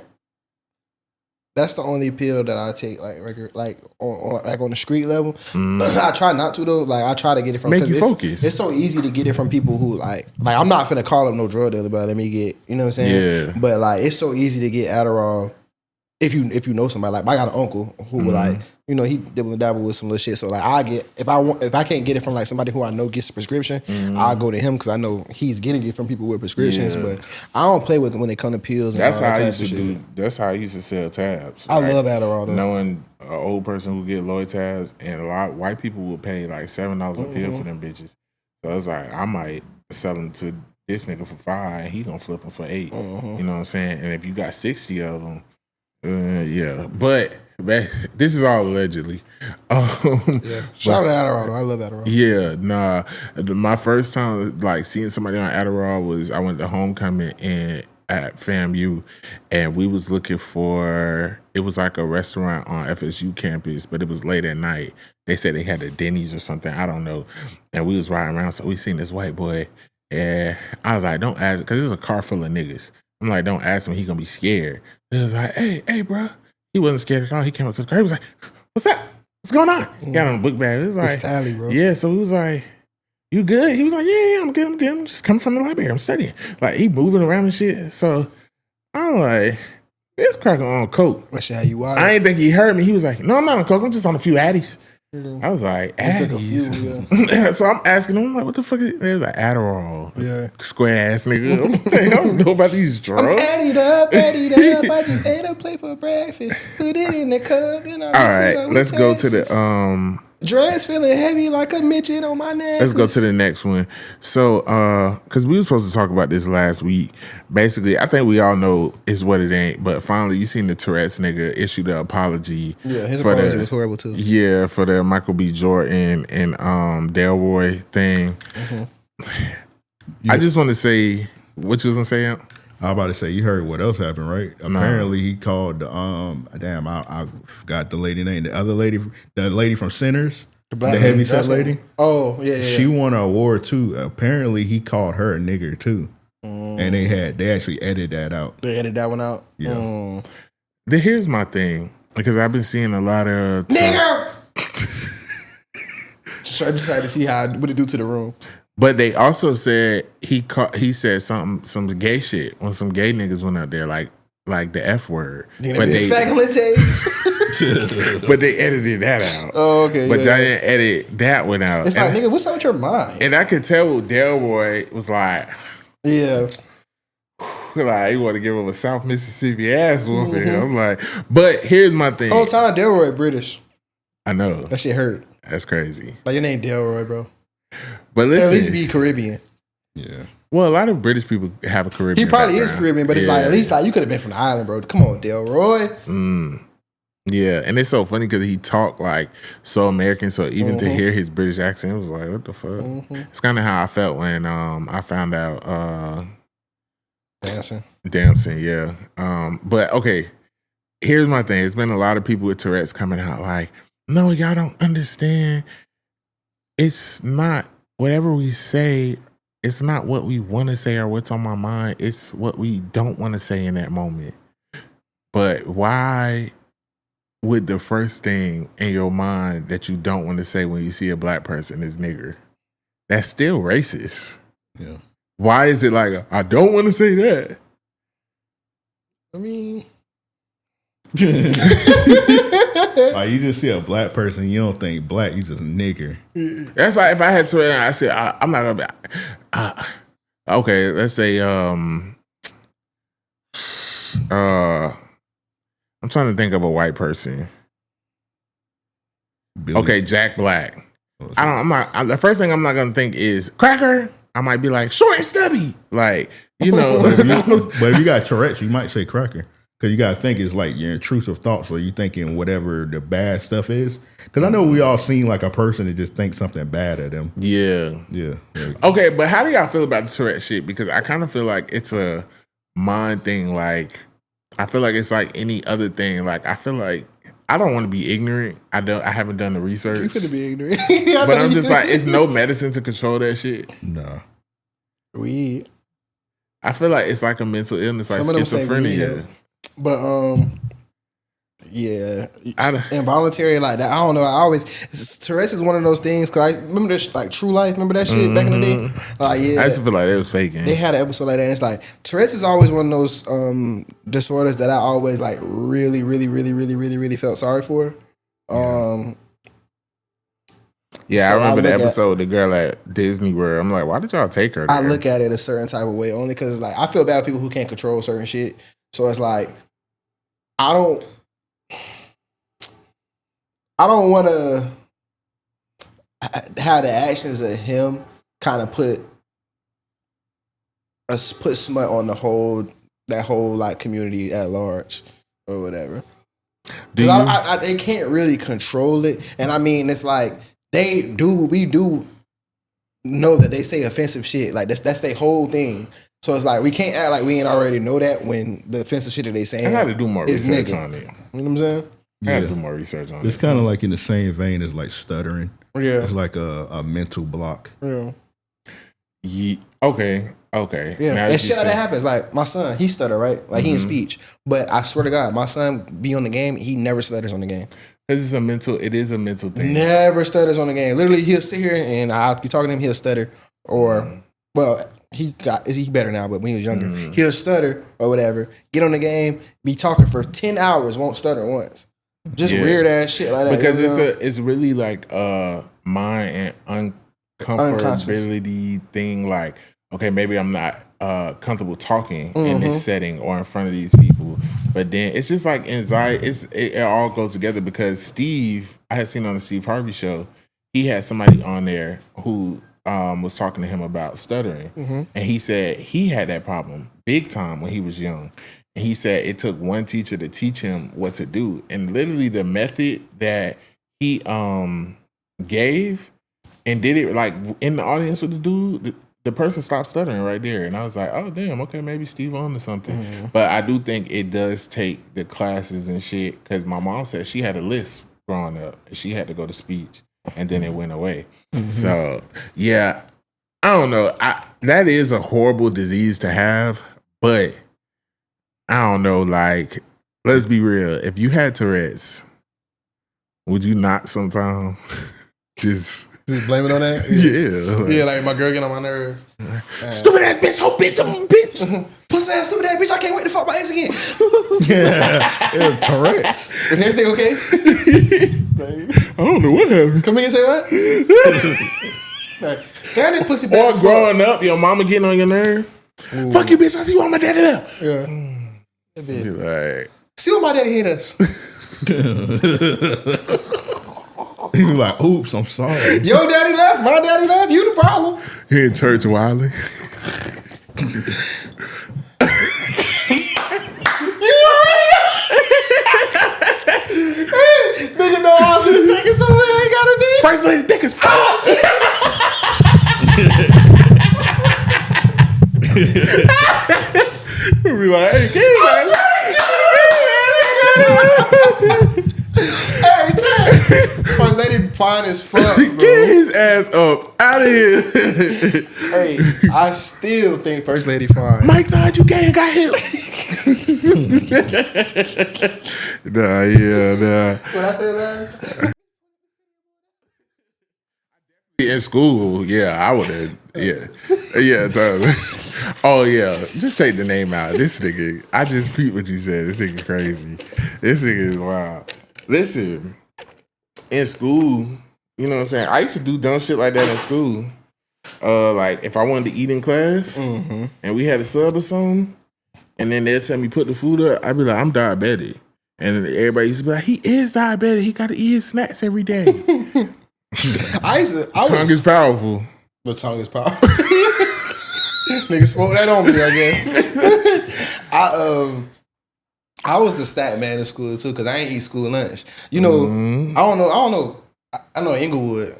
that's the only pill that I take like regular, like on the street level. I try not to though. Like I try to get it from make you focus. It's so easy to get it from people who like I'm not finna call up no drug dealer, but let me get, you know what I'm saying? Yeah. But like it's so easy to get Adderall if you know somebody. Like I got an uncle who would like, he dibble and dabble with some little shit. So like I get if I can't get it from like somebody who I know gets a prescription, I'll go to him because I know he's getting it from people with prescriptions. But I don't play with them when they come to pills. That's how I used to do. That's how I used to sell tabs. I love Adderall though. Knowing an old person who get Lloyd tabs, and a lot of white people will pay like $7 a pill for them bitches. So it's like I might sell them to this nigga for $5, and he gonna flip them for $8. You know what I'm saying? And if you got 60 of them. Yeah, but this is all allegedly. Shout out to Adderall. I love Adderall. Yeah, nah. My first time like seeing somebody on Adderall was I went to homecoming at FAMU, and we was looking for. It was like a restaurant on FSU campus, but it was late at night. They said they had a Denny's or something. I don't know. And we was riding around, so we seen this white boy, and I was like, "Don't ask," because it was a car full of niggas. I'm like, "Don't ask him. He gonna be scared." He was like, hey, bro. He wasn't scared at all. He came up to the car. He was like, "What's up? What's going on?" He got on a book bag. It was like, it's tally, bro. Yeah, so he was like, "You good?" He was like, yeah, I'm good. I'm just coming from the library. I'm studying. Like, he moving around and shit. So I'm like, this cracker on coke. What shit, how you wild? I ain't think he heard me. He was like, "No, I'm not on coke. I'm just on a few Addies." I was like, Addies. So I'm asking him, I'm like, "What the fuck is it?" There's like Adderall. Yeah. Square ass nigga. I'm like, I don't know about these drugs. I'm added up. I just ate a plate for breakfast. Put it in the cup. All right, let's go to the dress feeling heavy like a midget on my neck. Let's go to the next one. So, because we were supposed to talk about this last week. Basically, I think we all know it's what it ain't. But finally, you seen the Tourettes nigga issue the apology. Yeah, his apology was horrible too. Yeah, for the Michael B. Jordan and Delroy thing. I just want to say, what you was gonna say, Amp? I was about to say, you heard what else happened, right? Apparently, he called I forgot the lady name. The lady from Sinners, the heavyset lady. Oh, yeah. She won an award too. Apparently, he called her a nigger too, and they actually edited that out. They edited that one out. Yeah. Here's my thing, because I've been seeing a lot of nigger. Just trying to decide to see what it do to the room. But they also said he said some gay shit when some gay niggas went out there like the F word. But they edited that out. Oh, okay. But they didn't edit that one out. It's like, nigga, what's up with your mind? And I could tell Delroy was like, yeah. Like, he want to give him a South Mississippi ass whooping. I'm like, but here's my thing. Whole time Delroy British. I know. That shit hurt. That's crazy. Like, your name Delroy, bro. But listen, at least be Caribbean. Yeah. Well, a lot of British people have a Caribbean. He probably background. is Caribbean, but it's like, at least like you could have been from the island, bro. Come on, Delroy. Yeah, and it's so funny because he talked like so American. So even to hear his British accent, it was like, what the fuck? It's kind of how I felt when I found out Damson, yeah. But okay, here's my thing. It's been a lot of people with Tourette's coming out like, no, y'all don't understand. It's not whatever we say it's not what we want to say or what's on my mind. It's what we don't want to say in that moment. But why would the first thing in your mind that you don't want to say when you see a black person is nigger? That's still racist. Yeah. Why is it like, I don't want to say that? I mean, Like you just see a black person, you don't think black, you just nigger. That's like if I had to, I said, I'm not gonna be. Okay, let's say, I'm trying to think of a white person. Billy. Okay, Jack Black. The first thing I'm not gonna think is cracker. I might be like short and stubby, like you know. But if you got Tourette's, you might say cracker. Because you got to think it's like your intrusive thoughts, or you thinking whatever the bad stuff is. Because I know we all seen like a person that just thinks something bad at them. Yeah. Okay, but how do y'all feel about the Tourette shit? Because I kind of feel like it's a mind thing. Like, I feel like it's like any other thing. Like, I feel like I don't want to be ignorant. I haven't done the research. You finna be ignorant. But I'm just like, it's no medicine to control that shit. No. Weed. I feel like it's like a mental illness, like Some of them say schizophrenia. weed. But yeah, involuntary like that. I don't know. Tourette's is one of those things. Cause I remember this like True Life. Remember that shit back in the day? Yeah, I used to feel like it was faking. They had an episode like that. And it's like Tourette's is always one of those disorders that I always like really felt sorry for. Yeah, so I remember the episode, the girl at Disney World. I'm like, why did y'all take her there? I look at it a certain type of way only because like I feel bad for people who can't control certain shit. So it's like I don't want to have the actions of him kind of put smut on that whole like community at large or whatever. They can't really control it, and I mean it's like we do know that they say offensive shit. Like that's their whole thing. So it's like we can't act like we ain't already know that when the offensive shit that they saying. I got to do more research on it. You know what I'm saying? I got to do more research on it. It's kind of like in the same vein as like stuttering. Yeah. It's like a mental block. Yeah. Okay. Yeah. Now And shit like that happens. Like my son, he stutter, right? Like he in speech. But I swear to God, my son be on the game, he never stutters on the game. Because it is a mental thing. Never stutters on the game. Literally, he'll sit here and I'll be talking to him, he'll stutter. Or, well, he better now, but when he was younger, he'll stutter or whatever. Get on the game, be talking for 10 hours, won't stutter once. Just weird ass shit like that. Because it's really like a mind and uncomfortability thing. Like, okay, maybe I'm not comfortable talking in this setting or in front of these people. But then it's just like anxiety. It all goes together because Steve, I had seen on the Steve Harvey show, he had somebody on there who was talking to him about stuttering. And he said he had that problem big time when he was young. And he said it took one teacher to teach him what to do. And literally the method that he gave and did it like in the audience with the dude, the person stopped stuttering right there. And I was like, oh, damn, okay, maybe Steve on to something. But I do think it does take the classes and shit because my mom said she had a list growing up. And she had to go to speech and then it went away. So, yeah, I don't know. That is a horrible disease to have, but I don't know, like, let's be real. If you had Tourette's, would you not sometime just blame it on that? Yeah. Yeah, like my girl get on my nerves. Stupid ass bitch, hoe bitch, I'm a bitch. Pussy ass stupid ass bitch, I can't wait to fuck my ex again. Yeah, Tourette's. Is everything okay? I don't know what happened. Come here and say what? Damn this pussy Or growing up, your mama getting on your nerve. Ooh. Fuck you, bitch, I see why my daddy left. Yeah. Be like, see what my daddy hit us. You like, oops, I'm sorry. Your daddy left, my daddy left, you the problem. He in church wilding. Nigga know I was gonna take it somewhere I ain't gotta be. First lady dick is fuck. We'll be like, hey, King, man. Hey, Chad. First lady fine as fuck, bro. Get his ass up out of here. Hey, I still think First Lady fine. Mike Todd, you gay and got hips. Nah. What I said last? In school, yeah, I would have. Yeah. Totally. Oh yeah, just take the name out. This nigga, I just peeped what you said. This nigga crazy. This nigga is wild. Listen, in school, you know what I'm saying? I used to do dumb shit like that in school. Like if I wanted to eat in class and we had a sub or something, and then they'd tell me put the food up, I'd be like, I'm diabetic. And then everybody used to be like, he is diabetic. He got to eat his snacks every day. Tongue is powerful. The tongue is powerful. Niggas spoke that on me, I guess. I was the stat man in school too, because I ain't eat school lunch. You know, I don't know. I know Inglewood,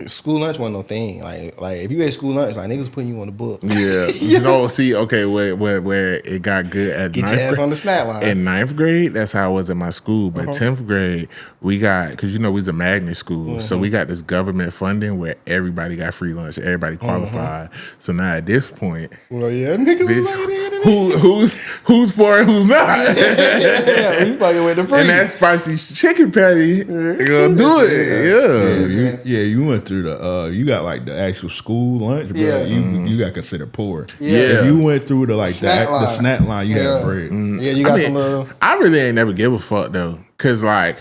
school lunch wasn't no thing. Like if you ate school lunch, like niggas putting you on the book. Yeah. You know, see, okay, where it got good at get your ass on the snack line. In 9th grade, that's how I was in my school. But 10th grade, we got, because you know we was a magnet school, so we got this government funding where everybody got free lunch, everybody qualified. So now at this point, well, yeah, niggas bitch, who's for and who's not? Yeah, you fucking with the free. And that spicy chicken patty, you gonna do it. Yeah. You went through the you got like the actual school lunch, bro. Yeah. You got considered poor. Yeah. If you went through the snack line. the snack line, you had bread. Yeah, you got some little. I really ain't never give a fuck though, cause like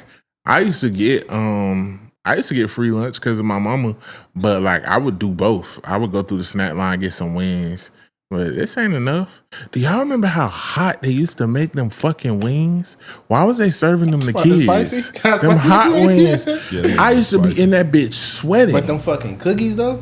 I used to get free lunch because of my mama, but like I would do both. I would go through the snack line, get some wings. But this ain't enough. Do y'all remember how hot they used to make them fucking wings? Why was they serving them to kids? Spicy? Them hot wings. Yeah, I used to be in that bitch sweating. But them fucking cookies though,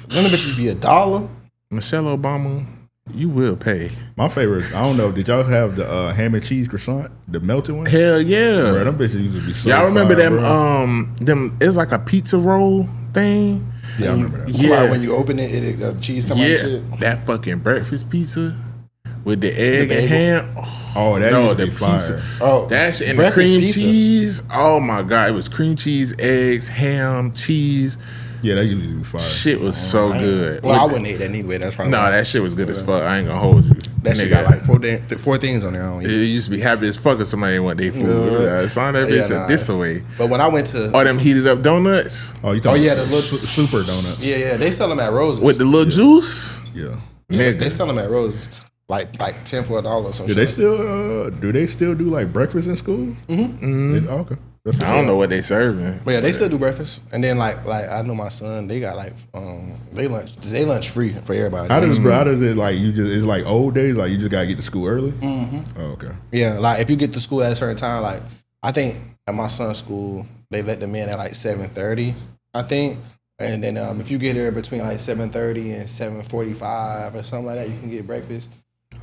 them bitches be $1. Michelle Obama, you will pay. My favorite, I don't know, did y'all have the ham and cheese croissant? The melted one? Hell yeah. Bro, them bitches used to be so y'all remember fire, them, bro. it's like a pizza roll thing? Yeah, I remember that. Yeah, when you open it, the cheese come out and shit. That fucking breakfast pizza with the egg and ham. Oh, that used to be fire. Oh, that shit, and the cream pizza. cheese. Oh my god, it was cream cheese, eggs, ham, cheese. Yeah, that used to be fire. Shit was so good. Well, I wouldn't eat that anyway. That's probably no, that shit was good as fuck. I ain't gonna hold you. That shit got like four things on there. I don't It eat. used to be happy as fuck if somebody ain't want their food. Sign that bitch this away. But when I went to Or them heated up donuts Oh, you talking yeah, about the little super donuts. yeah, they sell them at Roses. with the little juice. Yeah. Nigga. They sell them at Roses, like $10 for $1 or something. Do they still do like breakfast in school? Okay. That's I don't know what they serving. But yeah, they still do breakfast. And then like I know my son, they got like they lunch free for everybody. How does it like it's like old days, like you just gotta get to school early? Oh, okay. Yeah, like if you get to school at a certain time, like I think at my son's school, they let them in at like 7:30, I think. And then if you get there between like 7:30 and 7:45 or something like that, you can get breakfast.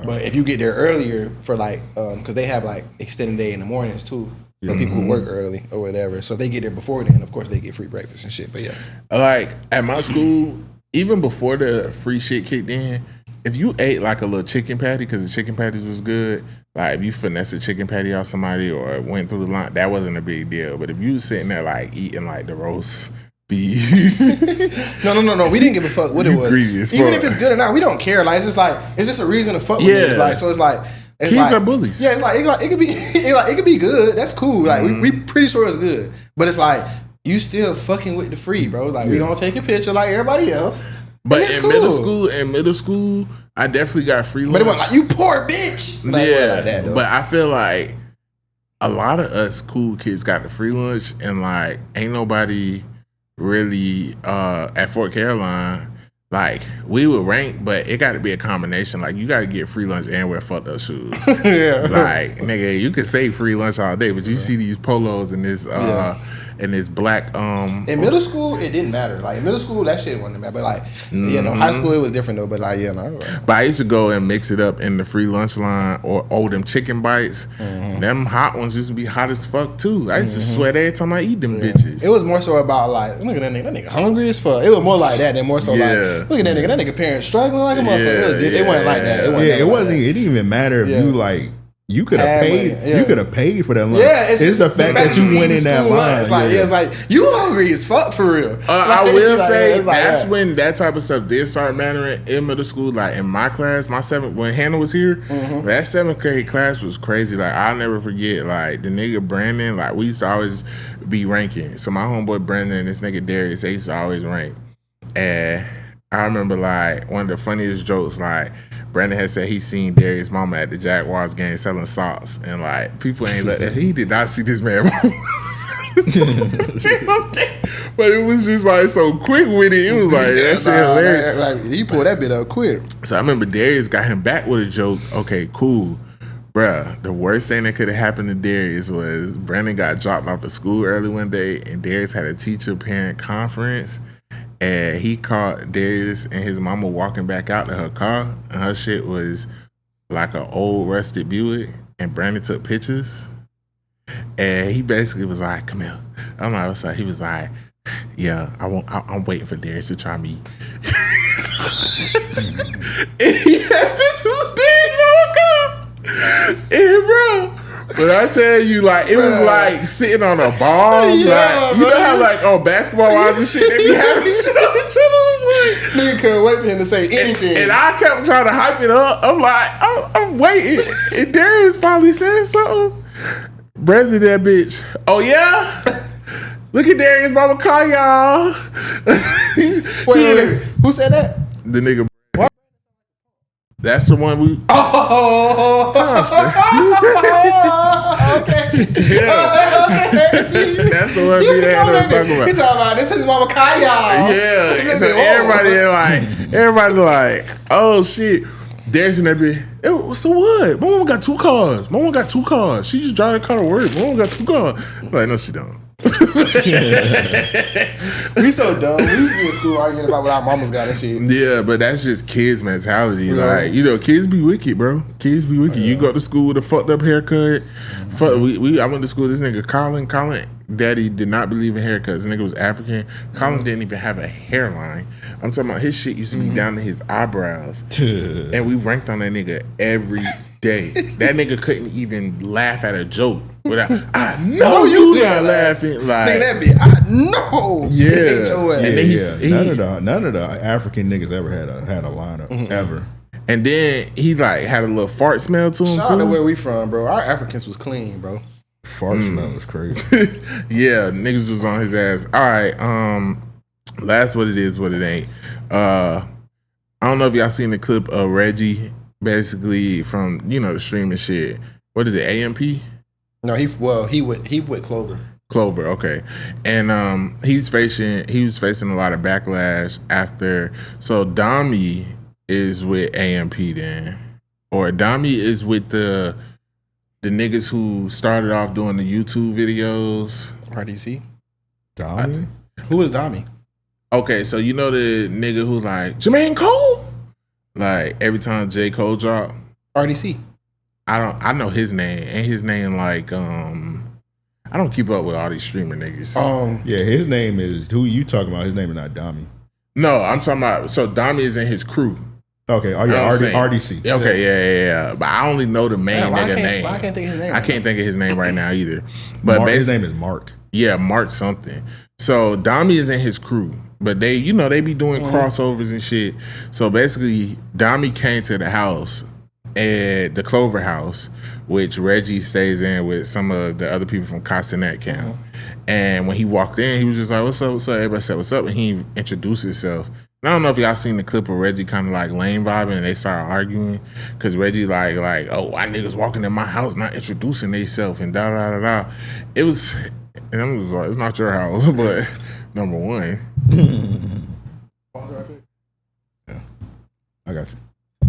But if you get there earlier for like, because they have like extended day in the mornings too, for people who work early or whatever. So if they get there before then, of course they get free breakfast and shit. But yeah, Like at my school, even before the free shit kicked in, if you ate like a little chicken patty, because the chicken patties was good, like if you finessed a chicken patty off somebody or went through the line, that wasn't a big deal. But if you was sitting there like eating like the roast beef, no, we didn't give a fuck what it was. greedy as Even fuck. if it's good or not, we don't care. Like it's just a reason to fuck with Yeah. it. Like so, it's like. It's kids like, are bullies. Yeah, it's like it could be it could be good. That's cool. Like we pretty sure it's good. But it's like you still fucking with the free, bro. Like we gonna take a picture like everybody else. But it's in cool. middle school, I definitely got free lunch. But it wasn't like you poor bitch. Like, it wasn't like that, though. But I feel like a lot of us cool kids got the free lunch, and like ain't nobody really at Fort Caroline. Like we would rank, but it got to be a combination. Like you got to get free lunch and wear fucked up shoes. Yeah. Like nigga, you can say free lunch all day, but you see these polos and this black In middle school, it didn't matter. Like in middle school, that shit wasn't matter. But like, high school it was different though. But like, But I used to go and mix it up in the free lunch line or them chicken bites. Them hot ones used to be hot as fuck too. I used to sweat every time I eat them bitches. It was more so about like, look at that nigga hungry as fuck. It was more like that than more so like, look at that nigga parents struggling like a motherfucker. It wasn't like that. It wasn't. It didn't even matter if you like You could have paid. Yeah. You could have paid for that lunch. Yeah, it's just the fact that you went in that line. It's like, it's like you hungry as fuck for real. I will say like that's when that type of stuff did start mattering in middle school. Like in my class, my when Hannah was here, that 7th grade class was crazy. Like I'll never forget. Like the nigga Brandon, like we used to always be ranking. So my homeboy Brandon and this nigga Darius, they used to always rank. And I remember like one of the funniest jokes, like Brandon had said he seen Darius' mama at the Jaguars game selling socks, and like people ain't let that. He did not see this man. But it was just like so quick with it. It was like that shit hilarious. Like he pulled that bit up quick. So I remember Darius got him back with a joke. Okay, cool. Bruh, the worst thing that could have happened to Darius was Brandon got dropped off to school early one day, and Darius had a teacher-parent conference. And he caught Darius and his mama walking back out to her car, and her shit was like an old rusted Buick. And Brandon took pictures, and he basically was like, "Come here." I'm like, "What's up?" He was like, "Yeah, I'm waiting for Darius to try me." And he had pictures of Darius' mama car, and bro. But I tell you, like, it was like sitting on a ball. Yeah, like, you know how, like, on basketball lines and shit, they be having shit on each other. Nigga couldn't wait for him to say anything. And I kept trying to hype it up. I'm like, I'm waiting. And Darius finally said something. Brother, that bitch. Oh, yeah? Look at Darius' mama car, y'all. Wait. Who said that? The nigga. What? That's the one we. Oh, okay. That's the one we had to talk about. He talking about this is Mama Kaya. Yeah. So everybody like, oh shit. Darius and that bitch. So what? My mama got 2 cars. My mama got 2 cars. She just drive a car to work. My mama got 2 cars. I'm like, no, she don't. We so dumb. We used to be in school arguing about what our mamas got and shit. Yeah, but that's just kids' mentality. Yeah. Like, you know, kids be wicked, bro. Kids be wicked. You go to school with a fucked up haircut. I went to school with this nigga Colin. Colin, daddy did not believe in haircuts. This nigga was African. Colin didn't even have a hairline. I'm talking about his shit used to be down to his eyebrows. And we ranked on that nigga every day. That nigga couldn't even laugh at a joke without, I know you not laughing. Like, nigga, that bitch, I know. Yeah. And then none of the African niggas ever had a liner ever. And then he like had a little fart smell to him. Shout out to where we from, bro. Our Africans was clean, bro. Fart smell was crazy. Yeah, niggas was on his ass. All right, last what it is, what it ain't. I don't know if y'all seen the clip of Reggie, basically from the streaming shit. What is it, AMP? No, he with Clover. Clover, okay. And he was facing a lot of backlash after. So Dami is with AMP then, or Dami is with the niggas who started off doing the YouTube videos. RDC. Dami? Who is Dami? Okay, so you know the nigga who like Jermaine Cole? Like every time J. Cole drop. RDC. I know his name, and his name like I don't keep up with all these streamer niggas. Yeah, his name is who you talking about. His name is not Dami. No, I'm talking about, so Dami is in his crew. Okay, RDC. Okay, yeah. But I only know the main nigga name. I can't think of his name. I can't think of his name right now either. But his name is Mark. Yeah, Mark something. So Dami is in his crew, but they be doing crossovers and shit. So basically, Dami came to the house, at the Clover house, which Reggie stays in with some of the other people from Castanet camp. And when he walked in, he was just like, "What's up? What's up?" Everybody said, "What's up?" And he introduced himself. And I don't know if y'all seen the clip of Reggie kind of like lame vibing, and they started arguing because Reggie like, oh, why niggas walking in my house not introducing themselves and da da da da. It was, and I was like, it's not your house, but number one. Yeah, I got you.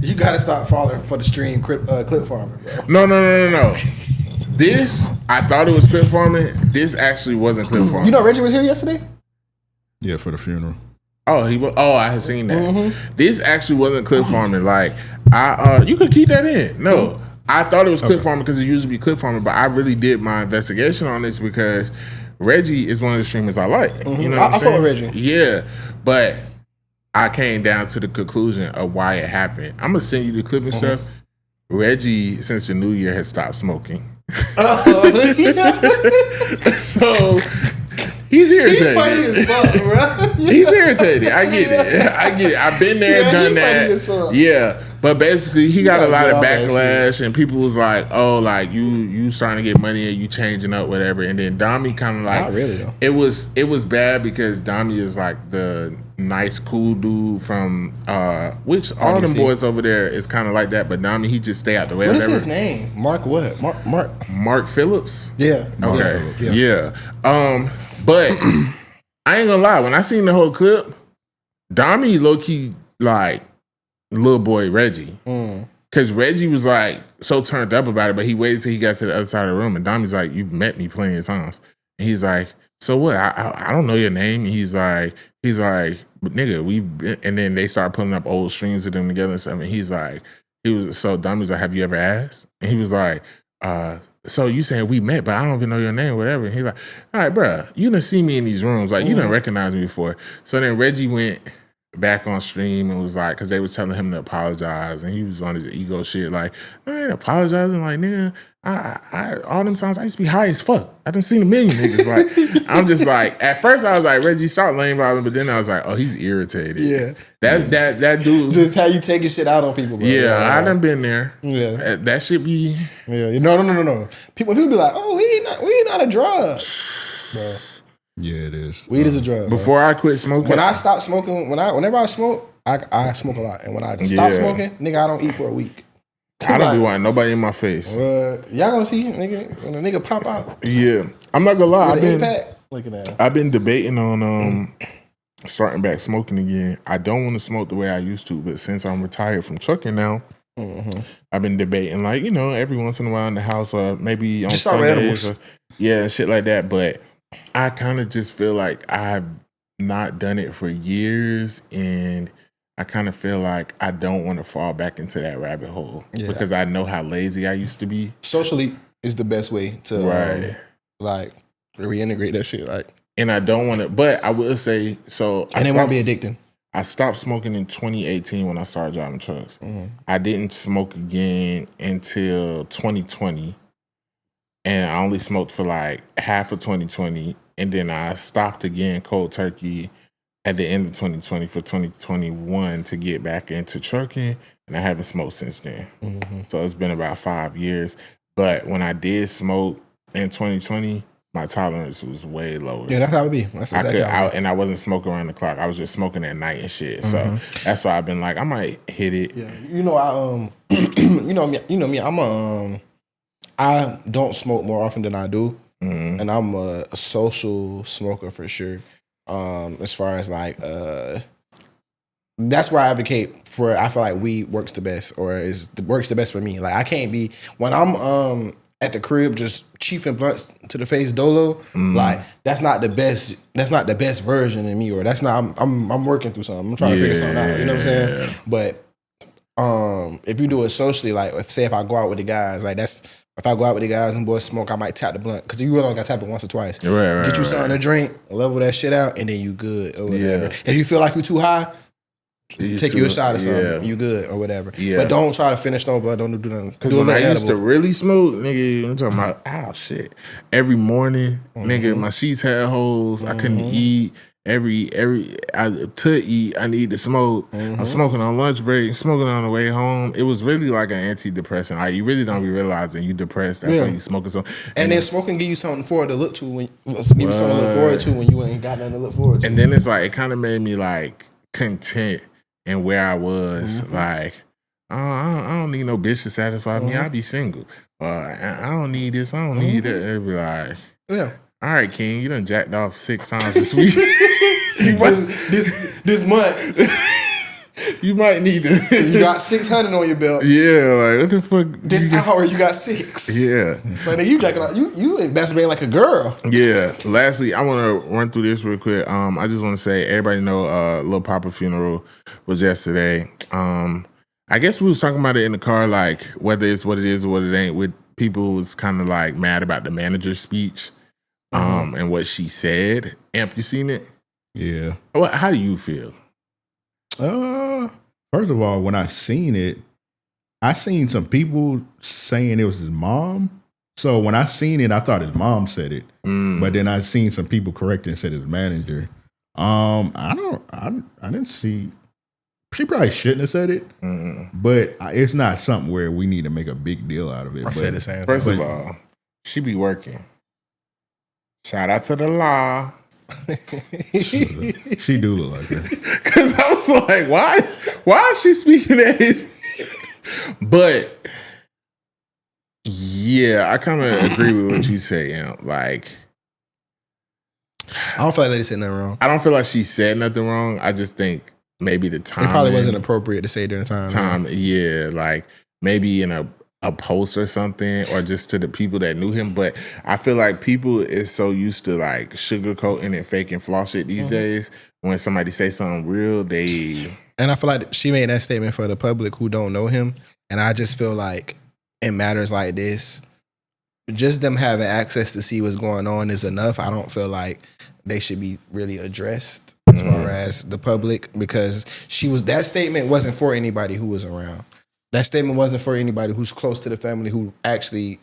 You gotta stop falling for the stream clip farming, bro. No. This, I thought it was clip farming. This actually wasn't clip farming. You know Reggie was here yesterday? Yeah, for the funeral. Oh, I had seen that. This actually wasn't clip farming. Like, you could keep that in. No, I thought it was clip farming because it usually be clip farming, but I really did my investigation on this because Reggie is one of the streamers I like. You know what I'm saying? I fuck with Reggie. Yeah, but I came down to the conclusion of why it happened. I'm gonna send you the clip and stuff. Reggie, since the new year, has stopped smoking. Oh, So he's irritated. He's funny as fuck, bro. He's irritated. I get it. I've been there, Yeah, done he funny as that. fuck. Yeah. But basically, he got a gotta lot get of off that backlash, and people was like, "Oh, like you starting to get money, and you changing up, whatever." And then Dami kind of like, Not really though. It was bad because Dami is like the nice, cool dude from which all them RDC. boys over there is kind of like that. But Dami, he just stay out the way. What is whatever. his name? Mark what? Mark. Mark Phillips. Yeah. Okay. Yeah. But I ain't gonna lie. When I seen the whole clip, Dami low key like little boy Reggie, because Reggie was like so turned up about it, but he waited till he got to the other side of the room, and Dami's like, "You've met me plenty of times," and he's like, "So what? I don't know your name." And he's like, "But nigga, we've been," and then they start putting up old streams of them together and stuff. And so Dami's like, "Have you ever asked?" And he was like, "So you saying we met, but I don't even know your name, whatever." And he's like, "All right, bro, you done see me in these rooms, like you done recognize me before." So then Reggie went back on stream and was like, because they was telling him to apologize, and he was on his ego shit, like, "I ain't apologizing, like nigga, I all them times I used to be high as fuck. I done seen a million niggas." Like, I'm just like, at first I was like, Reggie, stop lame about him, but then I was like, oh, he's irritated. Yeah. That dude. Just how you taking shit out on people, bro. Yeah, I done been there. Yeah. That shit be. Yeah. No. People be like, oh, we not a drug, bro. Yeah, it is. Weed is a drug. Before I quit smoking, When I stopped smoking, whenever I smoke, I smoke a lot, and when I stop smoking, nigga, I don't eat for a week. I don't be wanting nobody in my face. Y'all gonna see, nigga, when a nigga pop out. Yeah, I'm not gonna lie. Look at that. I've been debating on starting back smoking again. I don't want to smoke the way I used to, but since I'm retired from trucking now, I've been debating, like, every once in a while in the house, or maybe on Just Sundays, or shit like that. But I kind of just feel like I've not done it for years, and I kind of feel like I don't want to fall back into that rabbit hole because I know how lazy I used to be. Socially is the best way to like reintegrate that shit. Like, and I don't want to, but I will say so. And it won't be addicting. I stopped smoking in 2018 when I started driving trucks. I didn't smoke again until 2020. And I only smoked for like half of 2020. And then I stopped again cold turkey at the end of 2020 for 2021 to get back into trucking. And I haven't smoked since then. So it's been about 5 years. But when I did smoke in 2020, my tolerance was way lower. Yeah, that's how it be. That's exactly how it be. And I wasn't smoking around the clock. I was just smoking at night and shit. So that's why I've been like, I might hit it. Yeah, you know me. I don't smoke more often than I do, and I'm a social smoker for sure. As far as like, that's where I advocate for. I feel like weed works the best, or works the best for me. Like, I can't be when I'm at the crib just chiefing blunts to the face dolo. Like, that's not the best. That's not the best version of me, or that's not. I'm working through something. I'm trying to figure something out. You know what I'm saying? But if you do it socially, like if I go out with the guys, like if I go out with the guys and boys smoke, I might tap the blunt, because you really only got to tap it once or twice. Get you something to drink, level that shit out, and then you good or whatever. If you feel like you too high, take you a shot or something. You good or whatever. But don't try to finish no blood. Don't do nothing. Because when I used to really smoke, nigga, I'm talking about, shit. Every morning, nigga, my sheets had holes. I couldn't eat. To eat, I need to smoke. I'm smoking on lunch break, smoking on the way home. It was really like an antidepressant. Like, you really don't be realizing you depressed. That's why you smoking so. And then smoking give you something forward to look to when you ain't got nothing to look forward to. And then it's like, it kind of made me like content in where I was. Like, I don't need no bitch to satisfy me. I'll be single. I don't need this. I don't need that. It'd be like, all right, King, you done jacked off 6 times this week. this month. You might need to. You got 600 on your belt. Yeah, like, what the fuck? This hour you got 6. Yeah. So then you jacking off. You masturbating like a girl. Yeah. Lastly, I want to run through this real quick. I just want to say, everybody know Lil Papa funeral was yesterday. I guess we was talking about it in the car, like whether it's what it is or what it ain't. With people who was kind of like mad about the manager's speech. And what she said. Amp, you seen it? Yeah. How do you feel? First of all, when I seen it, I seen some people saying it was his mom. So when I seen it, I thought his mom said it. But then I seen some people correct it and said his manager. I didn't see. She probably shouldn't have said it, but it's not something where we need to make a big deal out of it. I said the same. First of all, she be working. Shout out to the law. She do look like that. Because I was like, why is she speaking at his? But yeah, I kind of agree with what you say. Like, I don't feel like they said nothing wrong. I don't feel like she said nothing wrong. I just think maybe the time. It probably wasn't appropriate to say during the time. Yeah, like maybe in a post or something, or just to the people that knew him. But I feel like people is so used to like sugarcoating and faking flaw shit these days. When somebody say something real, And I feel like she made that statement for the public who don't know him. And I just feel like in matters like this, just them having access to see what's going on is enough. I don't feel like they should be really addressed as far as the public, because that statement wasn't for anybody who was around. That statement wasn't for anybody who's close to the family who actually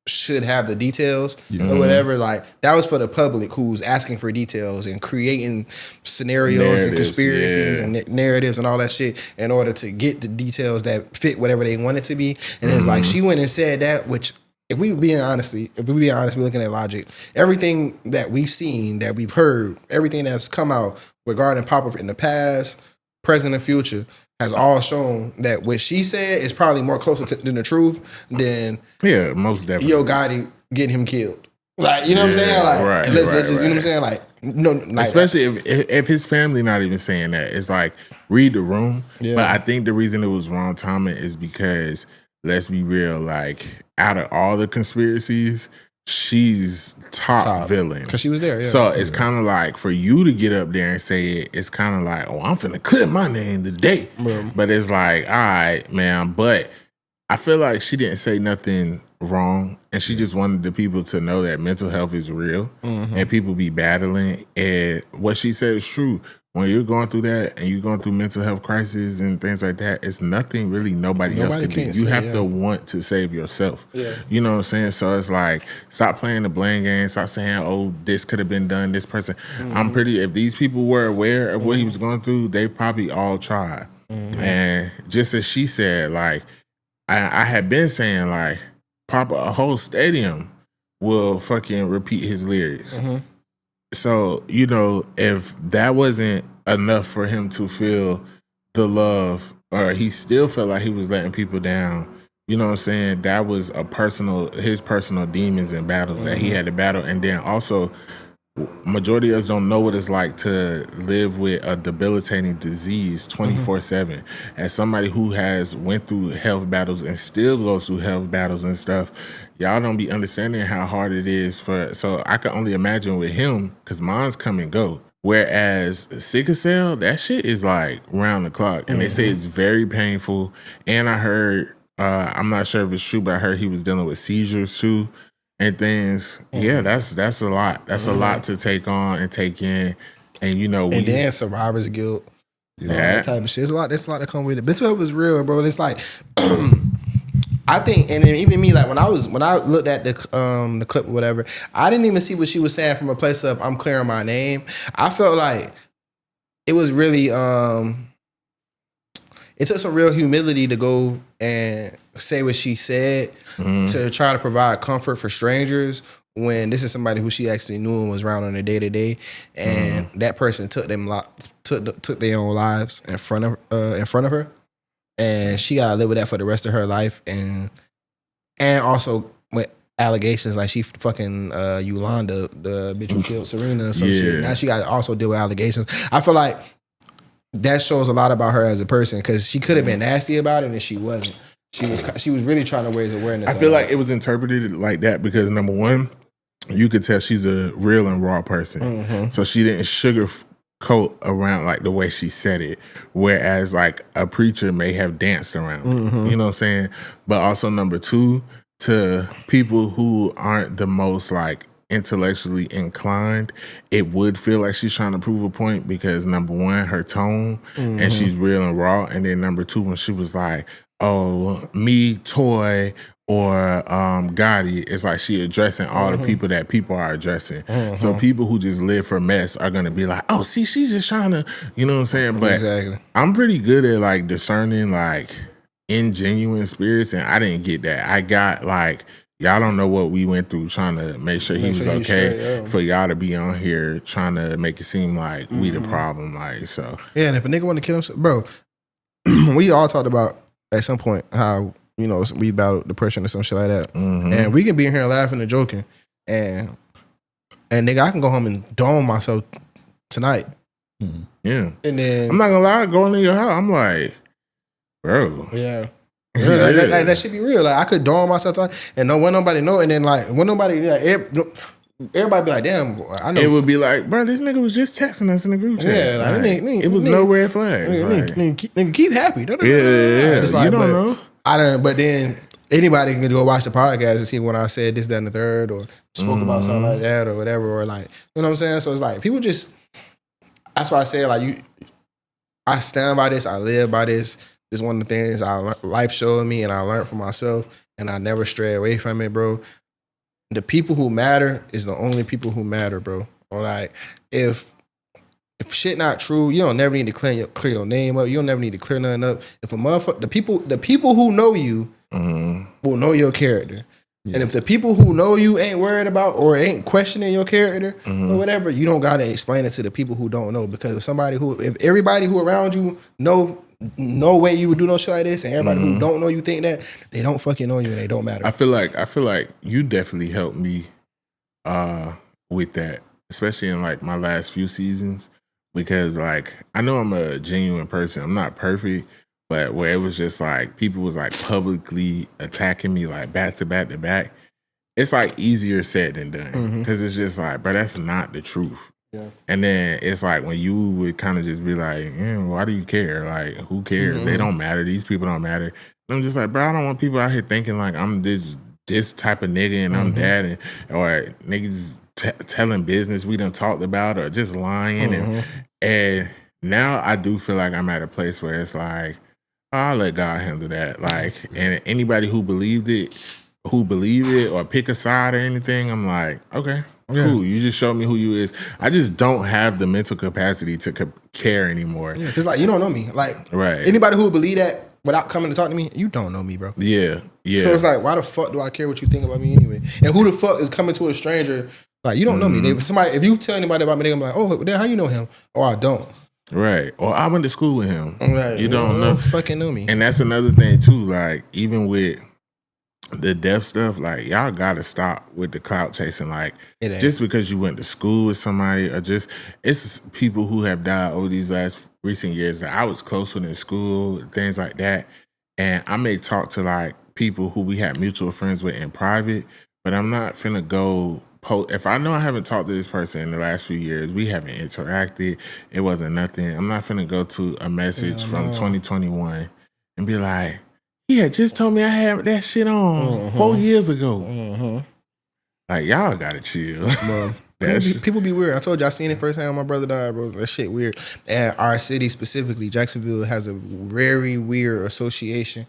should have the details or whatever. Like, that was for the public who's asking for details and creating scenarios and conspiracies and narratives and all that shit in order to get the details that fit whatever they want it to be. And it's like she went and said that, which if we be honest, we're looking at logic. Everything that we've seen, that we've heard, everything that's come out regarding Papa in the past, present, and future has all shown that what she said is probably more closer than the truth than most definitely. Yo Gotti getting him killed. Like, you know what I'm saying? Like, let's just, you know what I'm saying? Like, no, like, especially if his family not even saying that. It's like, read the room. Yeah. But I think the reason it was wrong timing is because, let's be real, like, out of all the conspiracies, she's top villain. Because she was there, yeah. So it's kind of like, for you to get up there and say it, it's kind of like, I'm finna clear my name today. But it's like, all right, man. But I feel like she didn't say nothing wrong, and she just wanted the people to know that mental health is real and people be battling. And what she said is true. When you're going through that and you're going through mental health crisis and things like that, it's nothing really nobody else can do. You have to want to save yourself. Yeah. You know what I'm saying? So it's like, stop playing the blame game. Stop saying, oh, this could have been done, this person. If these people were aware of what he was going through, they probably all tried. And just as she said, like, I had been saying, like, Papa, a whole stadium will fucking repeat his lyrics. So, you know, if that wasn't enough for him to feel the love, or he still felt like he was letting people down, you know what I'm saying? That was his personal demons and battles that he had to battle. And then also, majority of us don't know what it's like to live with a debilitating disease 24/7. As somebody who has went through health battles and still goes through health battles and stuff, y'all don't be understanding how hard it is so I can only imagine with him, because mine's come and go. Whereas sickle cell, that shit is like round the clock. And they say it's very painful. And I heard, I'm not sure if it's true, but I heard he was dealing with seizures too. And things, that's a lot. That's a lot to take on and take in, and you know, and then survivor's guilt, that type of shit. There's a lot that come with it. Mental health is real, bro. It's like, I think, and then even me, like when I looked at the clip or whatever, I didn't even see what she was saying from a place of I'm clearing my name. I felt like it was really, it took some real humility to go and say what she said to try to provide comfort for strangers when this is somebody who she actually knew and was around on a day-to-day, and that person took their own lives in front of her, and she gotta live with that for the rest of her life, and also with allegations like she fucking Yolanda, the bitch who killed Serena or some shit. Now she gotta also deal with allegations. I feel like that shows a lot about her as a person, because she could have been nasty about it and she wasn't. She was really trying to raise awareness. I feel like it was interpreted like that because, number one, you could tell she's a real and raw person. So she didn't sugarcoat around like the way she said it. Whereas like a preacher may have danced around it. You know what I'm saying? But also, number two, to people who aren't the most like intellectually inclined, it would feel like she's trying to prove a point because, number one, her tone, and she's real and raw. And then number two, when she was like, oh, me, Toy, or Gotti. It's like she addressing all the people that people are addressing. So people who just live for mess are gonna be like, oh, see, she's just trying to, you know what I'm saying? But Exactly. I'm pretty good at like discerning like ingenuine spirits, and I didn't get that. I got like, y'all don't know what we went through trying to make sure he was okay straight, for y'all to be on here trying to make it seem like we the problem. Like, so. Yeah, and if a nigga want to kill himself, bro, we all talked about at some point how, you know, we battled depression or some shit like that. And we can be in here laughing and joking. And nigga, I can go home and dome myself tonight. Yeah. And then I'm not gonna lie, going to your house, I'm like, bro. Yeah. Like, that should be real. Like I could dome myself tonight and no when nobody know. And then like when nobody everybody be like, damn, I know. It would be like, bro, this nigga was just texting us in the group chat. Yeah, like, it was no red flags. Nigga, keep happy. Yeah. It's like, you don't know. But then anybody can go watch the podcast and see when I said this, that, and the third, or spoke about something like that, or whatever, or like, you know what I'm saying? So it's like people just. That's why I say like I stand by this. I live by this. This is one of the things life showed me, and I learned for myself, and I never stray away from it, bro. The people who matter is the only people who matter, bro. Or like if shit not true, you don't never need to clear your name up. You don't never need to clear nothing up. If a motherfucker, the people who know you will know your character. Yeah. And if the people who know you ain't worried about or ain't questioning your character or whatever, you don't gotta explain it to the people who don't know. Because if everybody who around you know no way you would do no shit like this, and everybody who don't know you think that, they don't fucking know you and they don't matter. I feel like you definitely helped me with that, especially in like my last few seasons, because like I know I'm a genuine person. I'm not perfect, but where it was just like people was like publicly attacking me like back to back to back, it's like easier said than done, because it's just like, bro, that's not the truth. Yeah. And then it's like when you would kind of just be like, why do you care? Like, who cares? They don't matter. These people don't matter. And I'm just like, bro, I don't want people out here thinking like I'm this type of nigga and I'm that, or niggas telling business we done talked about, or just lying. And now I do feel like I'm at a place where it's like, I'll let God handle that. Like, and anybody who believe it or pick a side or anything, I'm like, okay. Yeah. Cool, you just showed me who you is. I just don't have the mental capacity to care anymore. Yeah, because like you don't know me. Like right. Anybody who would believe that without coming to talk to me, you don't know me, bro. Yeah. So it's like, why the fuck do I care what you think about me anyway? And who the fuck is coming to a stranger? Like you don't know me. If you tell anybody about me, they're gonna be like, oh, then how you know him? Or I don't. Right. Or I went to school with him. Right. You don't know. Fucking know me. And that's another thing too. Like even with the death stuff, like y'all gotta stop with the clout chasing. Like just because you went to school with somebody, or just it's people who have died over these last recent years that I was close with in school, things like that. And I may talk to like people who we had mutual friends with in private, but I'm not finna go if I know I haven't talked to this person in the last few years, we haven't interacted, it wasn't nothing. I'm not finna go to a message from 2021 and be like, he had just told me I had that shit on 4 years ago. Like, y'all gotta chill. People be weird. I told you I seen it firsthand when my brother died, bro. That shit weird. And our city specifically, Jacksonville, has a very weird association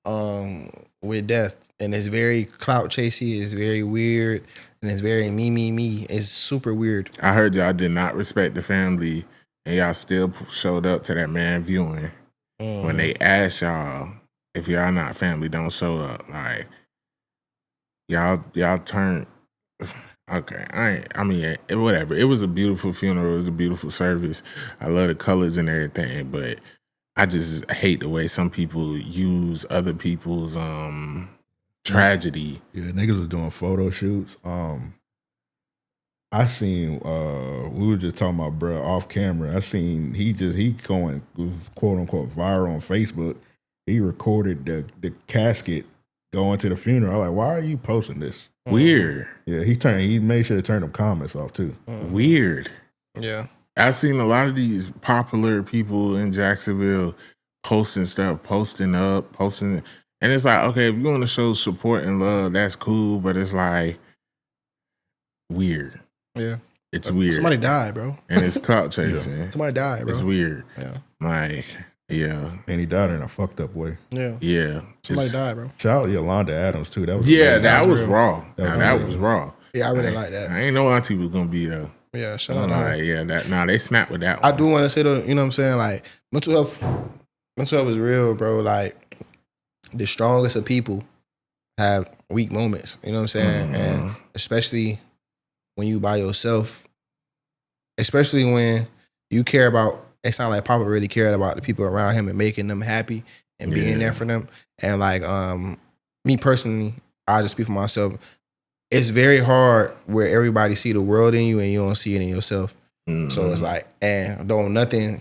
with death. And it's very clout chasey, it's very weird, and it's very me. It's super weird. I heard y'all did not respect the family, and y'all still showed up to that man viewing. When they asked y'all, if y'all not family, don't show up. Like y'all turned. Okay, I mean, whatever. It was a beautiful funeral. It was a beautiful service. I love the colors and everything, but I just hate the way some people use other people's tragedy. Yeah, niggas was doing photo shoots. I seen we were just talking about bruh off camera. I seen he going quote unquote viral on Facebook. He recorded the casket going to the funeral. I'm like, why are you posting this? Weird. Yeah, he made sure to turn them comments off too. Weird. Yeah. I've seen a lot of these popular people in Jacksonville posting stuff, posting, and it's like, okay, if you want to show support and love, that's cool, but it's like weird. Yeah. It's weird. Somebody died, bro. And it's clout chasing. Somebody died, bro. It's weird. Yeah. Like, Yeah. And he died in a fucked up way. Yeah. Yeah. Somebody It's- died, bro. Shout out to Yolanda Adams too. That was Yeah, amazing. that was real. raw. That That was was real. raw. Yeah, I really like that. I ain't know auntie was gonna be there. Yeah, shout out I'm to her. like, yeah, that they snapped with that I one. do want to say though, you know what I'm saying? Like mental health is real, bro. Like the strongest of people have weak moments. You know what I'm saying? And especially when you by yourself, especially when you care about. It sounds like Papa really cared about the people around him and making them happy and being there for them. And like me personally, I just speak for myself. It's very hard where everybody see the world in you and you don't see it in yourself. So it's like, and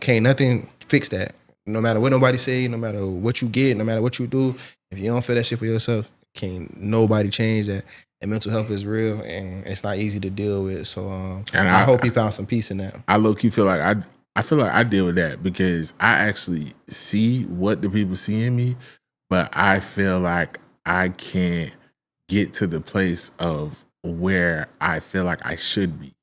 can't nothing fix that. No matter what nobody say, no matter what you get, no matter what you do, if you don't feel that shit for yourself, can't nobody change that. And mental health is real and it's not easy to deal with. So And I hope he found some peace in that. I low key feel like I feel like I deal with that because I actually see what the people see in me, but I feel like I can't get to the place of where I feel like I should be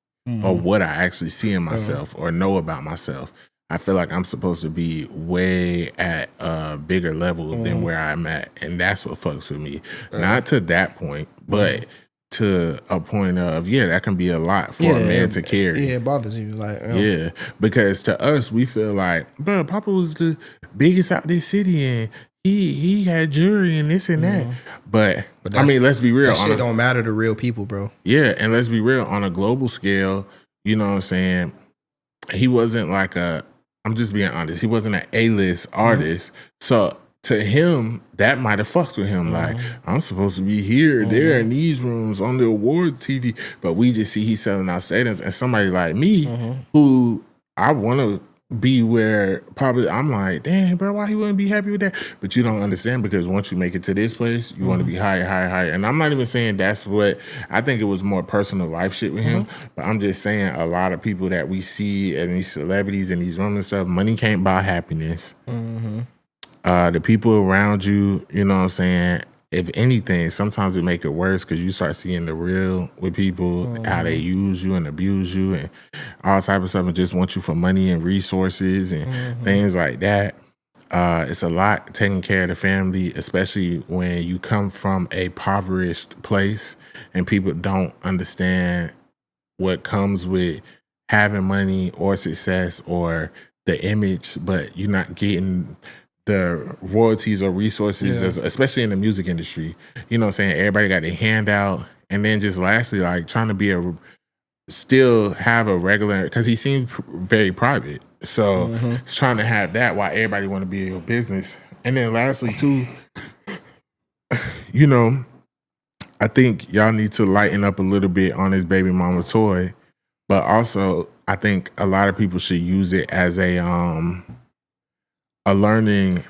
or what I actually see in myself or know about myself. I feel like I'm supposed to be way at a bigger level than where I'm at. And that's what fucks with me. Not to that point, but to a point of, that can be a lot for a man to carry. Yeah, it bothers you. Like, Yeah, because to us, we feel like, bro, Papa was the biggest out this city and he had jewelry and this and that. But I mean, let's be real. That shit don't matter to real people, bro. Yeah, and let's be real. On a global scale, you know what I'm saying? He wasn't like I'm just being honest, he wasn't an A-list artist. So to him, that might have fucked with him. Like, I'm supposed to be here, there, in these rooms, on the award TV. But we just see he's selling out stadiums. And somebody like me, who I want to be where probably I'm like, damn, bro, why he wouldn't be happy with that? But you don't understand because once you make it to this place, you want to be higher, higher, higher. And I'm not even saying that's what, I think it was more personal life shit with him. But I'm just saying a lot of people that we see and these celebrities and these women and stuff, money can't buy happiness. The people around you, you know what I'm saying? If anything, sometimes it make it worse because you start seeing the real with people, how they use you and abuse you and all type of stuff and just want you for money and resources and things like that. It's a lot taking care of the family, especially when you come from a impoverished place and people don't understand what comes with having money or success or the image, but you're not getting the royalties or resources, especially in the music industry. You know what I'm saying? Everybody got their hand out. And then just lastly, like trying to be still have a regular, because he seemed very private. So it's trying to have that while everybody want to be in your business. And then lastly too, you know, I think y'all need to lighten up a little bit on his baby mama toy. But also, I think a lot of people should use it as a learning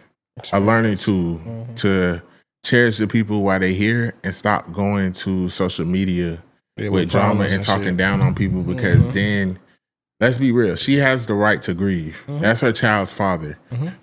tool to cherish the people while they're here and stop going to social media with drama and talking down on people because then, let's be real, she has the right to grieve. That's her child's father.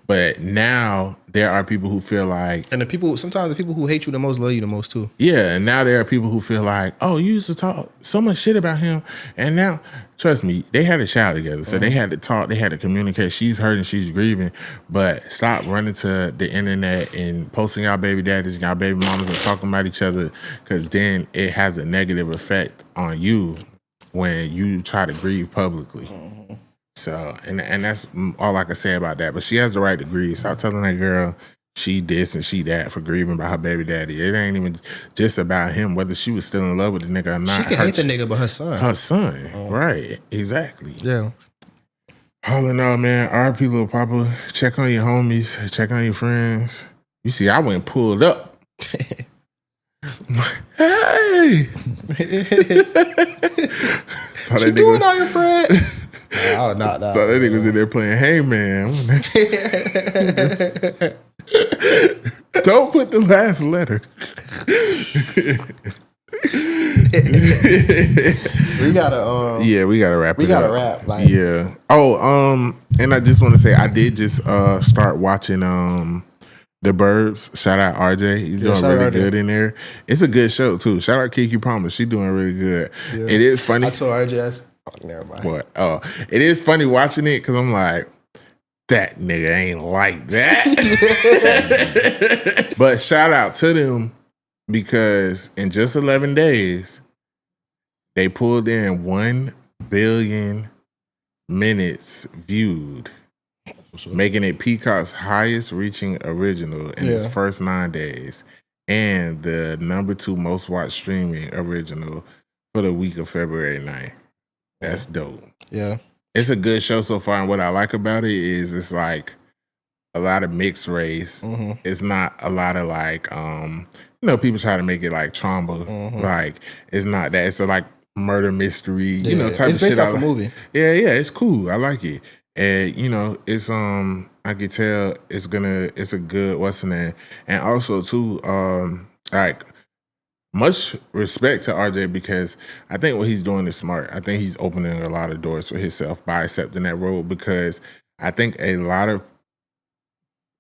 But now there are people who feel like... And sometimes the people who hate you the most love you the most too. Yeah, and now there are people who feel like, oh, you used to talk so much shit about him. And now, trust me, they had a child together. So they had to talk, they had to communicate. She's hurting, she's grieving. But stop running to the internet and posting y'all baby daddies and y'all baby mamas and talking about each other because then it has a negative effect on you when you try to grieve publicly. So, and that's all I can say about that. But she has the right to grieve. Stop telling that girl she this and she that for grieving about her baby daddy. It ain't even just about him, whether she was still in love with the nigga or not. She can hate the nigga, but her son. Her son, right. Exactly. Yeah. All in all, man, RP Lil Papa, check on your homies, check on your friends. You see, I went and pulled up. Hey! What you doing on your friend? No, not that. Thought that nigga was in there playing Hey Man. Don't put the last letter. We gotta we gotta wrap it up. We gotta wrap. Like, yeah. Oh, and I just want to say I did just start watching The Burbs. Shout out RJ. He's doing really good in there. It's a good show too. Shout out Kiki Palmer. She's doing really good. Yeah. It is funny. I told RJ, never mind. What? Oh, it is funny watching it because I'm like, that nigga ain't like that. But shout out to them because in just 11 days, they pulled in 1 billion minutes viewed, making it Peacock's highest reaching original in its first 9 days and the number 2 most watched streaming original for the week of February 9th. That's dope. Yeah. It's a good show so far, and what I like about it is it's like a lot of mixed race. It's not a lot of like, people try to make it like trauma. Like, it's not that. It's a like murder mystery, type of shit. It's based off a movie. Yeah, it's cool. I like it. And, it's, I could tell it's a good, what's the name? And also, too, like, much respect to RJ because I think what he's doing is smart. I think he's opening a lot of doors for himself by accepting that role because I think a lot of,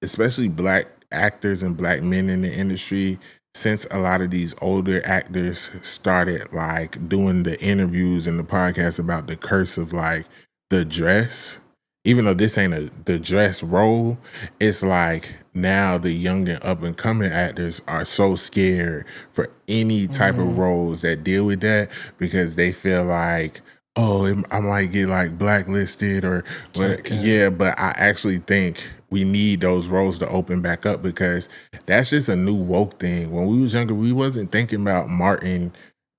especially black actors and black men in the industry, since a lot of these older actors started like doing the interviews and the podcast about the curse of like the dress, even though this ain't the dress role, it's like now the young and up and coming actors are so scared for any type of roles that deal with that because they feel like, oh, I might get like blacklisted or, but I actually think we need those roles to open back up because that's just a new woke thing. When we was younger, we wasn't thinking about Martin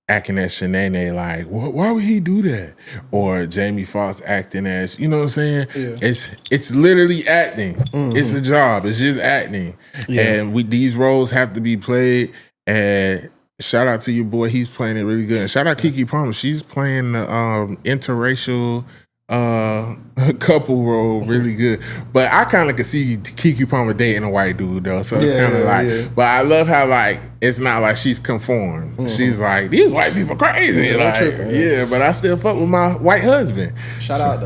acting as Shanae, like, why would he do that? Or Jamie Foxx acting as, you know what I'm saying? Yeah. It's literally acting. It's a job. It's just acting. Yeah. And these roles have to be played. And shout out to your boy. He's playing it really good. And shout out Keke Palmer. She's playing the interracial couple role really good. But I kind of could see Keke Palmer dating a white dude though. So it's kind of like, but I love how like it's not like she's conformed. She's like, these white people crazy. But I still fuck with my white husband. Shout out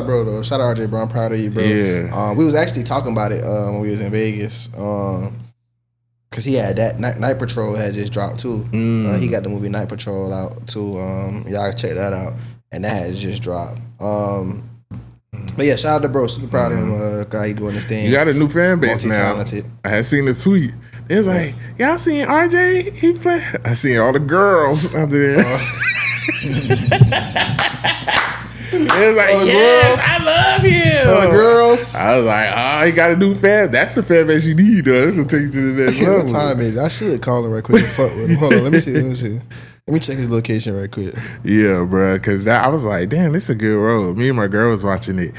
bro though. Shout out RJ bro. I'm proud of you, bro. Yeah. We was actually talking about it when we was in Vegas. Cause he had that Night Patrol had just dropped too. He got the movie Night Patrol out too. Y'all can check that out. And that has just dropped. But yeah, shout out to bro. Super proud of him. How he doing this thing. You got a new fan base now. I had seen the tweet. It was like, y'all seen RJ? He play. I seen all the girls out there. It was like, yes, I love you. All the girls. I was like, he got a new fan. That's the fan base you need, though. It's gonna take you to the next level. What time is it? I should call him right quick and fuck with him. Hold on, let me see. Let me check his location right quick. Yeah, bro, because I was like, damn, this is a good role. Me and my girl was watching it.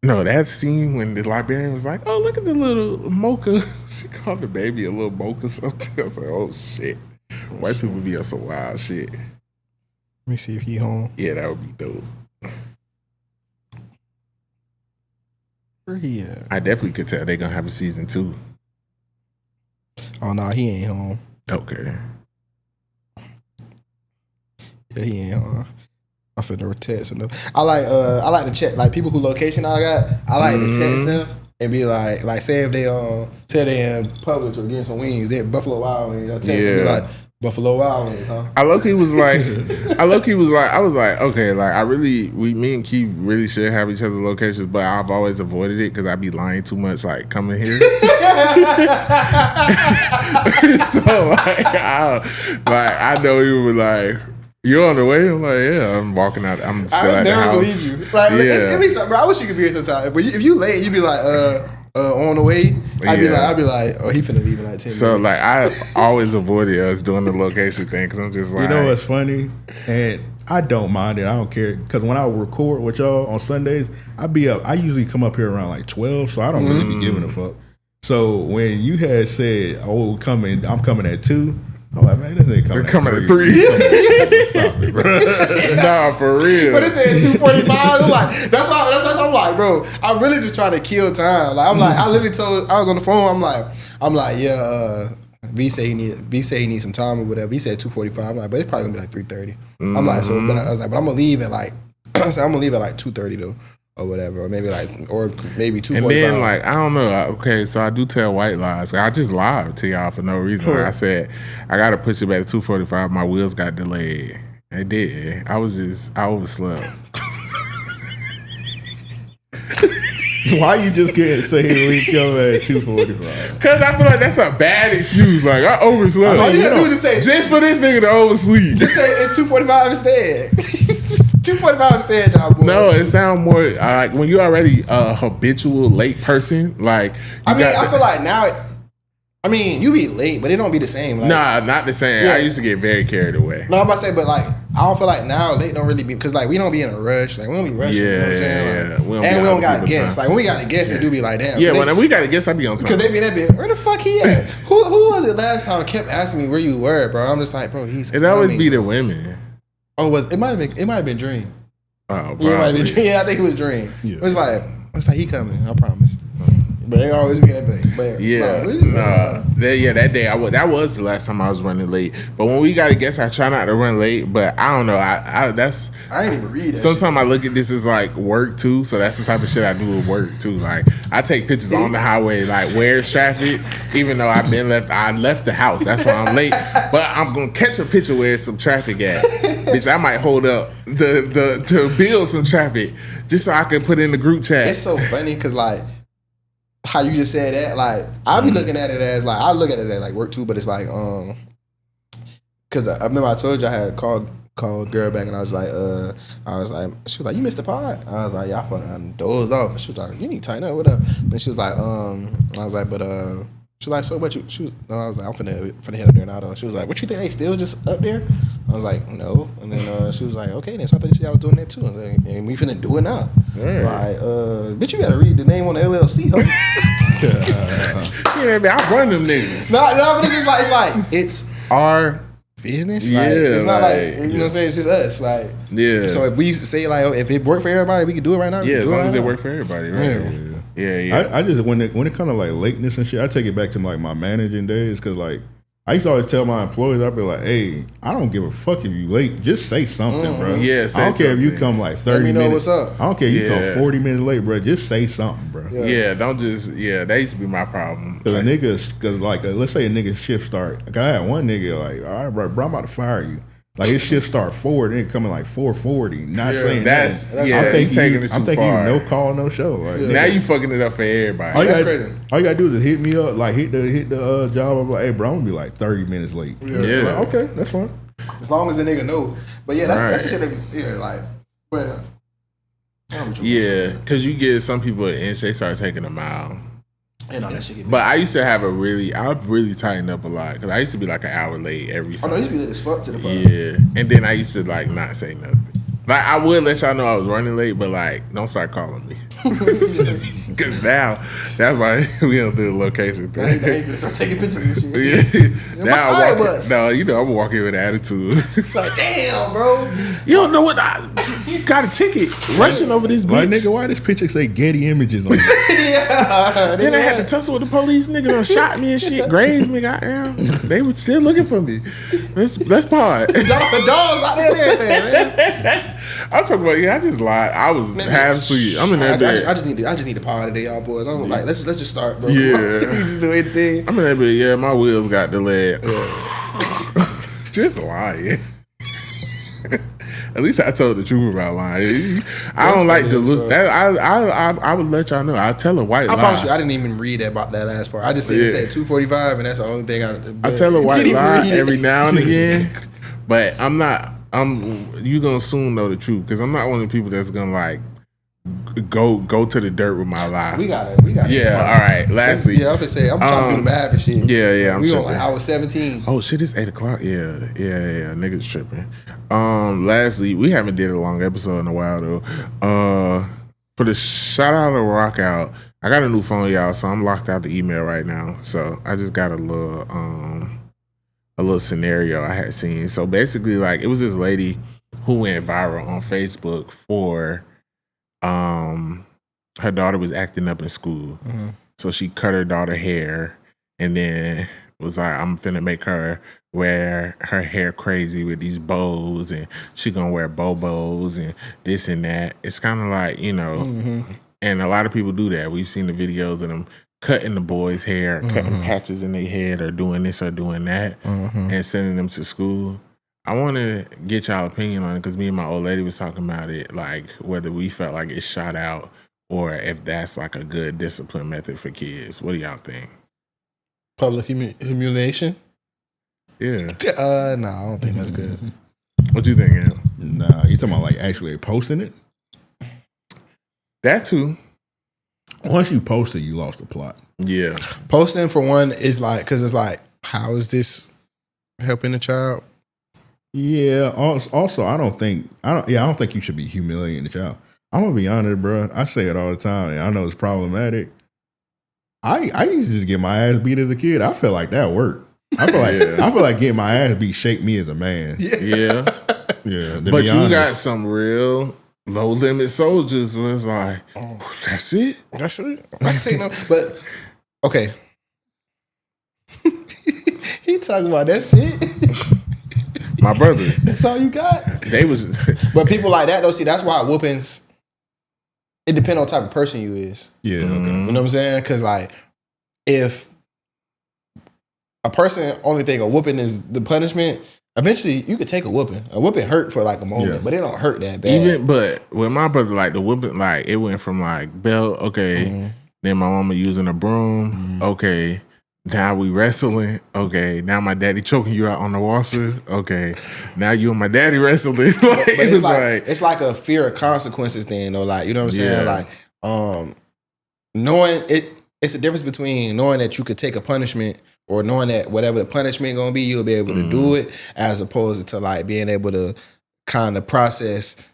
No, that scene when the librarian was like, oh, look at the little mocha. She called the baby a little mocha something. I was like, oh, shit. White people be on some wild shit. Let me see if he home. Yeah, that would be dope. Where he at? I definitely could tell they're going to have a season 2. Oh, no, he ain't home. Okay. Yeah, he ain't home. I'm finna text him. I like to check like people who location I got. I like to text them and be like say if they in Publix or getting some wings, they're Buffalo Wild Wings. I text them be like Buffalo Wild Wings, huh? I was like, okay, like me and Keith really should have each other's locations, but I've always avoided it because I be lying too much, like coming here. So I know he was like, you're on the way? I'm like, yeah, I'm walking out. I'm still at the house. I never believe you. Like, it be something, bro. I wish you could be here sometime. But if you late, you be like, on the way. I'd be like, oh, he finna leave in like 10 minutes. So, like, I always avoided us doing the location thing because I'm just like. You know what's funny? And I don't mind it. I don't care. Because when I record with y'all on Sundays, I be up. I usually come up here around like 12, so I don't really be giving a fuck. So, when you had said, oh, I'm coming at 2. I'm like, man, this ain't coming at 3. Stop it, bro. Nah, for real. But it said 2:45. Like, that's why I'm like, bro, I'm really just trying to kill time. Like, I literally I was on the phone. I'm like, yeah. V say he needs some time or whatever. He said 2:45. I'm like, but it's probably gonna be like 3:30. I'm like, so, but I was like, but I'm gonna leave at like, I'm gonna leave at like 2:30 though. Or whatever, or maybe 2:45. And then I don't know. Okay, so I do tell white lies. I just lied to y'all for no reason. I said I gotta push it back to 2:45. My wheels got delayed. They did. I overslept. Why you just can't say we come at 2:45? Because I feel like that's a bad excuse. Like, I overslept. All you gotta do is just say, Just for this nigga to oversleep. just say it's 2:45 instead. 2:45 instead, y'all boy. No, it sounds more like when you're already a habitual late person. Like, I feel like now. I mean, you be late, but it don't be the same. Like, nah, not the same. Yeah. I used to get very carried away. no, I'm about to say, but like, I don't feel like now late don't really be because like we don't be in a rush. Like we don't be rushing. You know what I'm saying? Like, We don't and be we don't other got people's guests. time. Like when we got a guest, it do be like damn. Yeah, when we got to guess, I be on time. because they be that bit. Where the fuck he at? who was it last time? Kept asking me where you were, bro. I'm just like, bro, he's. It always coming. be the women. Oh, it might have been Dream. Oh, Yeah, it might have been probably. Dream. Yeah, I think it was Dream. Yeah. It's like he coming. I promise. But they always be that big. But Yeah, that day that was the last time I was running late. But when we got to guess, I try not to run late. But I don't know. I ain't even read that. Sometimes I look at this as like work too. So that's the type of shit I do with work too. Like I take pictures on the highway, like where's traffic, even though I left the house. That's why I'm late. But I'm gonna catch a picture where there's some traffic at. Bitch, I might hold up to build some traffic just so I can put in the group chat. It's so funny because like how you just said that, like I be looking at it as like I look at it as like work too, but it's like because I remember I told you I had called girl back and I was like she was like, you missed the pod. I was like, yeah, I fucking dozed off. And she was like, you need to tighten up, what up? And she was like, I was like, but she was like, so what you? She was, no, I was like, I'm finna head up there now. She was like, what you think they still just up there? I was like, no. And then she was like, okay, then so I thought y'all was doing that too. I was like, and we finna do it now. Yeah. Like, bitch, you gotta read the name on the LLC, huh? Yeah, man, I run them niggas. no, but it's like it's our business. Like, Yeah, it's not like like, you know what I'm saying. It's just us. Like, Yeah. So if we say like, if it worked for everybody, we can do it right now. Yeah, as long as it works. works for everybody, right? Yeah. I just when it kind of like lateness and shit, I take it back to like my managing days because like I used to always tell my employees, I'd be like, hey, I don't give a fuck if you late, just say something, bro. Yeah, say I don't care if you something. come like 30 Let me know minutes. what's up. I don't care if you Yeah. come 40 minutes late, bro. Just say something, bro. Yeah, don't just that used to be my problem. Cause a nigga, cause like let's say a nigga shift start. Like I had one nigga like, all right, bro, I'm about to fire you. Like his shift start forward, and it coming like 4:40. Not saying that's nothing. yeah, I'm you thinking taking it too I'm thinking far. you no call, no show. Like, Now you fucking it up for everybody. all you That's gotta- crazy. All you gotta do is hit me up, like hit the job. I'm like, hey, bro, I'm gonna be like 30 minutes late. Yeah. Like, okay, that's fine. As long as the nigga know. But yeah, that's the shit. Right. Yeah, like, but Yeah, because you get some people an inch, they start taking a mile. and all that shit. Get But I used to have I've really tightened up a lot because I used to be like an hour late every oh no, Sunday. he used to be lit as fuck to the bar. Yeah, and then I used to like not say nothing. Like I would let y'all know I was running late, but like don't start calling me because now that's why we don't do the location I ain't thing. gonna start taking pictures and shit. Yeah. my tire bust. No, you know I'm walking with attitude. It's like, damn, bro. You don't know what you got a ticket rushing over this Like bitch. nigga, why this picture say Getty Images on it? Yeah. Then I had to tussle with the police. Nigga done shot me and shit. Grazed me, goddamn. They were still looking for me. Let's pod. The dogs out there and everything, man. I'm talking about I just lied. I was half asleep. I'm in that I bed. just need to pod today, y'all boys. I'm like, let's just start, bro. Yeah. We just do anything. I'm in that bed. Yeah, my wheels got delayed. Just lying. At least I told the truth about lying. I don't like the look. That I would let y'all know. I tell a white lie. I promise you, I didn't even read about that last part. I just seen it say 2:45, and that's the only thing I tell a white Didn't even lie read it. every now and again, but I'm not. You gonna soon know the truth because I'm not one of the people that's gonna like go to the dirt with my lie. We got it. Yeah. All right. Lastly. Yeah, I'm gonna say I'm trying to do the math and shit. Yeah. We on tripping. like hour 17. Oh shit! It's 8:00. Yeah. Niggas tripping. Lastly, we haven't did a long episode in a while though. For the shout out or rock out, I got a new phone, y'all, so I'm locked out the email right now. So I just got a little scenario I had seen. So basically, like it was this lady who went viral on Facebook for her daughter was acting up in school. Mm-hmm. So she cut her daughter hair and then was like, I'm finna make her wear her hair crazy with these bows and she gonna wear bobos and this and that. It's kind of like, and a lot of people do that. We've seen the videos of them cutting the boys' hair, cutting patches in their head or doing this or doing that and sending them to school. I want to get y'all opinion on it because me and my old lady was talking about it, like whether we felt like it shot out or if that's like a good discipline method for kids. What do y'all think? Public humiliation? Yeah. No, I don't think that's good. What you think, Em? Nah, you talking about like actually posting it? That too. Once you post it, you lost the plot. Yeah. Posting for one is like, because it's like, how is this helping the child? Yeah. Also, I don't think you should be humiliating the child. I'm gonna be honest, bro. I say it all the time, and I know it's problematic. I used to just get my ass beat as a kid. I feel like that worked. I feel like getting my ass beat shaped me as a man. Yeah. Yeah. But you got some real low limit soldiers where it's like, that's it? That's it. I can say no. But, okay. He talking about that's it. My brother. That's all you got? They was. But people like that, though, see, that's why whoopings, it depends on the type of person you is. Yeah. Okay. You know what I'm saying? Because, like, if a person only think a whooping is the punishment, eventually you could take a whooping. A whooping hurt for like a moment, but it don't hurt that bad. But with my brother, like the whooping, like it went from like belt, okay, then my mama using a broom, okay, now we wrestling, okay, now my daddy choking you out on the washer, okay, now you and my daddy wrestling. Like, but it's like a fear of consequences then, though. Like, you know what I'm saying? Like, knowing it's a difference between knowing that you could take a punishment or knowing that whatever the punishment gonna be, you'll be able to do it, as opposed to like being able to kind of process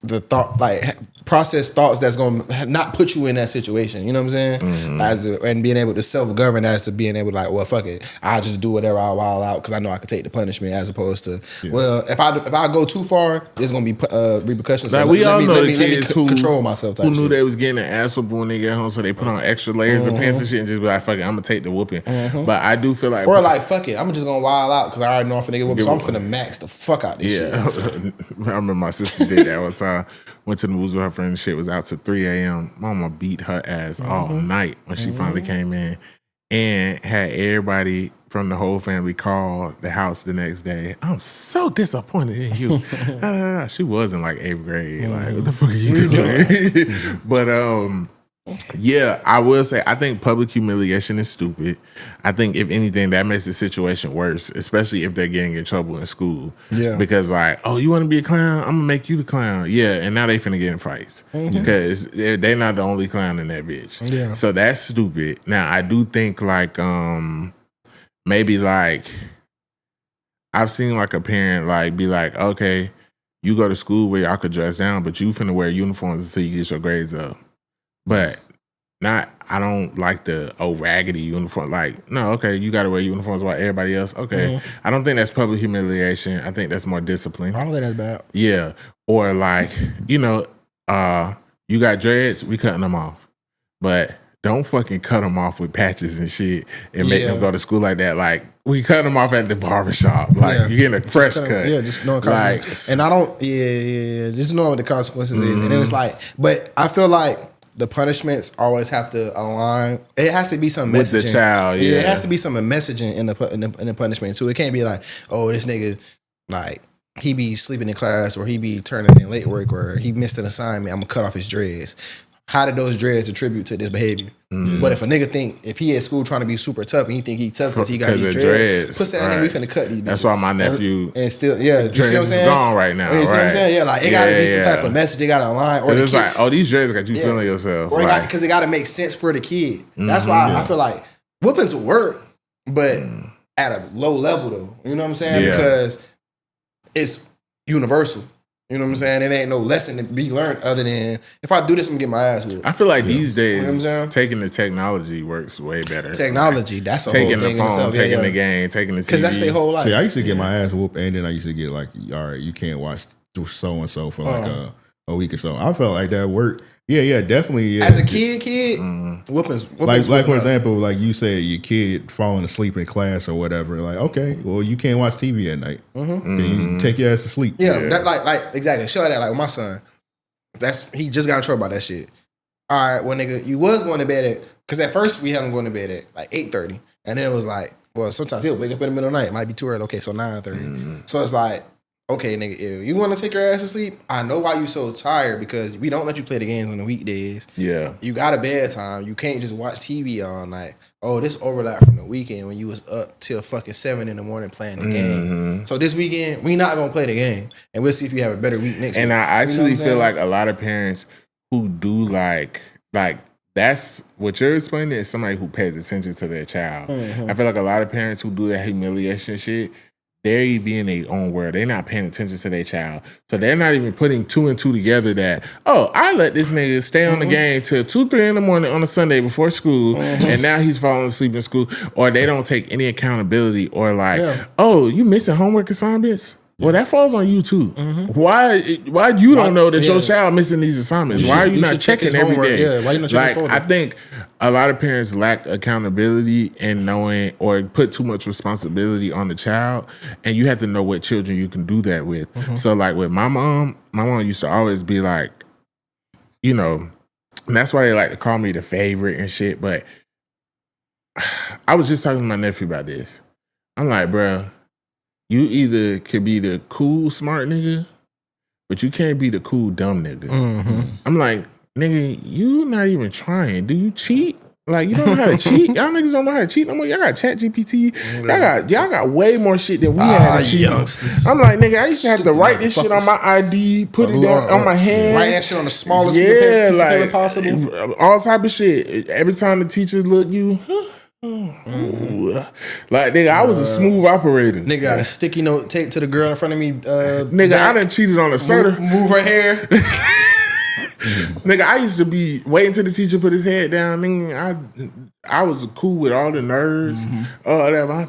the thought, like process thoughts that's gonna not put you in that situation. You know what I'm saying? And being able to self-govern as to being able to like, well, fuck it, I'll just do whatever I wild out because I know I can take the punishment, as opposed to well, if I go too far, there's gonna be repercussions. Like, So we all know the let me kids who control myself. Who knew they was getting an ass whooping when they get home, so they put on extra layers of pants and shit and just be like, fuck it, I'm gonna take the whooping. But I do feel like, or like, fuck it, I'm just gonna wild out because I already know I'm finna get whooped, so I'm finna max the fuck out this shit. I remember my sister did that one time. Went to the movies with her friend and shit, was out to 3 a.m. Mama beat her ass all night when she finally came in and had everybody from the whole family call the house the next day. I'm so disappointed in you. She was in like 8th grade. Like, what the fuck are you doing? But yeah, I will say I think public humiliation is stupid. I think if anything, that makes the situation worse, especially if they're getting in trouble in school. Yeah, because like, oh, you want to be a clown? I'm gonna make you the clown. Yeah, and now they finna get in fights because they're not the only clown in that bitch. Yeah, so that's stupid. Now I do think like maybe like I've seen like a parent like be like, okay, you go to school where y'all could dress down, but you finna wear uniforms until you get your grades up. But I don't like the raggedy uniform. Like, no, okay, you got to wear uniforms while everybody else. Okay. I don't think that's public humiliation. I think that's more discipline. I don't think that's bad. Yeah. Or like, you know, you got dreads, we cutting them off. But don't fucking cut them off with patches and shit and make them go to school like that. Like, we cut them off at the barbershop. Like, you're getting a fresh cut. Yeah, just knowing consequences. Like, and I don't, just knowing what the consequences is. And then it's like, but I feel like the punishments always have to align. It has to be some messaging. With the child, yeah. It has to be some messaging in the punishment too. It can't be like, oh, this nigga, like, he be sleeping in class or he be turning in late work or he missed an assignment, I'm gonna cut off his dreads. How did those dreads attribute to this behavior? But if a nigga think, if he at school trying to be super tough and he think he tough because he got these dreads, put that nigga, we finna cut these bitches. That's why my nephew and still, dreads is gone right now. You see what I'm saying? Yeah, like it gotta be some type of message. It gotta align. Or it's like, oh, these dreads got you feeling yourself. Or because it gotta make sense for the kid. That's why I feel like whoopings will work, but at a low level though. You know what I'm saying? Because it's universal. You know what I'm saying? It ain't no lesson to be learned other than if I do this, I'm gonna get my ass whooped. I feel like these days, taking the technology works way better. Technology, like, that's a whole thing. Taking the phone, taking the game, taking the TV. Because that's their whole life. See, I used to get my ass whooped, and then I used to get like, all right, you can't watch so and so for like a week or so. I felt like that worked. Yeah, definitely. Yeah. As a kid, whoopings like for example, like you said, your kid falling asleep in class or whatever. Like, okay, well, you can't watch TV at night. Then you take your ass to sleep. Yeah, that like exactly. Shit like that. Like with my son, he just got in trouble about that shit. All right, well, nigga, you was going to bed at, because at first we had him going to bed at like 8:30, and then it was like, well, sometimes he'll wake up in the middle of the night. It might be too early. Okay, so 9:30. So it's like, okay, nigga, if you want to take your ass to sleep, I know why you so tired because we don't let you play the games on the weekdays. Yeah. You got a bedtime. You can't just watch TV all night. Oh, this overlap from the weekend when you was up till fucking 7 in the morning playing the game. So this weekend, we not going to play the game. And we'll see if you have a better week next week. And I actually feel like a lot of parents who do like that's what you're explaining is somebody who pays attention to their child. I feel like a lot of parents who do that humiliation shit, they be in their own world. They're not paying attention to their child. So they're not even putting 2 and 2 together that, oh, I let this nigga stay on the game till 2, 3 in the morning on a Sunday before school, and now he's falling asleep in school. Or they don't take any accountability or like, oh, you missing homework assignments? Well, that falls on you too. Why you don't know that your child missing these assignments? Why are you not checking every day? Yeah, why you not checking like, I think a lot of parents lack accountability and knowing or put too much responsibility on the child, and you have to know what children you can do that with. So like with my mom used to always be like, you know, and that's why they like to call me the favorite and shit, but I was just talking to my nephew about this. I'm like, bro, you either could be the cool smart nigga, but you can't be the cool dumb nigga. I'm like, nigga, you not even trying. Do you cheat? Like, you don't know how to cheat? Y'all niggas don't know how to cheat no more. Y'all got ChatGPT. Y'all got way more shit than we had to cheat. Youngsters. I'm like, nigga, I used to have to write this shit on my ID, put it down on my hand. Write that shit on the smallest piece of paper possible. All type of shit. Every time the teacher look you, like, nigga, I was a smooth operator. Nigga got a sticky note taped to the girl in front of me. Nigga, I done cheated on a certain. Move her hair. Nigga, I used to be waiting till the teacher put his head down. Nigga, I was cool with all the nerds. Whatever.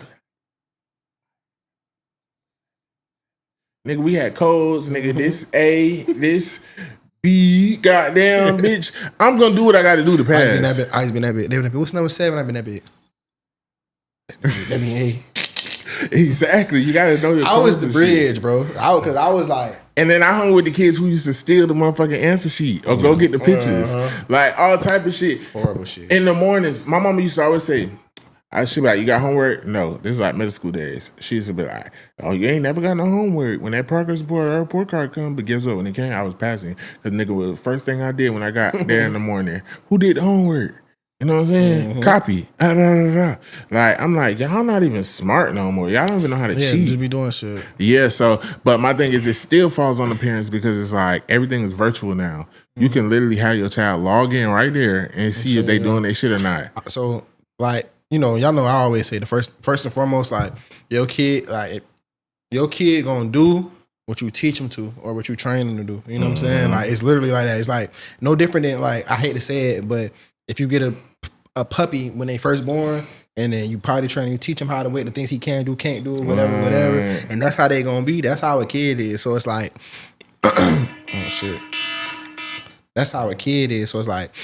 Nigga, we had codes. Nigga, this A, this B, goddamn bitch. I'm gonna do what I gotta do to pass. I used been that bit. What's number 7? I've been that bit. That be A. Exactly. You gotta know your I was the bridge, shit, bro. Because I was like. And then I hung with the kids who used to steal the motherfucking answer sheet or go get the pictures. Like all type of shit. Horrible shit. In the mornings, my mama used to always say, she'd be like, you got homework? No. This is like middle school days. She used to be like, oh, you ain't never got no homework. When that progress report or report card come, but guess what? When it came, I was passing. Because nigga was the first thing I did when I got there in the morning. Who did the homework? You know what I'm saying? Copy. Like, I'm like, y'all not even smart no more. Y'all don't even know how to cheat. Just be doing shit. Yeah, so, but my thing is it still falls on the parents because it's like everything is virtual now. You can literally have your child log in right there and see if they doing their shit or not. So, like, you know, y'all know I always say the first and foremost, like, your kid gonna do what you teach them to or what you train them to do. You know what I'm saying? Like, it's literally like that. It's like no different than, like, I hate to say it, but if you get a puppy when they first born, and then you probably trying to teach him how to wait the things he can do, can't do, whatever, and that's how they gonna be. That's how a kid is. So it's like, oh shit, that's how a kid is. So it's like,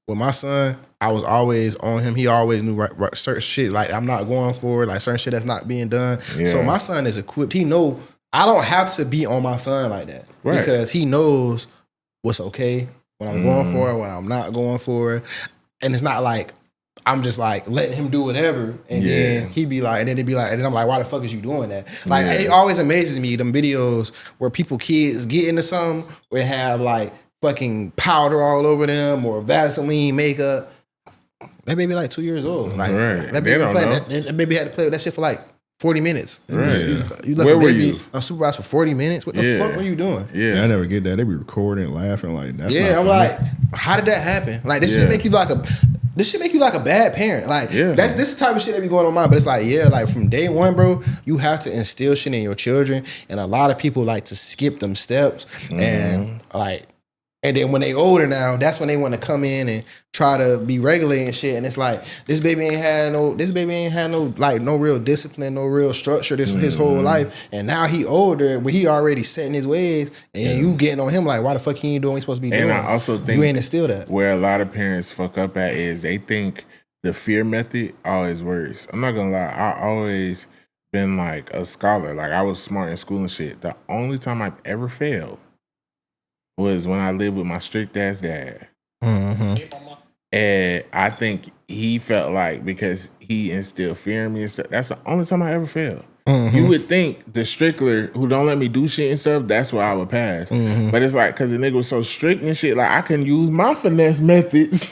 with my son, I was always on him. He always knew right, certain shit. Like, I'm not going for it. Like, certain shit that's not being done. Yeah. So my son is equipped. He know I don't have to be on my son like that because he knows what's okay. What I'm going for, what I'm not going for. And it's not like I'm just like letting him do whatever. And then he'd be like, and then they'd be like, and then I'm like, why the fuck is you doing that? Like, it always amazes me, them videos where kids get into something where they have like fucking powder all over them or Vaseline makeup. That baby like 2 years old. Like, that baby had to play with that shit for like 40 minutes. Right. You let Where the were baby you? unsupervised for 40 minutes? What the fuck were you doing? Yeah, I never get that. They be recording, laughing like that. Yeah, I'm like, how did that happen? Like, this should make you like a bad parent. Like, this is the type of shit that be going on mine. But it's like, like from day one, bro, you have to instill shit in your children. And a lot of people like to skip them steps. And like, and then when they older now, that's when they want to come in and try to be regulated and shit. And it's like, this baby ain't had no like no real discipline, no real structure his whole life. And now he older, but he already setting his ways. And you getting on him like, why the fuck he ain't doing what he's supposed to be doing? And I also think you ain't instilled that. Where a lot of parents fuck up at is they think the fear method always works. I'm not gonna lie, I always been like a scholar. Like, I was smart in school and shit. The only time I've ever failed was when I lived with my strict ass dad. And I think he felt like because he instilled fear in me and stuff, that's the only time I ever failed. You would think the strickler who don't let me do shit and stuff, that's where I would pass. But it's like, because the nigga was so strict and shit, like I can use my finesse methods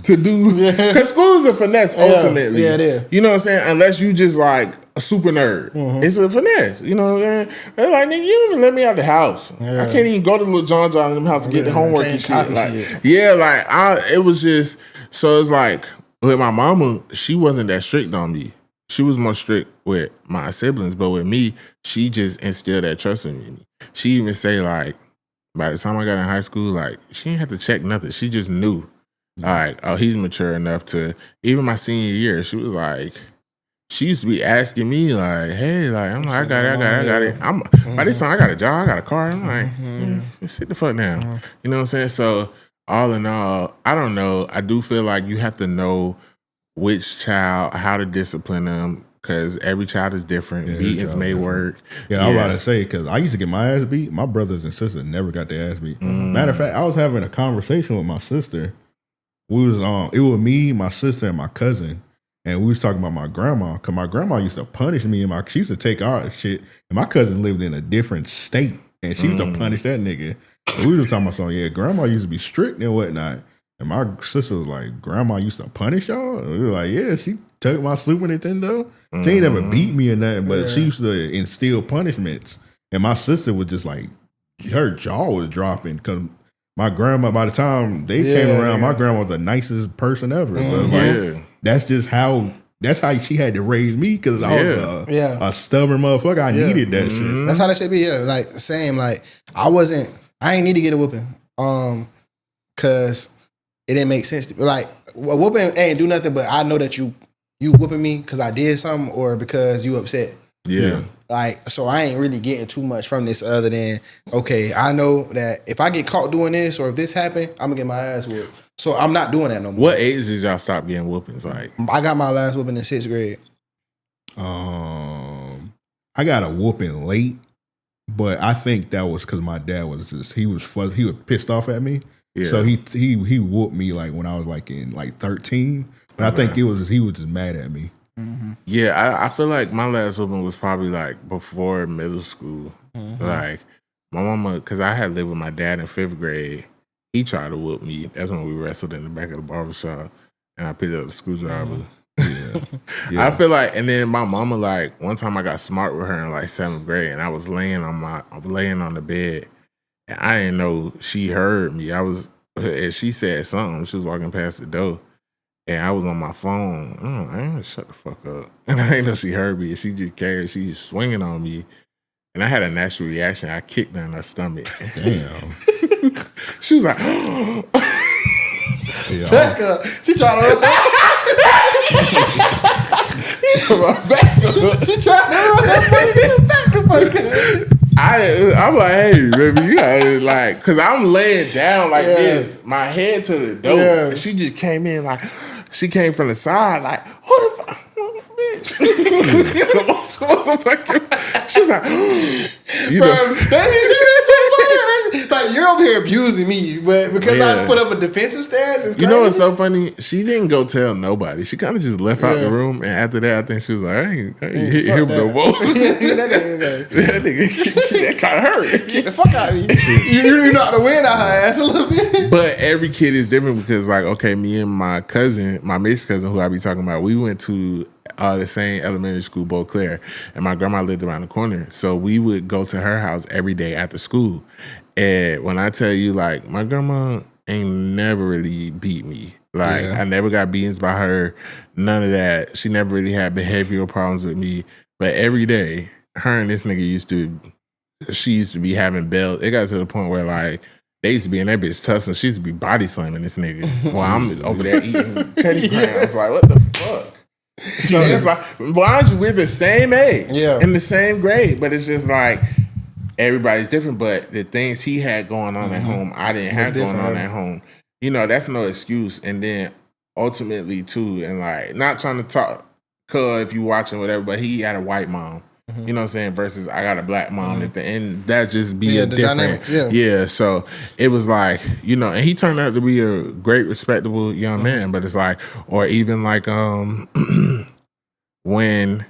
to do, because school is a finesse ultimately. Yeah, it is. You know what I'm saying? Unless you just like a super nerd. It's a finesse. You know what I'm saying? They're like, nigga, you don't even let me out the house. I can't even go to little John in them house to get the homework and shit. Like, yeah, like it was just, so it's like, with my mama, she wasn't that strict on me. She was more strict with my siblings, but with me, she just instilled that trust in me. She even say like, by the time I got in high school, like she didn't have to check nothing. She just knew, like, oh, he's mature enough to. Even my senior year, she was like, she used to be asking me like, hey, like I'm like, I got it. By this time I got a job, I got a car. I'm like, sit the fuck down. You know what I'm saying? So all in all, I don't know. I do feel like you have to know which child, how to discipline them, because every child is different. Beatings may work. Yeah, I was about to say, because I used to get my ass beat. My brothers and sisters never got their ass beat. Matter of fact, I was having a conversation with my sister. We was it was me, my sister, and my cousin, and we was talking about my grandma, because my grandma used to punish me, and she used to take our shit, and my cousin lived in a different state, and she used to punish that nigga. And we was talking about something, grandma used to be strict and whatnot. And my sister was like, grandma used to punish y'all? And we were like, yeah, she took my Super Nintendo. She ain't never beat me or nothing, but she used to instill punishments. And my sister was just like, her jaw was dropping, because my grandma, by the time they came around, my grandma was the nicest person ever. But that's just how, that's how she had to raise me, because I was a stubborn motherfucker. I needed that shit. That's how that should be. Yeah, like same. Like I ain't need to get a whooping, because it didn't make sense to me. Like, a whooping ain't do nothing, but I know that you whooping me because I did something or because you upset. Yeah. Like, so I ain't really getting too much from this other than, okay, I know that if I get caught doing this or if this happened, I'm going to get my ass whooped. So I'm not doing that no more. What age did y'all stop getting whoopings? Like, I got my last whooping in 6th grade. I got a whooping late, but I think that was because my dad was just, he was pissed off at me. Yeah. So he whooped me like when I was like in like 13, but I think he was just mad at me. Yeah, I feel like my last whooping was probably like before middle school. Like my mama, because I had lived with my dad in 5th grade. He tried to whoop me. That's when we wrestled in the back of the barbershop, and I picked up the screwdriver. I feel like, and then my mama, like one time I got smart with her in like 7th grade, and I was laying on the bed. I didn't know she heard me. And she said something. She was walking past the door, and I was on my phone. I ain't gonna shut the fuck up. And I didn't know she heard me. And she just carried. She was swinging on me, and I had a natural reaction. I kicked her in her stomach. Damn. She was like, she tried to I'm like, hey, baby, you gotta like, because I'm laying down like this, my head to the door. And she just came in like, she came from the side like, who the fuck, bitch? She was like, like, you're over here abusing me, but because I put up a defensive stance, it's crazy. You know what's so funny? She didn't go tell nobody. She kind of just left out the room, and after that, I think she was like, I ain't hit him no more. That nigga kind of hurt. Get the fuck out of me. You know how to win out her ass a little bit. But every kid is different because, like, okay, me and my cousin, my mixed cousin, who I be talking about, we went to the same elementary school, Beauclair, and my grandma lived around the corner. So we would go to her house every day after school. And when I tell you, like, my grandma ain't never really beat me. Like, I never got beatings by her, none of that. She never really had behavioral problems with me. But every day, her and this nigga she used to be having bells. It got to the point where, like, they used to be in that bitch tussling. She used to be body slamming this nigga while I'm over there eating Teddy Grahams. Like, what the fuck? So it's like, why aren't you, we're the same age, in the same grade, but it's just like everybody's different. But the things he had going on at home, I didn't have going on at home. You know, that's no excuse. And then ultimately too, and like not trying to talk, cuz if you watching whatever, but he had a white mom. You know what I'm saying? Versus I got a black mom at the end. That just be a different. So it was like, you know, and he turned out to be a great, respectable young man. But it's like, or even like when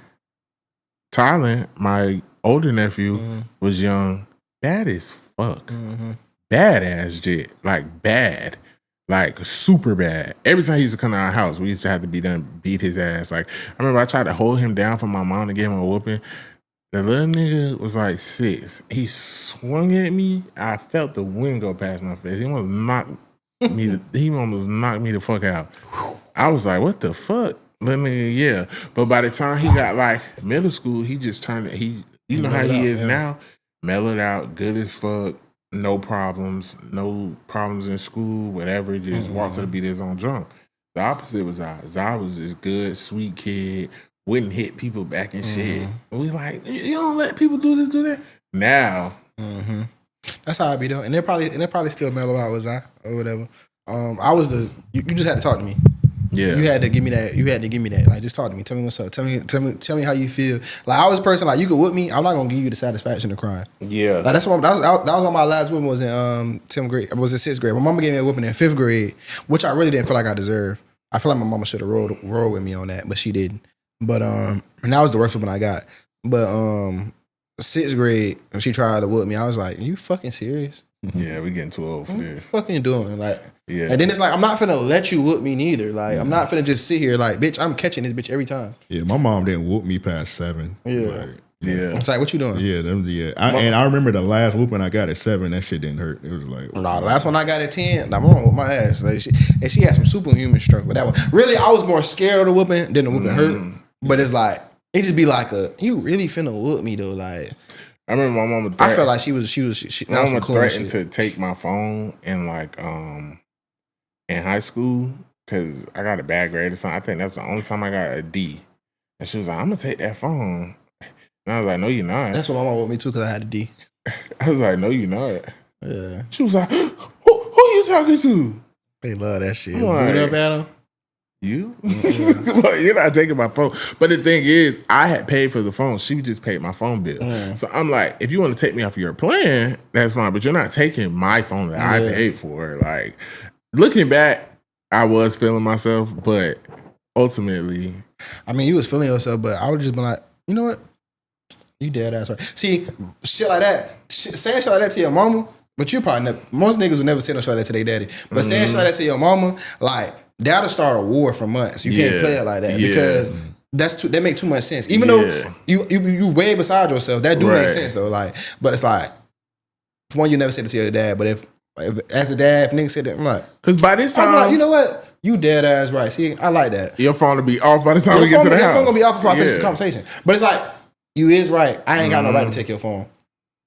Tylen, my older nephew, was young, bad as fuck. Badass jit. Like, bad. Like, super bad. Every time he used to come to our house, we used to have to beat his ass. Like, I remember I tried to hold him down for my mom to give him a whooping. The little nigga was like 6. He swung at me. I felt the wind go past my face. He almost knocked me the fuck out. I was like, what the fuck? Little nigga, yeah. But by the time he got like middle school, he just turned it. You know how he is now? Mellowed out, good as fuck. No problems in school, whatever. Just walked to the beat of his own drum. The opposite was Zai. Zai was this good, sweet kid, wouldn't hit people back and shit. We like, you don't let people do this, do that. Now, that's how I be doing, and they're probably still mellow out with Zai or whatever. I was you just had to talk to me. Yeah, you had to give me that. Like, just talk to me. Tell me what's up. Tell me how you feel. Like, I was a person like, you could whoop me. I'm not gonna give you the satisfaction of crying. Yeah, like that was on my last whooping was in 10th grade. I was in 6th grade. My mama gave me a whooping in 5th grade, which I really didn't feel like I deserved. I feel like my mama should have rolled with me on that, but she didn't. But and that was the worst whooping I got. But 6th grade, when she tried to whoop me, I was like, "Are you fucking serious?" Yeah, we getting too old for this. What the fuck are you doing? Like, yeah. And then it's like, I'm not finna let you whoop me neither. Like, I'm not finna just sit here like, bitch, I'm catching this bitch every time. Yeah, my mom didn't whoop me past 7. Yeah. Like, yeah. It's like, what you doing? Yeah, and I remember the last whooping I got at 7. That shit didn't hurt. It was like, Nah, the last one I got at 10, my mom whooped my ass. Like, she had some superhuman strength with that one. Really, I was more scared of the whooping than the whooping hurt. But it's like, it just be like you really finna whoop me though. Like, I remember my mama. I felt like she my mama threatened to take my phone in like in high school because I got a bad grade or something. I think that's the only time I got a D. And she was like, "I'm gonna take that phone." And I was like, "No, you're not." That's what my mom whooped me too because I had a D. I was like, "No, you're not." Yeah. She was like, "Who you talking to?" They love that shit. Like, what up, Adam? You? Well, you're not taking my phone. But the thing is, I had paid for the phone. She just paid my phone bill. So I'm like, if you want to take me off your plan, that's fine. But you're not taking my phone that I paid for. Like, looking back, I was feeling myself, but ultimately, I mean, you was feeling yourself, but I would just be like, you know what? You dead ass right. See, shit like that, saying shit like that to your mama, but you probably most niggas would never say no shit like that to their daddy. But saying shit like that to your mama, like, that'll start a war for months. You can't play it like that because that make too much sense. Even though you way beside yourself, that do make sense though. Like, but it's like, for one, you never said it to your dad. But if as a dad, if niggas said that, I'm like, because by this time, I'm like, you know what? You dead ass right. See, I like that. Your phone will be off by the time we get to the house. Your phone gonna be off before I finish the conversation. But it's like, you is right. I ain't got no right to take your phone.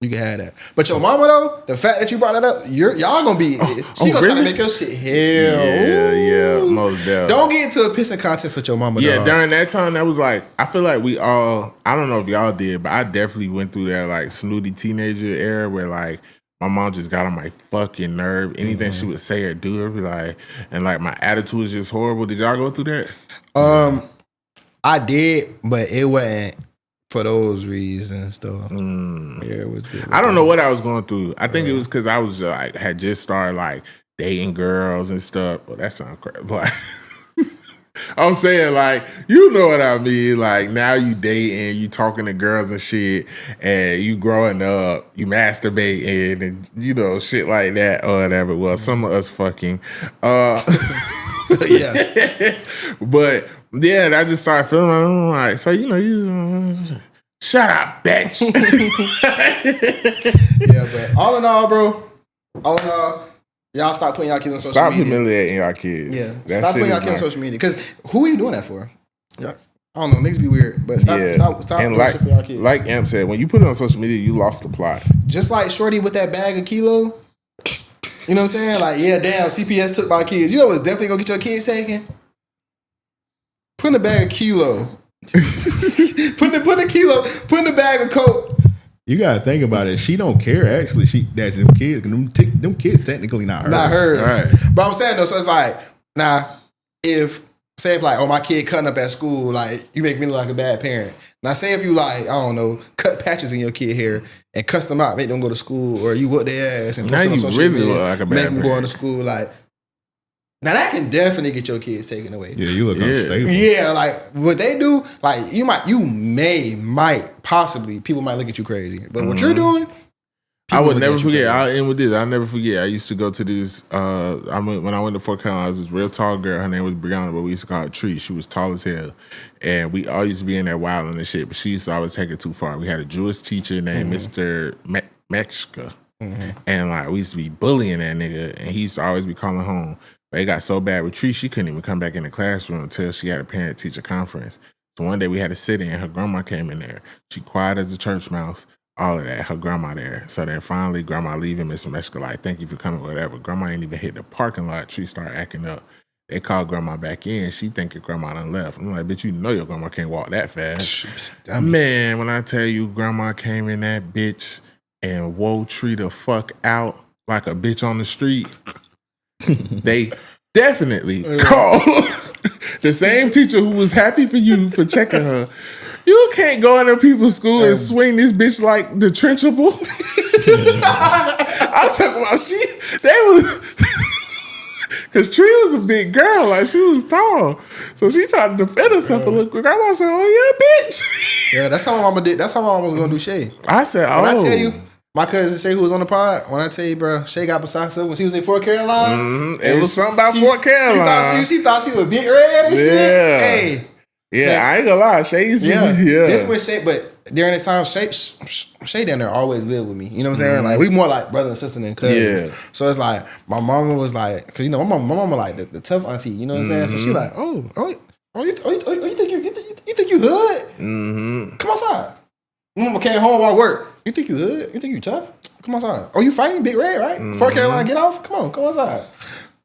You can have that. But your mama though, the fact that you brought that up, y'all gonna be she gonna try to make your shit hell. Yeah, most definitely. Don't get into a pissing contest with your mama. Yeah, dog. during that time, that was like, I feel like we all, I don't know if y'all did, but I definitely went through that like snooty teenager era where like my mom just got on my fucking nerve. Anything she would say or do, it'd be like, and like my attitude was just horrible. Did y'all go through that? I did, but it wasn't for those reasons though. Yeah, it was different. I don't know what I was going through. I think it was because I was like had just started like dating girls and stuff. Well, that sounds crazy. Like, I'm saying, like, you know what I mean. Like, now you dating, you talking to girls and shit, and you growing up, you masturbating, and you know shit like that or whatever. Well, some of us fucking, yeah. But yeah, I just started feeling like, so you know, you shut up, bitch. Yeah, but all in all, bro, y'all stop putting y'all kids on social media. Stop humiliating y'all kids. Yeah, that stop putting y'all kids on social media. Because who are you doing that for? Yeah. I don't know, niggas be weird, but stop and doing shit for y'all kids. Like Amp said, when you put it on social media, you lost the plot. Just like Shorty with that bag of Kilo. You know what I'm saying? Like, yeah, damn, CPS took my kids. You know what's definitely gonna get your kids taken? Putting a bag of Kilo. putting a bag of Coke. You gotta think about it. She don't care actually. Them kids technically not hers. Not hers. Right. But I'm saying though, so it's like, if like, oh, my kid cutting up at school, like, you make me look like a bad parent. Now say if you like, I don't know, cut patches in your kid hair and cuss them out, make them go to school, or you whoop their ass and post now it on you social really media, look like a bad make them parent. go to school, like, Now that can definitely get your kids taken away. Yeah, you look unstable. Yeah, like what they do, like possibly people might look at you crazy, but what you're doing, I would never forget. I'll end with this. I'll never forget. I used to go to this. When I went to Fort Carolina, I was this real tall girl. Her name was Brianna, but we used to call her Tree. She was tall as hell, and we all used to be in there wilding and shit. But she used to always take it too far. We had a Jewish teacher named Mr. Mekshka, and like we used to be bullying that nigga, and he used to always be calling home. But it got so bad with Tree, she couldn't even come back in the classroom until she had a parent-teacher conference. So one day we had to sit in. Her grandma came in there. She quiet as a church mouse. All of that, her grandma there. So then finally, grandma leaving, Mr. Mexico like, thank you for coming, whatever. Grandma ain't even hit the parking lot. Tree started acting up. They called grandma back in. She thinking grandma done left. I'm like, bitch, you know your grandma can't walk that fast. Man, when I tell you grandma came in that bitch and whoa Tree the fuck out like a bitch on the street, they definitely called the same teacher who was happy for you for checking her. You can't go into people's school and swing this bitch like the trenchable. I was talking about because Tree was a big girl, like she was tall. So she tried to defend herself a little quick. Grandma said, oh yeah, bitch. Yeah, that's how my mama did. That's how my mama was gonna do Shay. I said, When I tell you, my cousin Shay, who was on the pod, when I tell you, bro, Shay got beside herself when she was in Fort Carolina. It was something about Fort Carolina. She thought she was big red and shit. Hey. Yeah, I ain't gonna lie. Shay used to This was Shay, but during this time, Shay down there always lived with me. You know what I'm saying? Like we more like brother and sister than cousins. Yeah. So it's like my mama was like, cause you know my mama like the tough auntie. You know what I'm saying? So she like, you think you hood? Come outside. Mama came home while I work. You think you hood? You think you tough? Come outside. Oh, you fighting Big Red, right? Fort Carolina, get off. Come outside.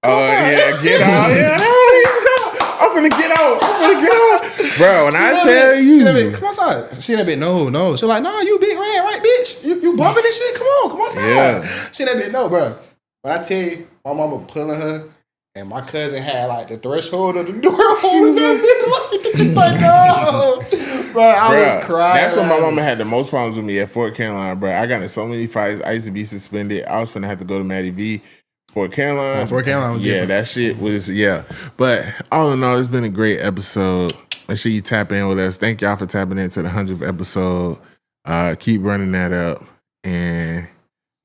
Yeah, get out. Yeah, I'm finna get out. Bro, when I tell you. She been, come outside. She done been, no. She like, nah, you Big Red, right, bitch? You bumping this shit? Come outside. Yeah. She done been, no, bro. When I tell you, my mama pulling her, and my cousin had like the threshold of the door open. Like, no. Bro, I was crying. That's when my mama had the most problems with me at Fort Carolina, bro. I got in so many fights. I used to be suspended. I was finna have to go to Maddie V. Fort Carolina. Fort Carolina was different. That shit was, But all in all, it's been a great episode. Make sure you tap in with us. Thank y'all for tapping into the 100th episode. Keep running that up. And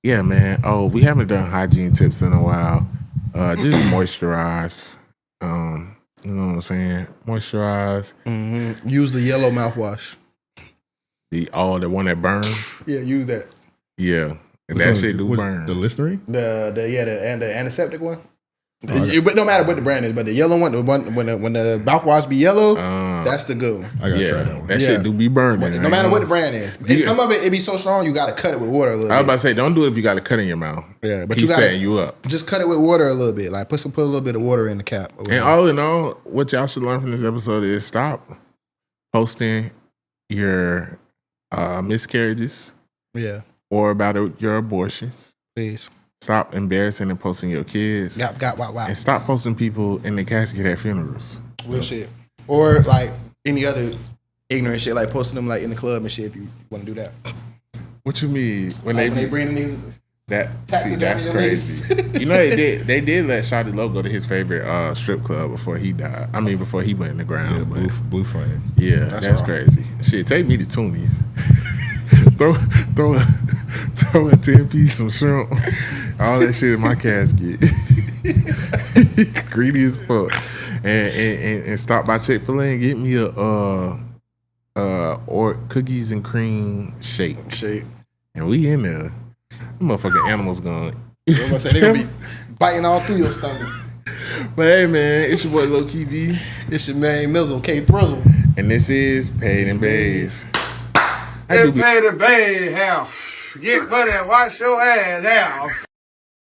yeah, man. Oh, we haven't done hygiene tips in a while. Just moisturize. You know what I'm saying? Moisturize. Use the yellow mouthwash. The one that burns? Yeah, use that. Yeah. And that shit do burn. The Listerine? The antiseptic one. But no matter what the brand is, but the yellow one, when the mouthwash be yellow, that's the good one. I gotta try that one. That shit do be burning. No matter what the brand is. Some of it be so strong, you gotta cut it with water a little bit. I was about to say, don't do it if you got a cut in your mouth. Yeah, but he's setting you up. Just cut it with water a little bit. Like put a little bit of water in the cap. And all in all, what y'all should learn from this episode is stop posting your miscarriages. Yeah. Or about your abortions. Please. Stop embarrassing and posting your kids. Wow. And stop posting people in the casket at funerals. Real shit. Or like any other ignorant shit, like posting them like in the club and shit if you want to do that. What you mean? When they bring the niggas. That's crazy. You know they did let Shawty Lo go to his favorite strip club before he died. I mean before he went in the ground. Yeah, Blue Flame. Yeah, that's crazy. Shit, take me to Toonies. throw a 10-piece, some shrimp, all that shit in my casket. Greedy as fuck. And stop by Chick-fil-A and get me a or cookies and cream shake. And we in there. Them motherfucking animals gone. They gonna be biting all through your stomach. But hey man, it's your boy Low Key V. It's your man Mizzle K Thrizzle. And this is Paid N Bazed. It's Paid N Bazed, hell. Get money and wash your ass out.